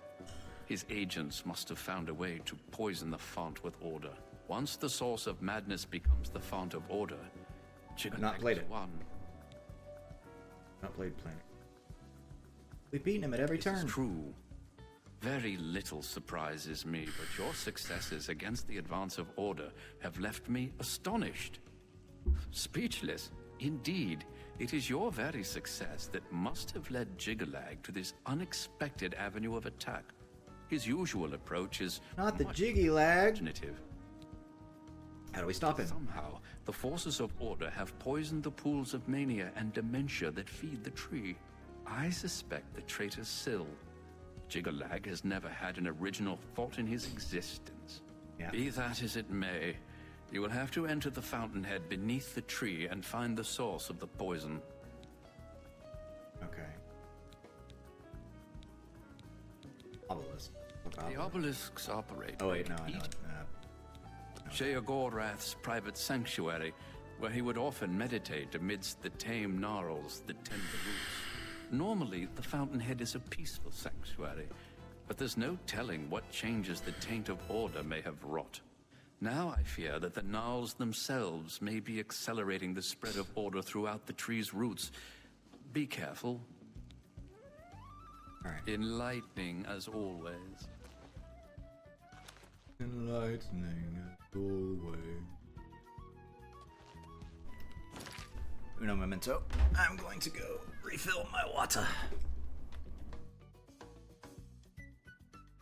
Speaker 6: His agents must have found a way to poison the font with order. Once the source of madness becomes the font of order,
Speaker 2: Not played it.
Speaker 6: One.
Speaker 2: Not played Planet. We've beaten him at every turn.
Speaker 6: It's true. Very little surprises me, but your successes against the advance of order have left me astonished. Speechless. Indeed, it is your very success that must have led Jiggleag to this unexpected avenue of attack. His usual approach is
Speaker 2: Not the
Speaker 6: much
Speaker 2: Jiggy-lag.
Speaker 6: imaginative.
Speaker 2: How do we stop him?
Speaker 6: Somehow, the forces of order have poisoned the pools of mania and dementia that feed the tree. I suspect the traitor Syl. Jiggleag has never had an original thought in his existence.
Speaker 2: Yeah.
Speaker 6: Be that as it may, you will have to enter the fountainhead beneath the tree and find the source of the poison.
Speaker 2: Okay. Obelisk.
Speaker 6: The obelisks operate.
Speaker 2: Oh wait, no, I know.
Speaker 6: Sheogorath's private sanctuary, where he would often meditate amidst the tame gnarls that tend the roots. Normally, the fountainhead is a peaceful sanctuary, but there's no telling what changes the taint of order may have wrought. Now I fear that the gnarls themselves may be accelerating the spread of order throughout the tree's roots. Be careful.
Speaker 2: All right.
Speaker 6: Enlightening as always.
Speaker 2: Enlightening as always. Uno memento. I'm going to go refill my water.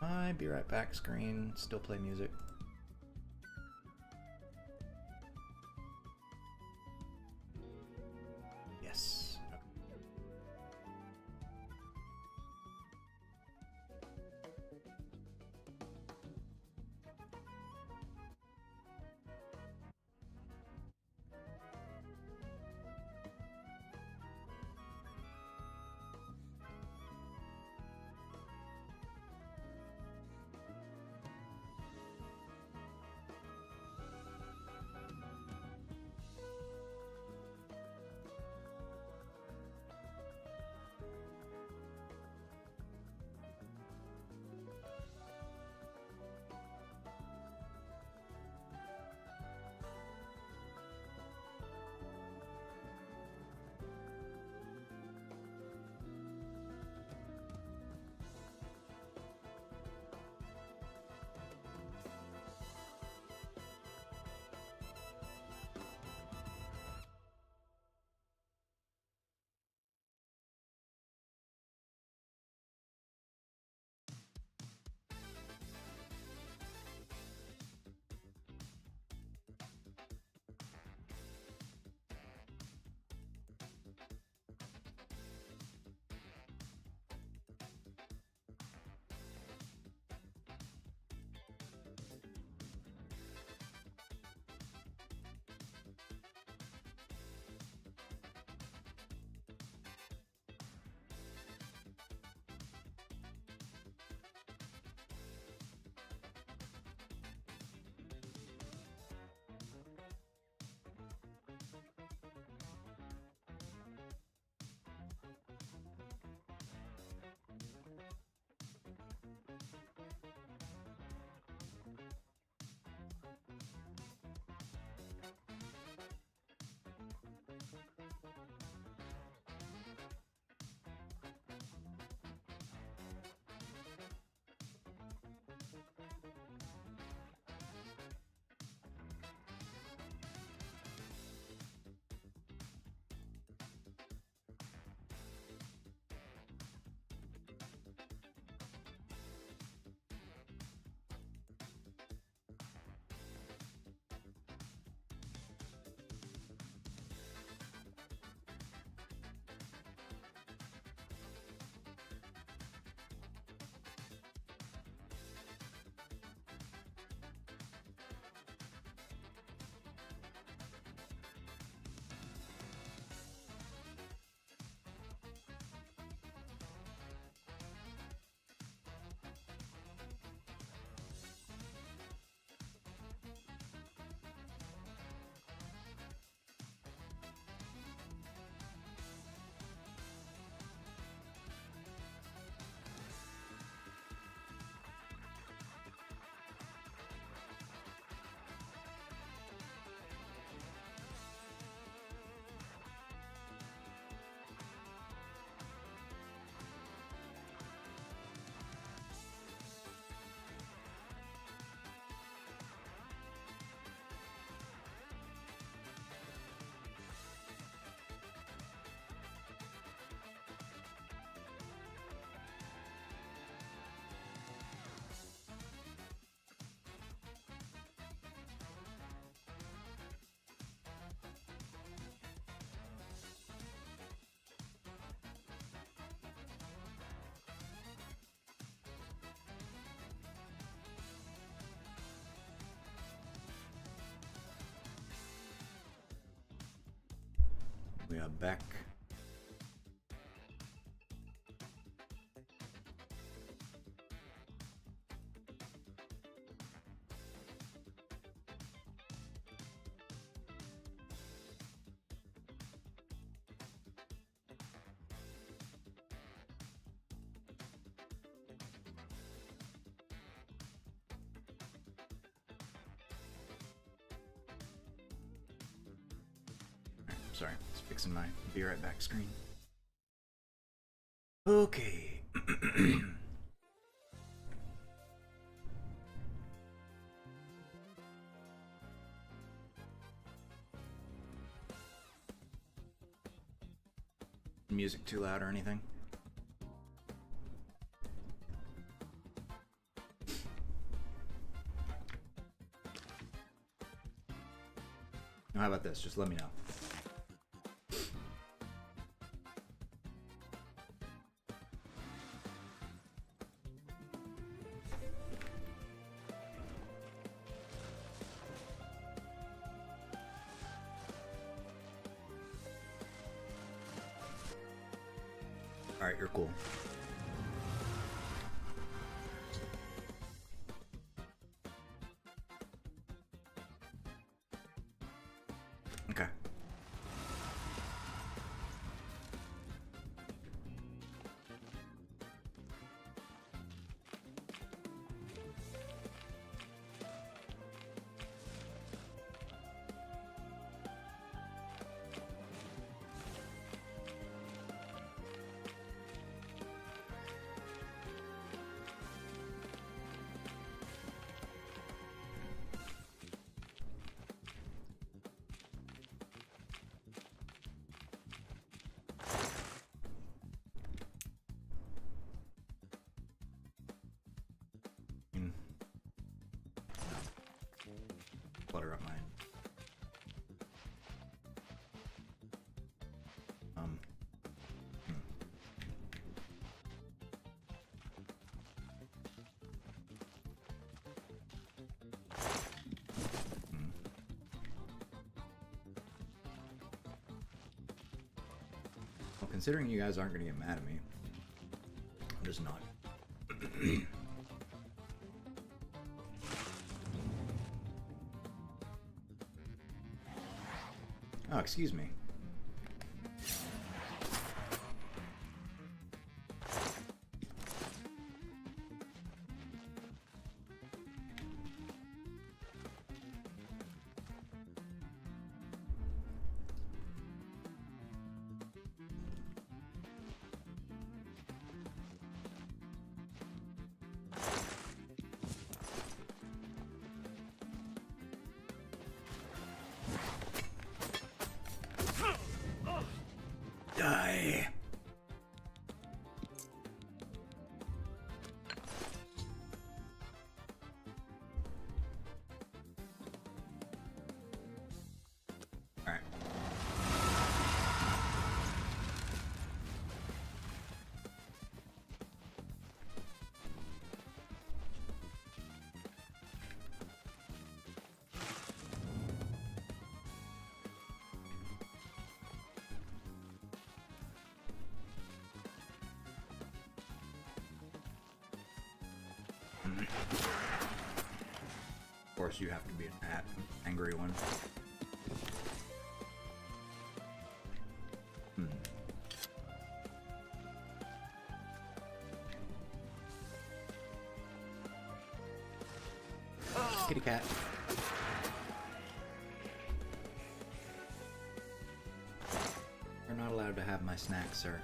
Speaker 2: I'll be right back. Screen. Still play music. Yes. We are back. Sorry, just fixing my be right back screen. Okay. Music too loud or anything? How about this? Just let me know. Alright, you're cool. Okay. Clutter up mine. Well, considering you guys aren't gonna get mad at me, I'm just not. Oh, excuse me. Die. All right. Of course, you have to be an angry one. Kitty cat. You're not allowed to have my snack, sir.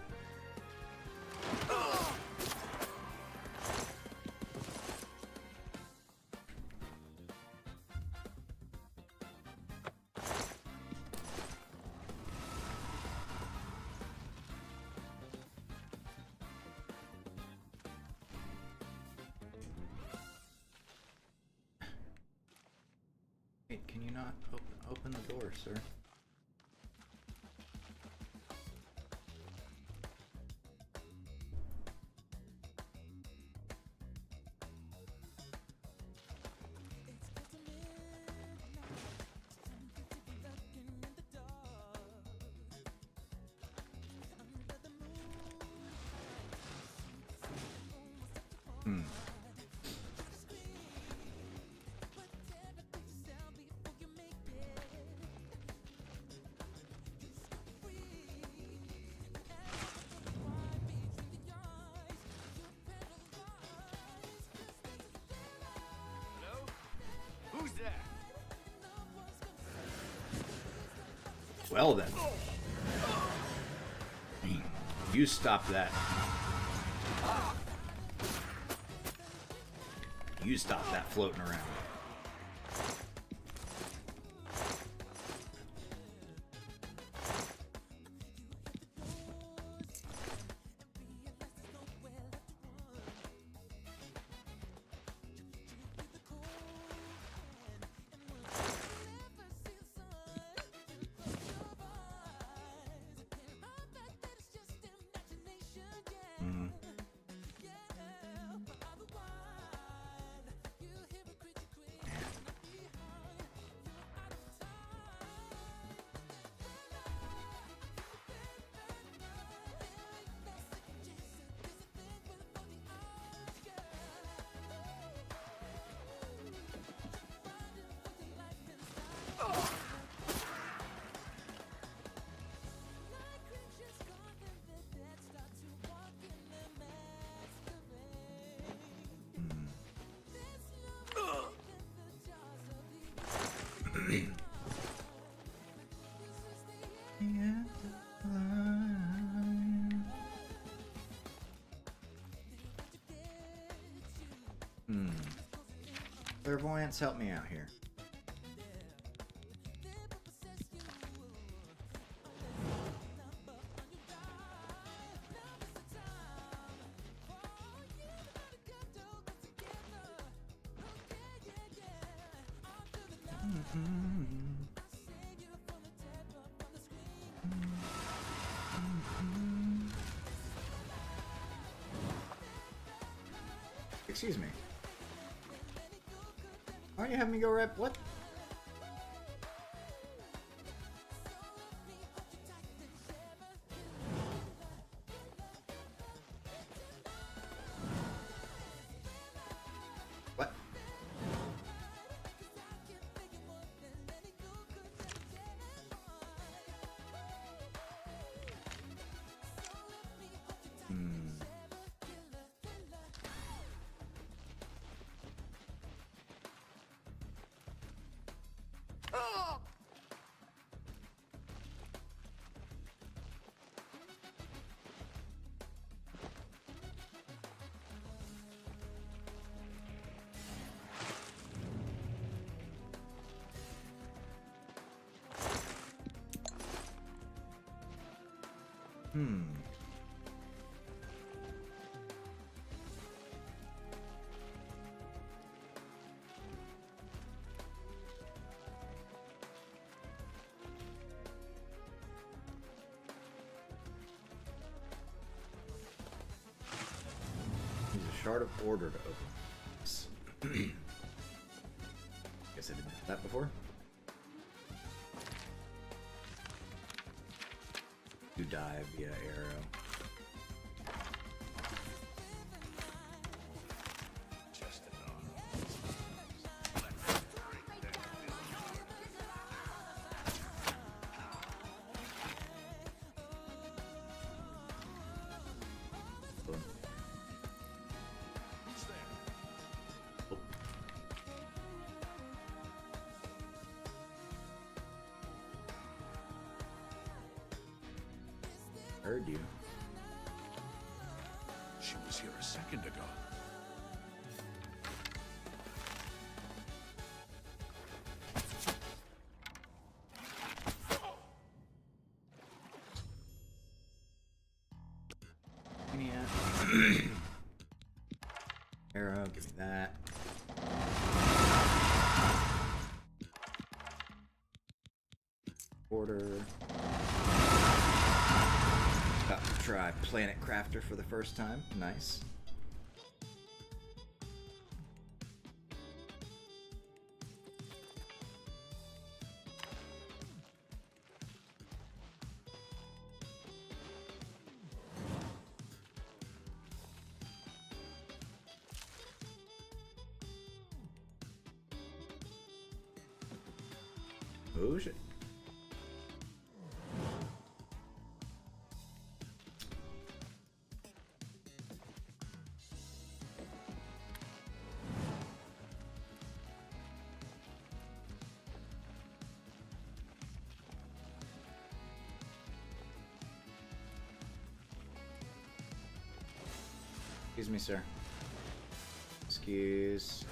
Speaker 2: Wait, can you not open the door, sir?
Speaker 11: Who's that?
Speaker 2: Well then. You stop that. You stop that floating around. Clairvoyance, help me out here. Excuse me. Why don't you have me go right? What? What? Use a shard of order to open this. Guess I didn't have that before. You die via arrow. Heard you.
Speaker 5: She was here a second ago.
Speaker 2: Arrow, give me that. Order. Got to try Planet Crafter for the first time. Nice. Oh shit. Excuse me, sir. Excuse.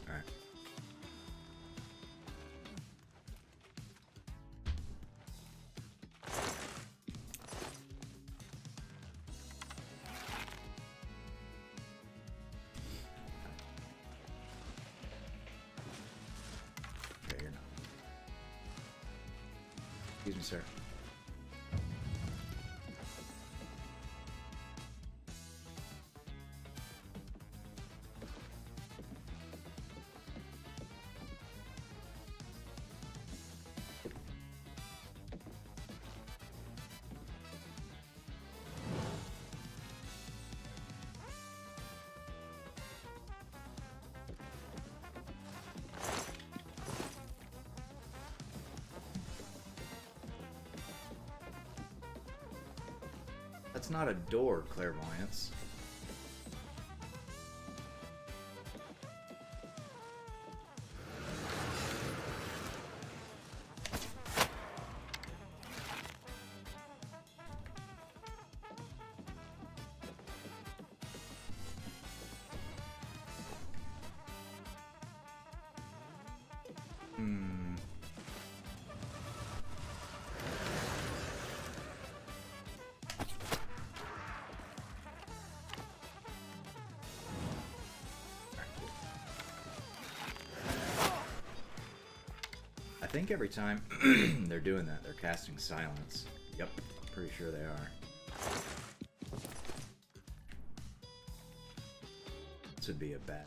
Speaker 2: Alright. Okay, you're not. Excuse me, sir. That's not a door, clairvoyance. I think every time they're doing that, they're casting silence. Yep, pretty sure they are. This would be a bad.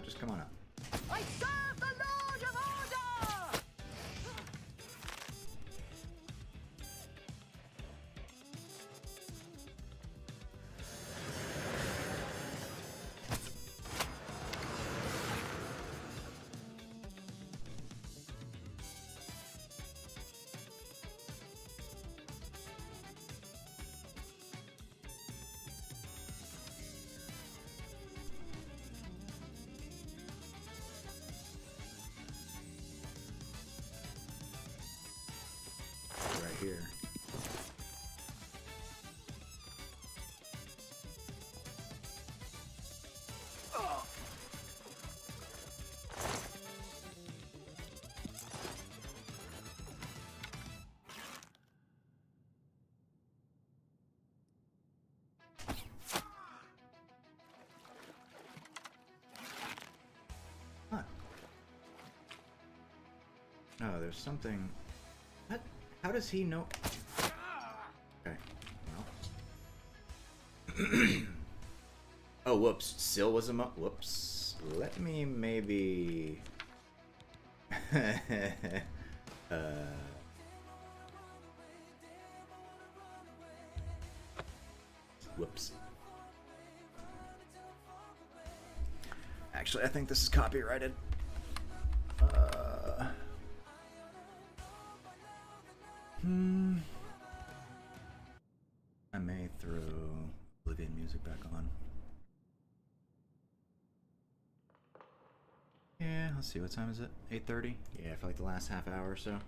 Speaker 2: Just come on up.
Speaker 9: I serve the Lord of Order!
Speaker 2: Right here. Huh. Oh, there's something. What? How does he know? Okay. Well. Oh, whoops. Syl was a whoops. Let me maybe. Whoops. Actually, I think this is copyrighted. I may throw Oblivion music back on. Yeah, let's see, what time is it? 8:30? Yeah, for like the last half hour or so.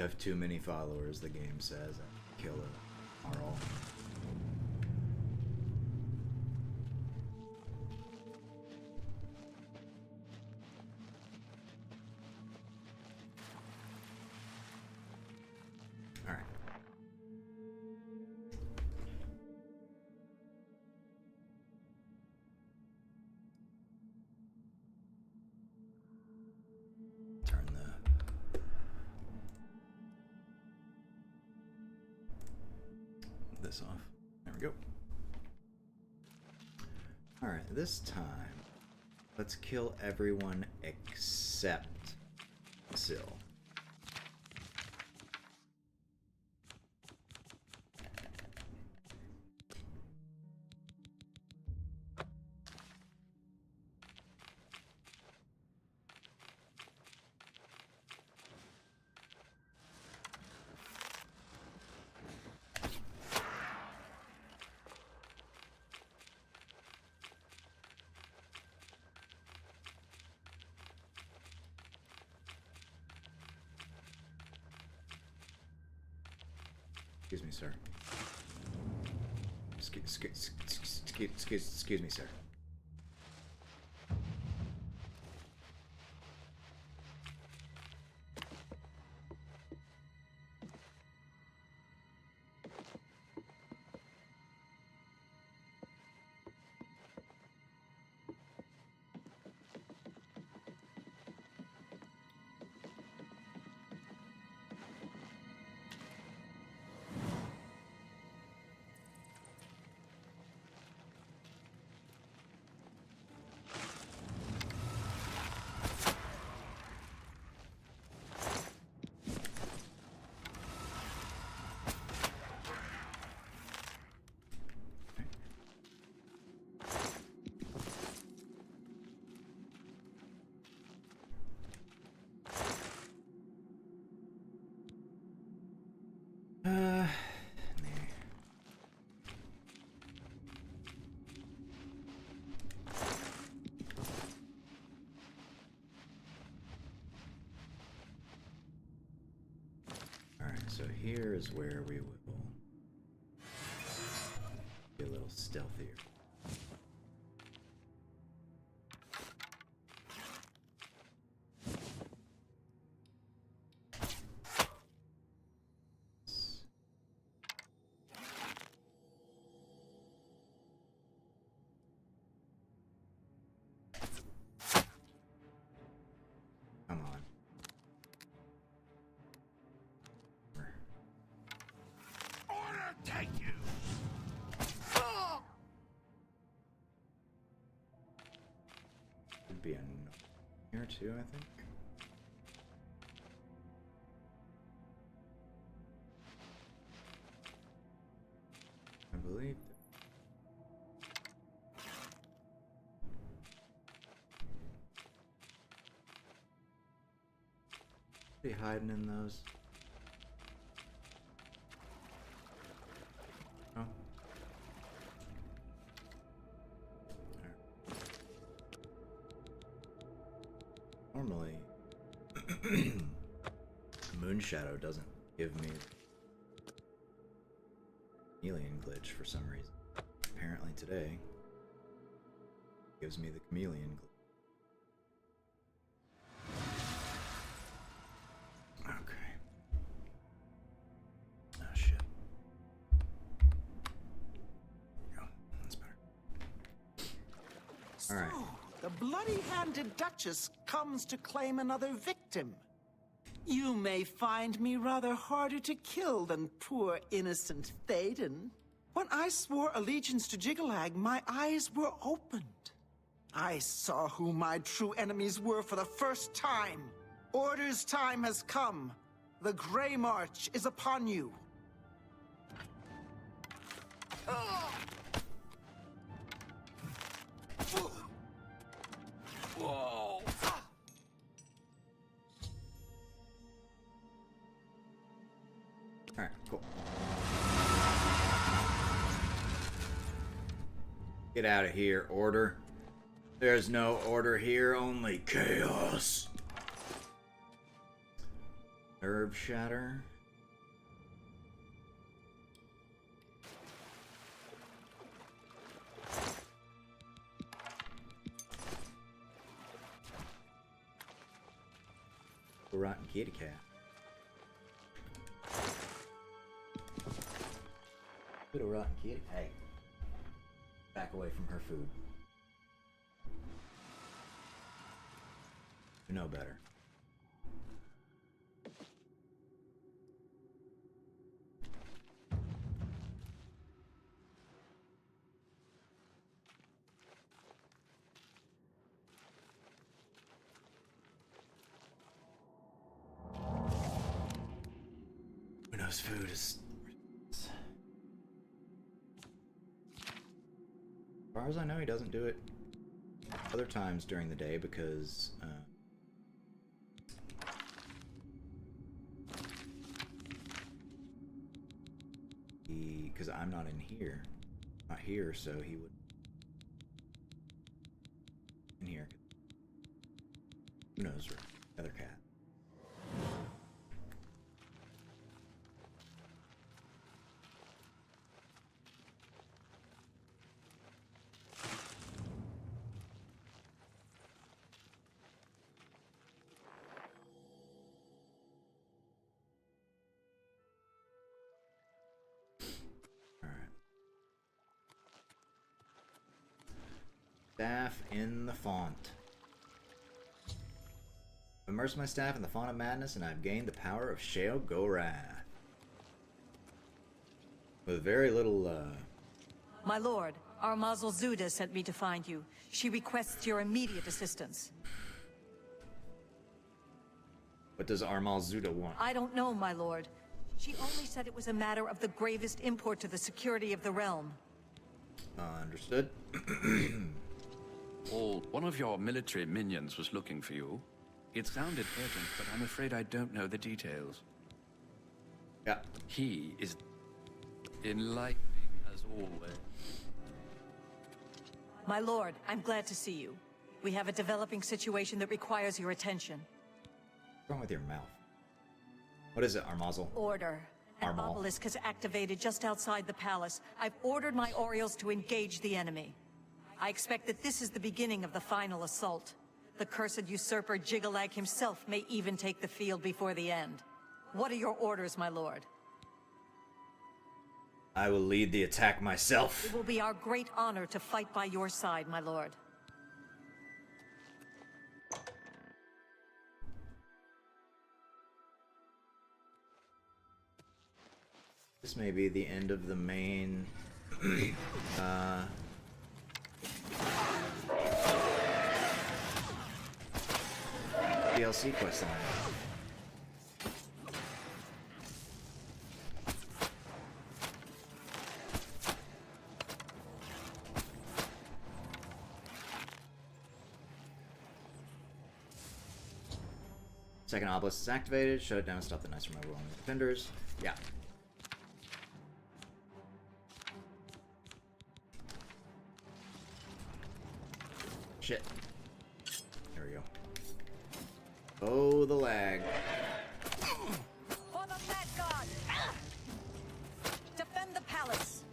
Speaker 2: You have too many followers, the game says. Kill it. Marl. Alright. Turn this off. There we go. Alright, this time, let's kill everyone except Syl. Excuse me, sir. Excuse me, sir. So here is where we will be a little stealthier. Come on.
Speaker 10: Take you.
Speaker 2: Could be a here too, I think. I believe. Be hiding in those. Oh. Normally, Moonshadow doesn't give me chameleon glitch for some reason. Apparently today, it gives me the chameleon glitch. Okay. Oh shit. That's better.
Speaker 4: So,
Speaker 2: All right.
Speaker 4: the bloody-handed Duchess comes to claim another victim. You may find me rather harder to kill than poor innocent Thaden. When I swore allegiance to Jiggalag, my eyes were opened. I saw who my true enemies were for the first time. Order's time has come. The Grey March is upon you.
Speaker 10: Whoa!
Speaker 2: Alright, cool. Get out of here, order. There's no order here, only chaos. Nerve shatter. A rotten kitty cat. Little rotten kitty. Hey. Back away from her food. You know better. Uno's food is... As far as I know, he doesn't do it other times during the day because because I'm not in here, not here, so he would in here. Who knows? Other cat. Staff in the font. I've immersed my staff in the font of madness, and I've gained the power of Sheogorath. With very little,
Speaker 12: My lord, our Mazel Zuda sent me to find you. She requests your immediate assistance.
Speaker 2: What does Armal Zuda want?
Speaker 12: I don't know, my lord. She only said it was a matter of the gravest import to the security of the realm.
Speaker 2: Understood.
Speaker 6: Paul, one of your military minions was looking for you. It sounded urgent, but I'm afraid I don't know the details.
Speaker 2: Yeah.
Speaker 6: He is enlightening as always.
Speaker 12: My lord, I'm glad to see you. We have a developing situation that requires your attention.
Speaker 2: What's wrong with your mouth? What is it, Armazel?
Speaker 12: Order. An
Speaker 2: Armal.
Speaker 12: obelisk has activated just outside the palace. I've ordered my Orioles to engage the enemy. I expect that this is the beginning of the final assault. The cursed usurper Jigalag himself may even take the field before the end. What are your orders, my lord?
Speaker 2: I will lead the attack myself.
Speaker 12: It will be our great honor to fight by your side, my lord.
Speaker 2: This may be the end of the main DLC quest line. Second obelisk is activated. Shut it down and stop the knights from overwhelming the defenders. Yeah. Shit. There we go. Oh, the lag.
Speaker 12: For the Mad God! Defend the palace!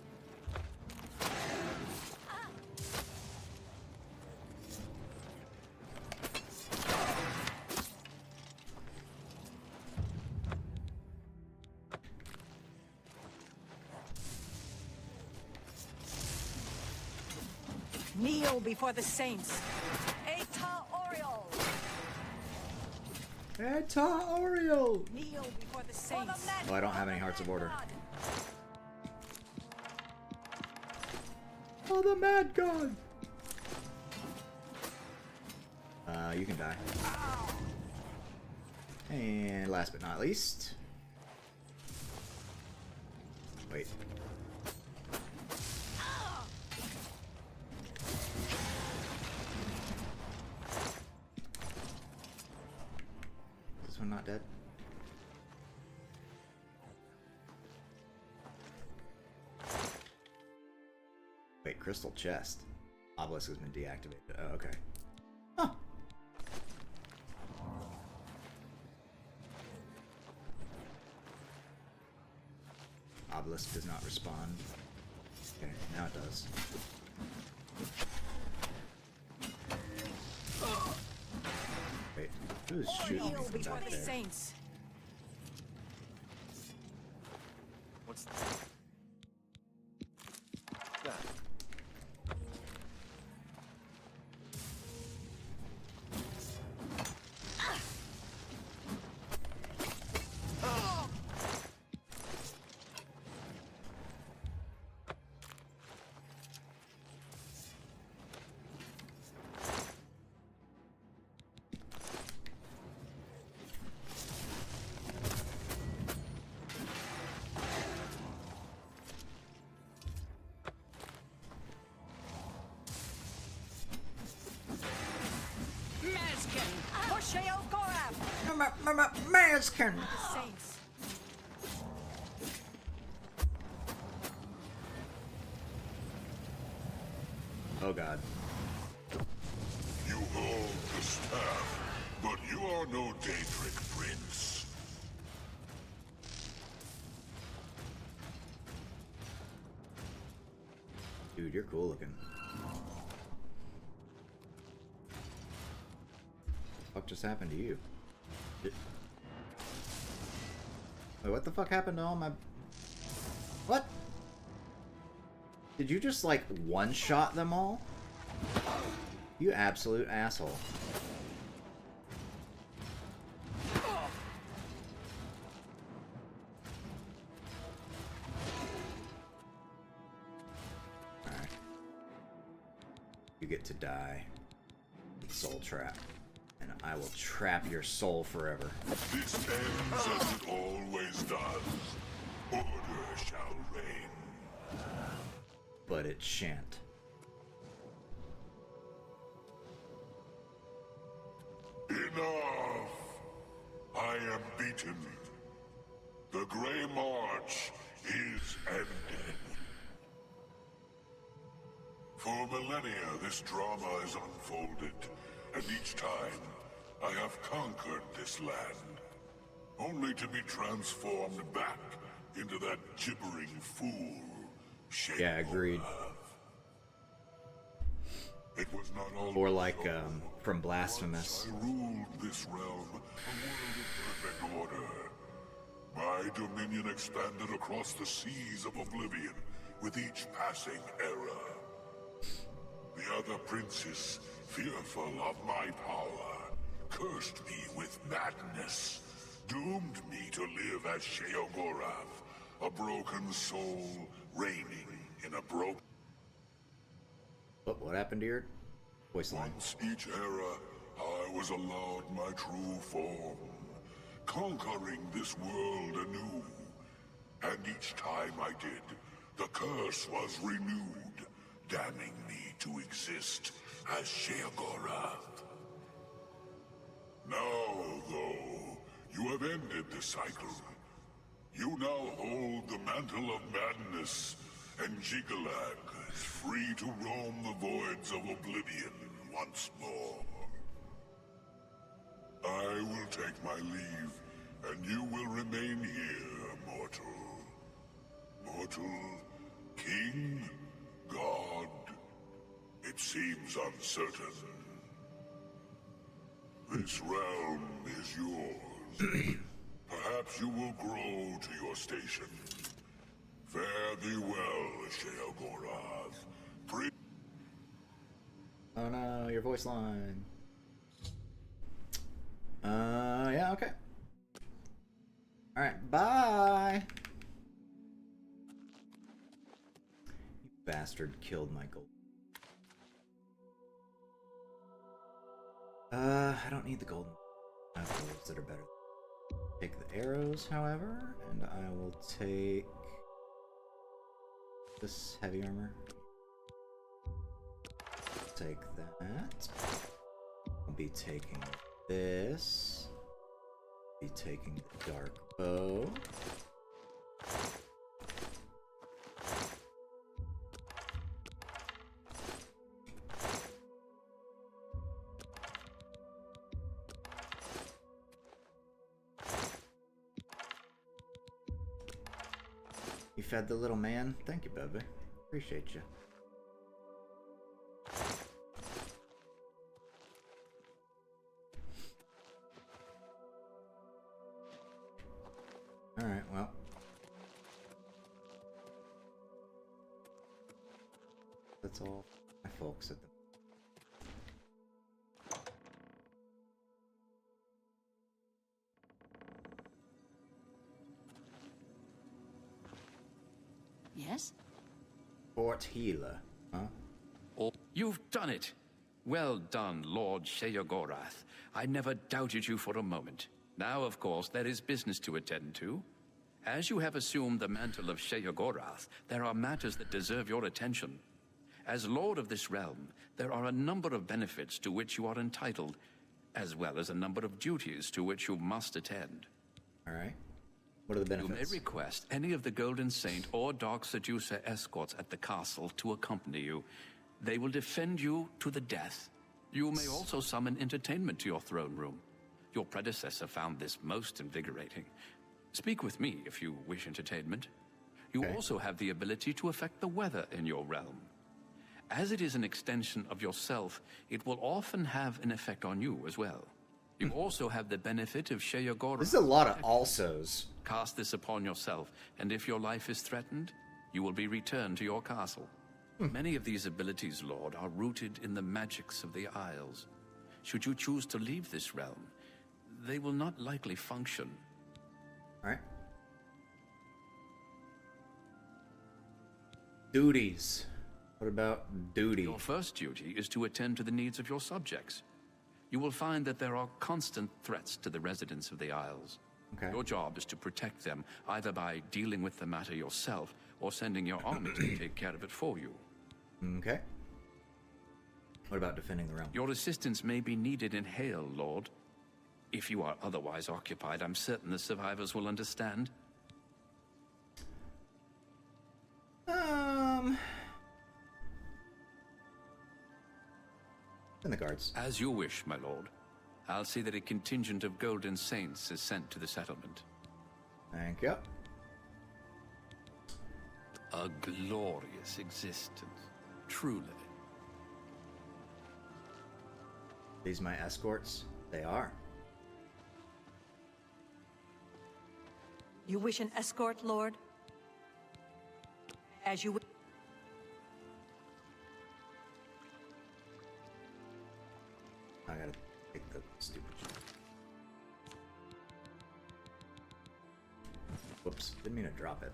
Speaker 12: Kneel before the saints. Eta Oriole!
Speaker 2: Eta Oriole!
Speaker 12: Kneel before the saints.
Speaker 2: Oh, I don't have any Hearts of Order. Oh, the Mad God! You can die. And last but not least... Wait. Is this one not dead? Wait, crystal chest. Obelisk has been deactivated. Oh, okay. Huh. obelisk does not respond. Okay, now it does. Wait, who's shooting me from back there?
Speaker 12: Saints.
Speaker 11: What's that?
Speaker 2: Mazkin!
Speaker 12: Saints.
Speaker 2: Oh god.
Speaker 10: You hold the staff, but you are no Daedric prince.
Speaker 2: Dude, you're cool looking. What just happened to you? Wait, what the fuck happened to all my... What? Did you just, like, one-shot them all? You absolute asshole. Alright. You get to die. Soul trap. And I will trap your soul forever.
Speaker 10: This ends as it always does. Order shall reign.
Speaker 2: But it shan't.
Speaker 10: Enough! I am beaten. The Grey March is ended. For millennia, this drama is unfolded, and each time, I have conquered this land, only to be transformed back into that gibbering fool.
Speaker 2: Yeah, agreed.
Speaker 10: It was not all
Speaker 2: or like from Blasphemous.
Speaker 10: I ruled this realm, a world of perfect order. My dominion expanded across the seas of Oblivion with each passing era. The other princes, fearful of my power, cursed me with madness, doomed me to live as Sheogorath, a broken soul reigning in a broken...
Speaker 2: What happened to your voice line?
Speaker 10: Once each era, I was allowed my true form, conquering this world anew. And each time I did, the curse was renewed, damning me to exist as Sheogorath. Now, though, you have ended the cycle. You now hold the mantle of madness, and Jigalag is free to roam the voids of Oblivion once more. I will take my leave, and you will remain here, mortal. Mortal, king, god, it seems uncertain. This realm is yours. Perhaps you will grow to your station. Fare thee well, Sheogorath.
Speaker 2: Oh no, your voice line. Yeah, okay. Alright, bye! You bastard killed my gold. I don't need the golden. I have those that are better. Take the arrows, however, and I will take this heavy armor. Take that. I'll be taking this. Be taking the dark bow. You fed the little man? Thank you, baby. Appreciate you. Alright, well. That's all my folks at the...
Speaker 3: Yes?
Speaker 2: Fort Healer, huh?
Speaker 6: Oh, you've done it! Well done, Lord Sheogorath. I never doubted you for a moment. Now, of course, there is business to attend to. As you have assumed the mantle of Sheogorath, there are matters that deserve your attention. As Lord of this realm, there are a number of benefits to which you are entitled, as well as a number of duties to which you must attend.
Speaker 2: Alright. What are the benefits?
Speaker 6: You may request any of the Golden Saint or Dark Seducer escorts at the castle to accompany you. They will defend you to the death. You may also summon entertainment to your throne room. Your predecessor found this most invigorating. Speak with me if you wish entertainment. You also have the ability to affect the weather in your realm. As it is an extension of yourself, it will often have an effect on you as well. You also have the benefit of Sheogorath.
Speaker 2: This is a lot of alsos.
Speaker 6: Cast this upon yourself, and if your life is threatened, you will be returned to your castle. Many of these abilities, Lord, are rooted in the magics of the Isles. Should you choose to leave this realm, they will not likely function.
Speaker 2: Alright. Duties. What about duty?
Speaker 6: Your first duty is to attend to the needs of your subjects. You will find that there are constant threats to the residents of the Isles.
Speaker 2: Okay.
Speaker 6: Your job is to protect them, either by dealing with the matter yourself or sending your army to take care of it for you.
Speaker 2: Okay. What about defending the realm?
Speaker 6: Your assistance may be needed in Hale, Lord. If you are otherwise occupied, I'm certain the survivors will understand.
Speaker 2: In the guards.
Speaker 6: As you wish, my lord. I'll see that a contingent of Golden Saints is sent to the settlement.
Speaker 2: Thank you.
Speaker 6: A glorious existence, truly.
Speaker 2: These my escorts? They are.
Speaker 12: You wish an escort, Lord? As you would.
Speaker 2: I gotta take the stupid shit. Whoops, didn't mean to drop it.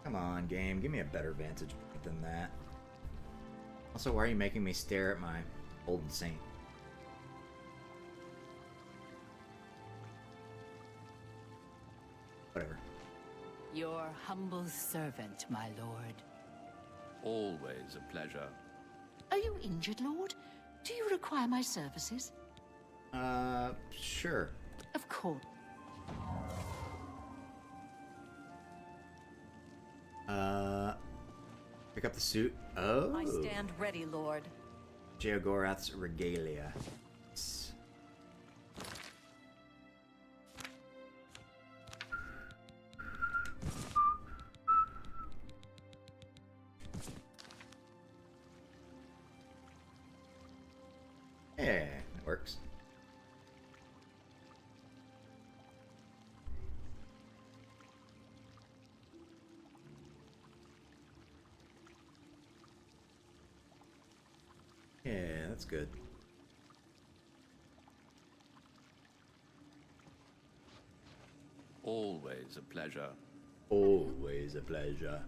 Speaker 2: Come on, game, give me a better vantage point than that. Also, why are you making me stare at my Golden Saint? Whatever.
Speaker 3: Your humble servant, my lord.
Speaker 6: Always a pleasure.
Speaker 13: Are you injured, Lord? Do you require my services?
Speaker 2: Sure.
Speaker 13: Of course.
Speaker 2: Pick up the suit. Oh.
Speaker 12: I stand ready, Lord.
Speaker 2: Sheogorath's regalia. Yeah, it works. Yeah, that's good.
Speaker 6: Always a pleasure.
Speaker 2: Always a pleasure.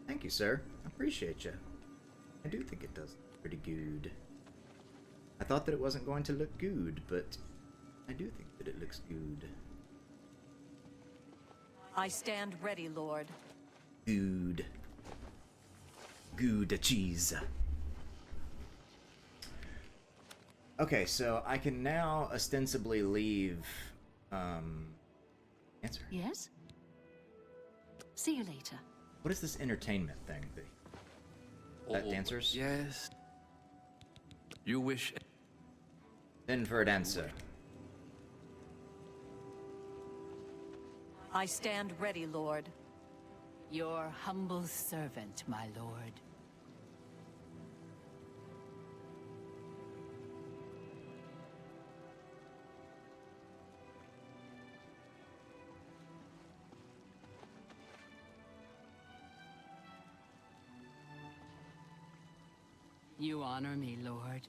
Speaker 2: Thank you, sir. I appreciate you. I do think it does look pretty good. I thought that it wasn't going to look good, but I do think that it looks good.
Speaker 12: I stand ready, Lord.
Speaker 2: Good. Good cheese. Okay, so I can now ostensibly leave, answer.
Speaker 13: Yes? See you later.
Speaker 2: What is this entertainment thing? That dancers?
Speaker 6: Yes. You wish...
Speaker 2: In for a dancer.
Speaker 12: I stand ready, Lord.
Speaker 3: Your humble servant, my lord. You honor me, Lord.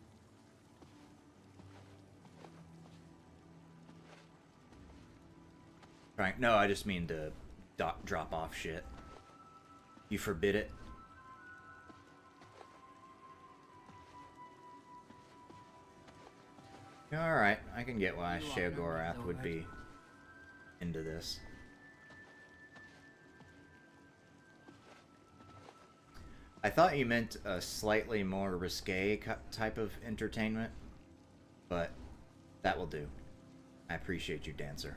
Speaker 2: Frank, no, I just mean to drop off shit. You forbid it? Alright, I can get why Sheogorath would be into this. I thought you meant a slightly more risque type of entertainment, but that will do. I appreciate you, dancer.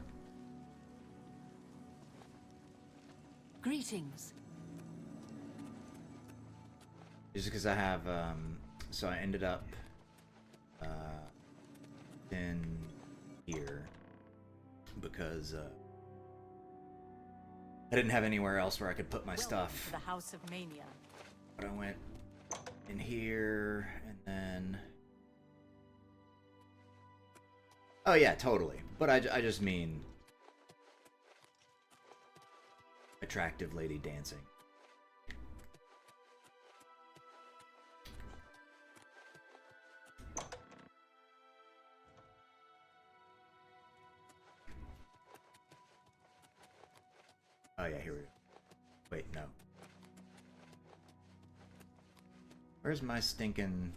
Speaker 3: Greetings.
Speaker 2: Just because I have, so I ended up in here because I didn't have anywhere else where I could put my stuff.
Speaker 12: The House of Mania.
Speaker 2: But I went in here and then. Oh yeah, totally. But I just mean attractive lady dancing. Oh yeah, here we go. Wait, no. Where's my stinking...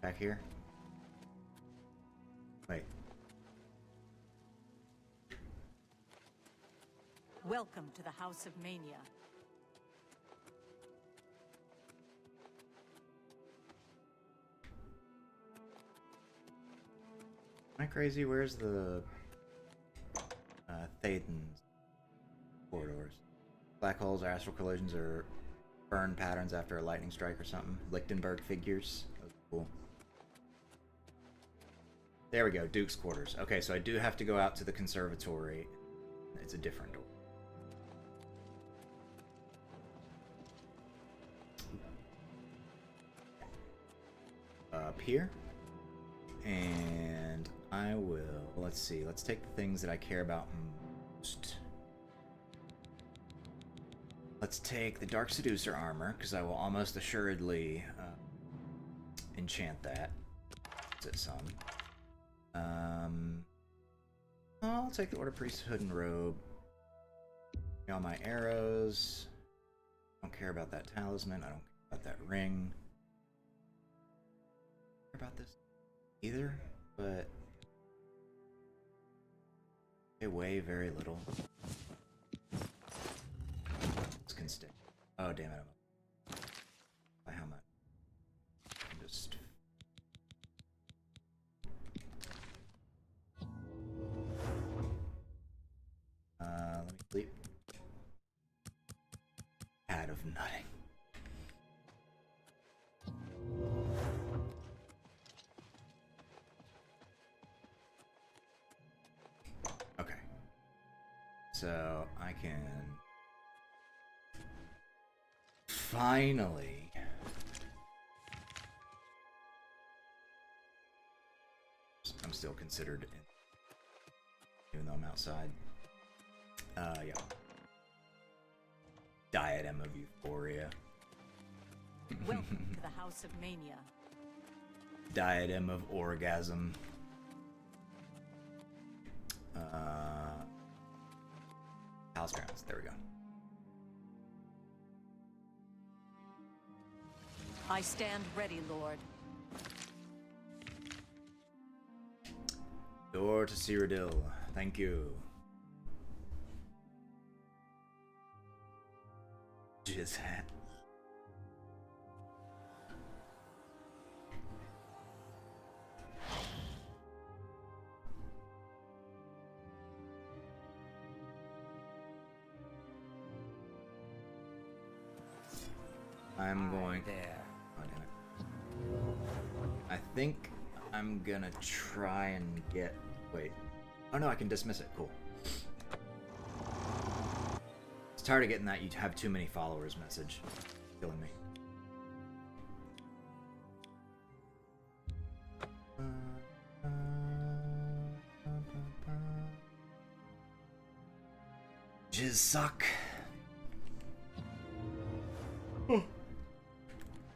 Speaker 2: Back here? Wait.
Speaker 12: Welcome to the House of Mania.
Speaker 2: Am I crazy? Where's the Thaden's corridors? Black holes, astral collisions, or burn patterns after a lightning strike or something. Lichtenberg figures. Oh, cool. There we go, Duke's quarters. Okay, so I do have to go out to the conservatory. It's a different door. Up here. And I will, let's see, let's take the things that I care about most. Let's take the Dark Seducer armor, because I will almost assuredly enchant that. Is it some? I'll take the Order Priesthood and robe. All my arrows. Don't care about that talisman. I don't care about that ring. Don't care about this either, but they weigh very little. This can stick. Oh damn it! By how much? Just. Let me sleep. Out of nutting. Okay. So I can finally I'm still considered in, even though I'm outside. Yeah. Diadem of Euphoria.
Speaker 12: Welcome to the House of Mania.
Speaker 2: Diadem of Orgasm. House grounds. There we go.
Speaker 12: I stand ready, Lord.
Speaker 2: Door to Cyrodiil. Thank you. Jizz hat. I'm going there. Oh, damn it. I think I'm gonna try and get... Wait. Oh no, I can dismiss it. Cool. It's tired of getting that you have too many followers message. Killing me. Jizz suck.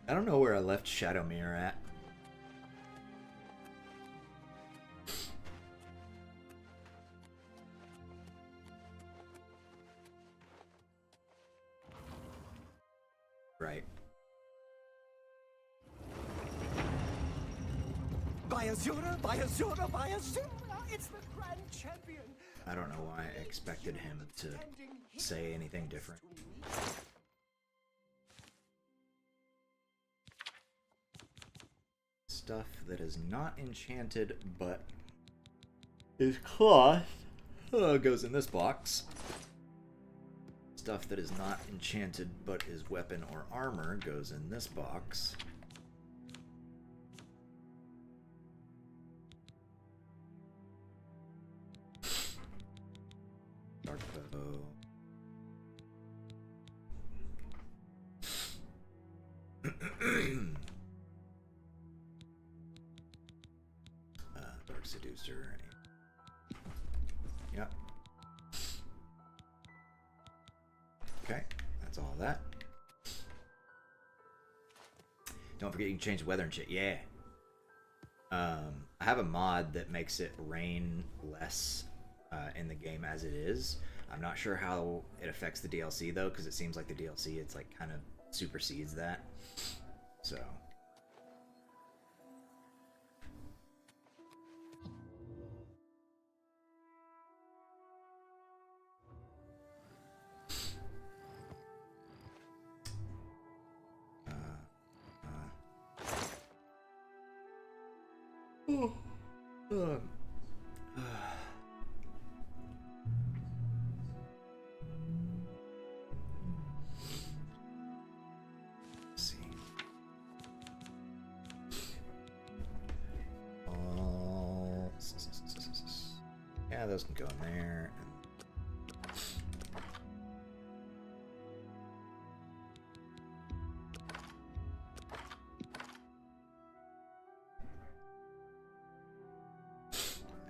Speaker 2: I don't know where I left Shadow Mirror at. Right.
Speaker 4: By Azura, by Azura, by Azura! It's the grand champion!
Speaker 2: I don't know why I expected him to say anything different. Stuff that is not enchanted but is cloth goes in this box. Stuff that is not enchanted but is weapon or armor goes in this box. Dark bow. Dark seducer. Yep. Okay, that's all that. Don't forget you can change the weather and shit. Yeah. I have a mod that makes it rain less in the game as it is. I'm not sure how it affects the DLC though, because it seems like the DLC it's like kind of supersedes that. So. Let's see. Yeah, those can go in there.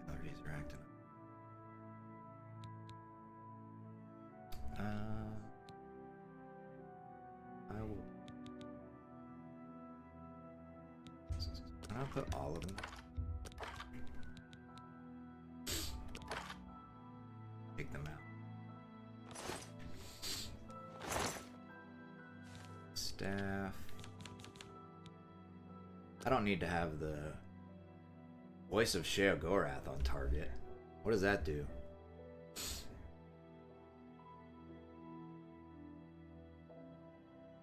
Speaker 2: Allergies are acting up. I will. I'll put all of them. Take them out. Staff. I don't need to have the voice of Sheogorath on target. What does that do?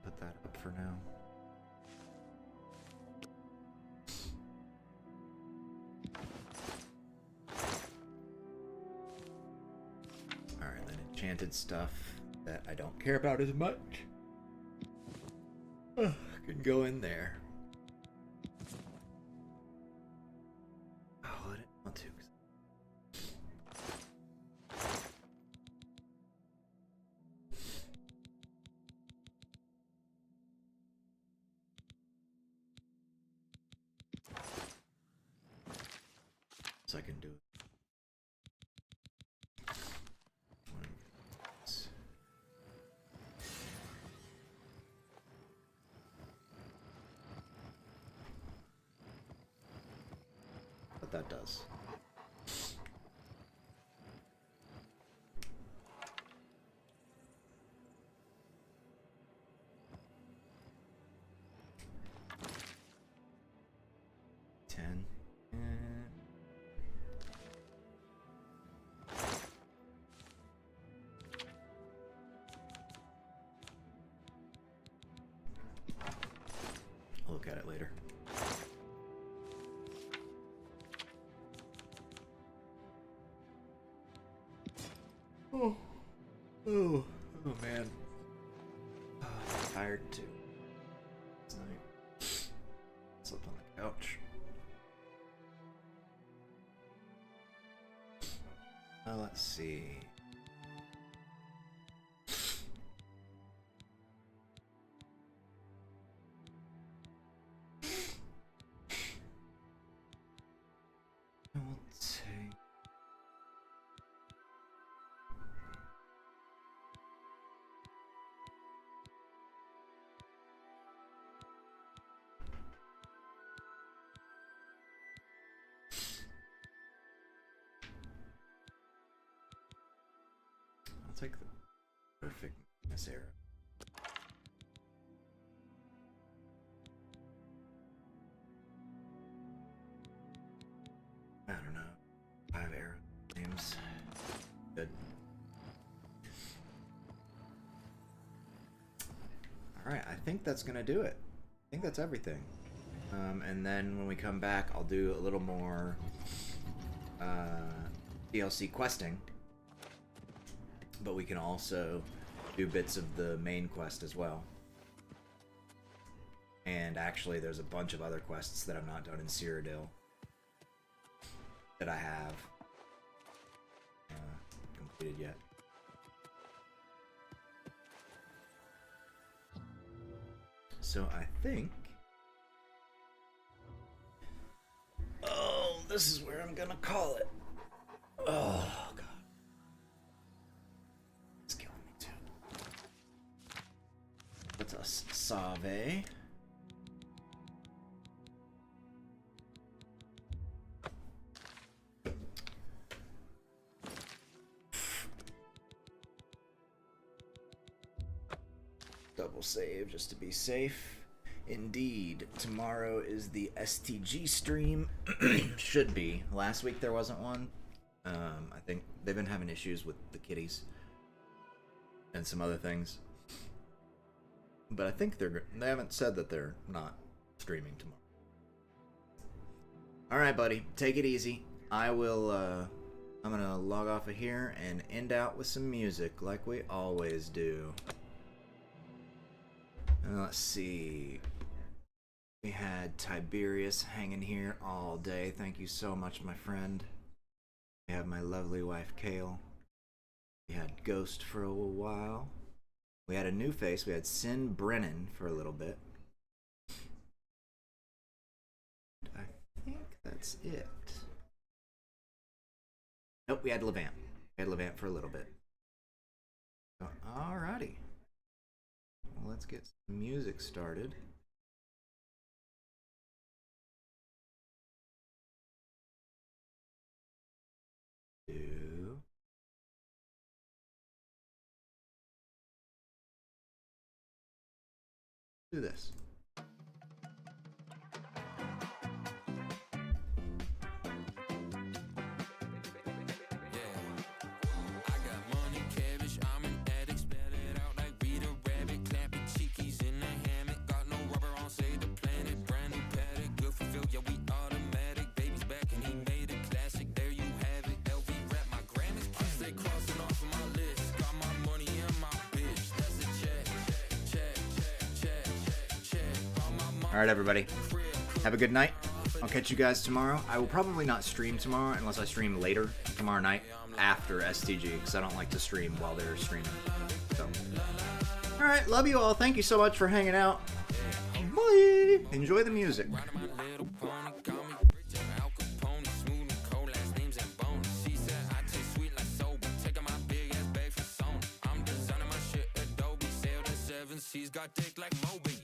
Speaker 2: Put that up for now. Alright, then enchanted stuff that I don't care about as much can go in there. Oh, I didn't want to. So I can do it. What that does. I'll look at it later. Oh man. I'm tired too. It's night. Slept on the couch. Let's see. I'll take the perfect Miss Arrow. I don't know. 5 arrow names. Good. Alright, I think that's gonna do it. I think that's everything. And then when we come back, I'll do a little more DLC questing. But we can also do bits of the main quest as well. And actually, there's a bunch of other quests that I've not done in Cyrodiil that I have completed yet. So I think... Oh, this is where I'm gonna call it. Oh, God. It's killing me, too. What's a Save? Double save just to be safe. Indeed, tomorrow is the STG stream. Should be. Last week there wasn't one. I think they've been having issues with the kitties and some other things. But I think they haven't said that they're not streaming tomorrow. Alright, buddy. Take it easy. I will, I'm gonna log off of here and end out with some music like we always do. And let's see. We had Tiberius hanging here all day. Thank you so much, my friend. We have my lovely wife, Kale. We had Ghost for a while. We had a new face. We had Sin Brennan for a little bit. I think that's it. Nope, we had Levant. We had Levant for a little bit. Alrighty. Well, let's get some music started. Do this. Alright, everybody. Have a good night. I'll catch you guys tomorrow. I will probably not stream tomorrow unless I stream later tomorrow night after STG, because I don't like to stream while they're streaming. So, alright, love you all. Thank you so much for hanging out. Bye! Enjoy the music.
Speaker 1: She's got dick like Moby.